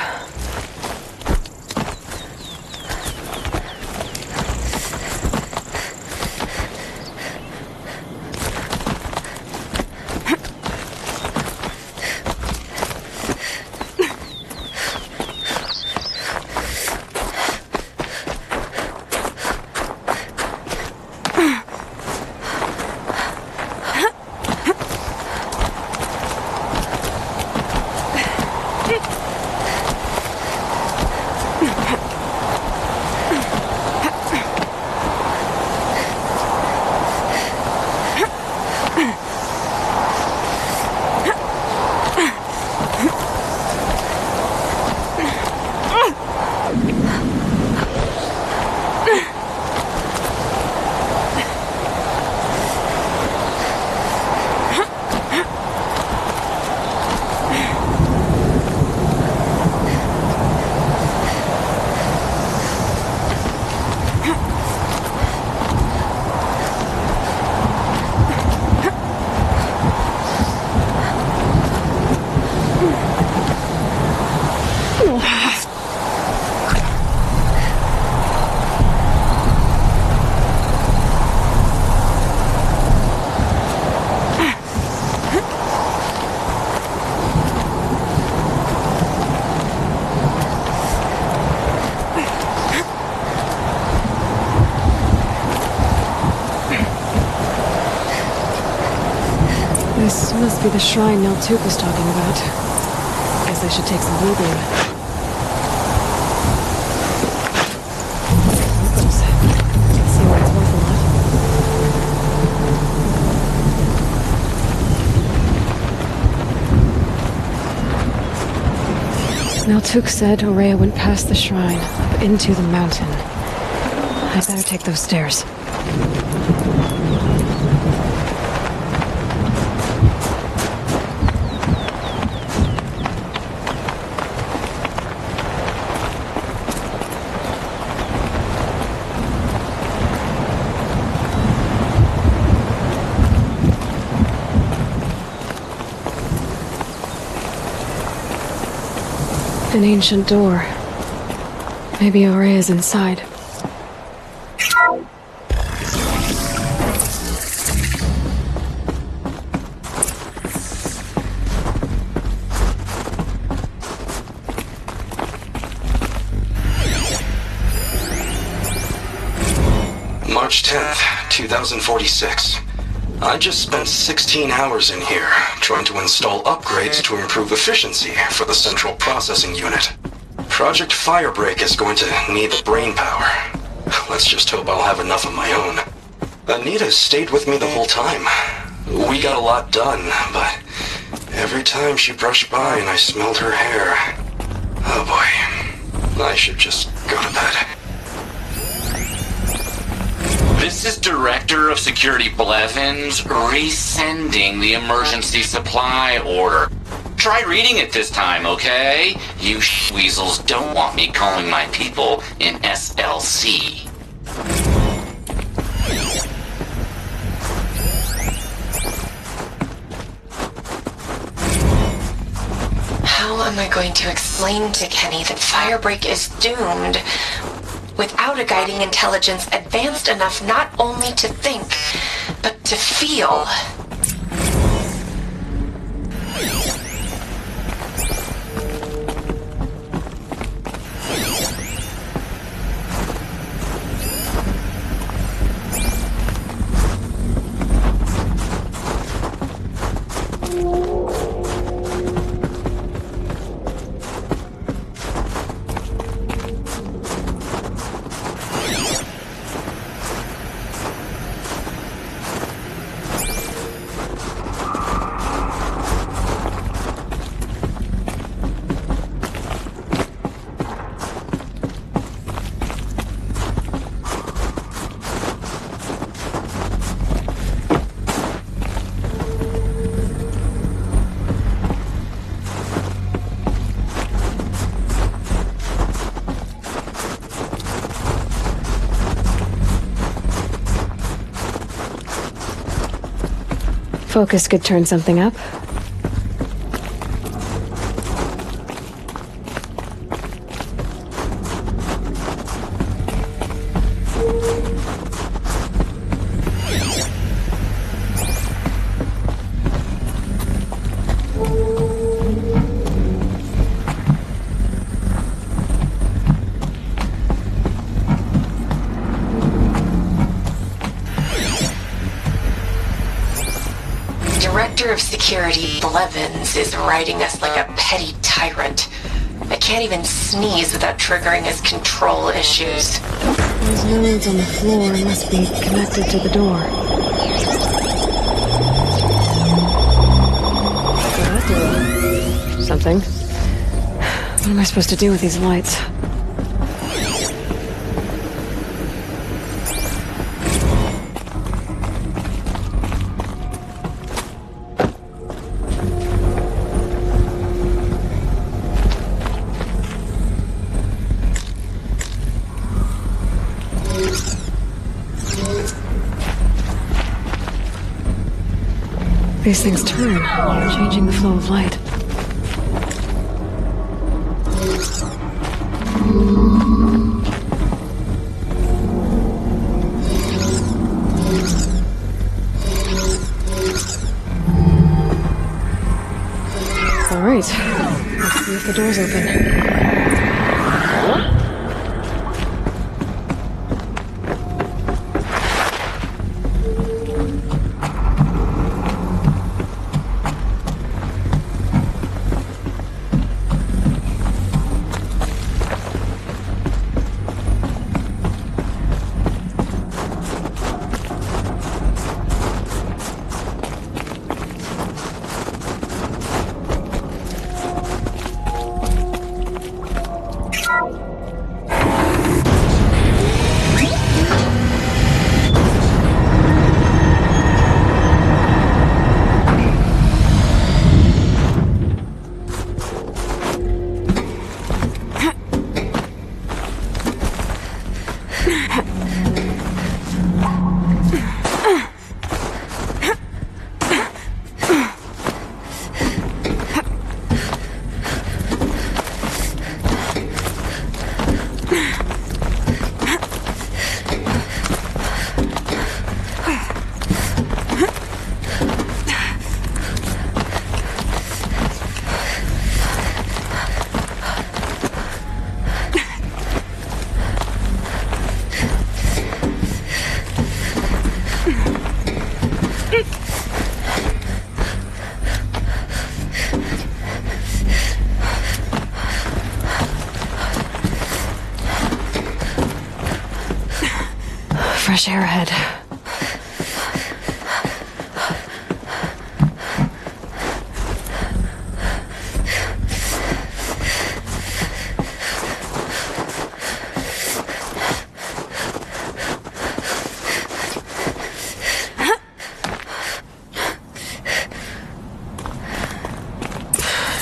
This must be the shrine Neltuk was talking about. Guess I should take some blue beam. Let's see what it's worth a lot. Neltuk said Araya went past the shrine, up into the mountain. I better take those stairs. An ancient door. Maybe Araya's inside. March 10th, 2046. I just spent 16 hours in here, trying to install upgrades to improve efficiency for the central processing unit. Project Firebreak is going to need the brain power. Let's just hope I'll have enough of my own. Anita stayed with me the whole time. We got a lot done, but every time she brushed by and I smelled her hair... Oh boy, I should just go to bed. This is Director of Security Blevins resending the emergency supply order. Try reading it this time, okay? You weasels don't want me calling my people in SLC. How am I going to explain to Kenny that Firebreak is doomed without a guiding intelligence advanced enough not only to think, but to feel? Focus could turn something up. Director of Security Blevins is riding us like a petty tyrant. I can't even sneeze without triggering his control issues. Those nodes on the floor must be connected to the door. What did that do? Something. What am I supposed to do with these lights? These things turn, changing the flow of light. All right, let's see if the door's open. Fresh air ahead.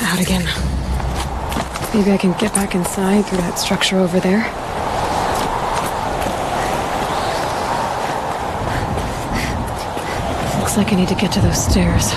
Out again. Maybe I can get back inside through that structure over there. Looks like I need to get to those stairs.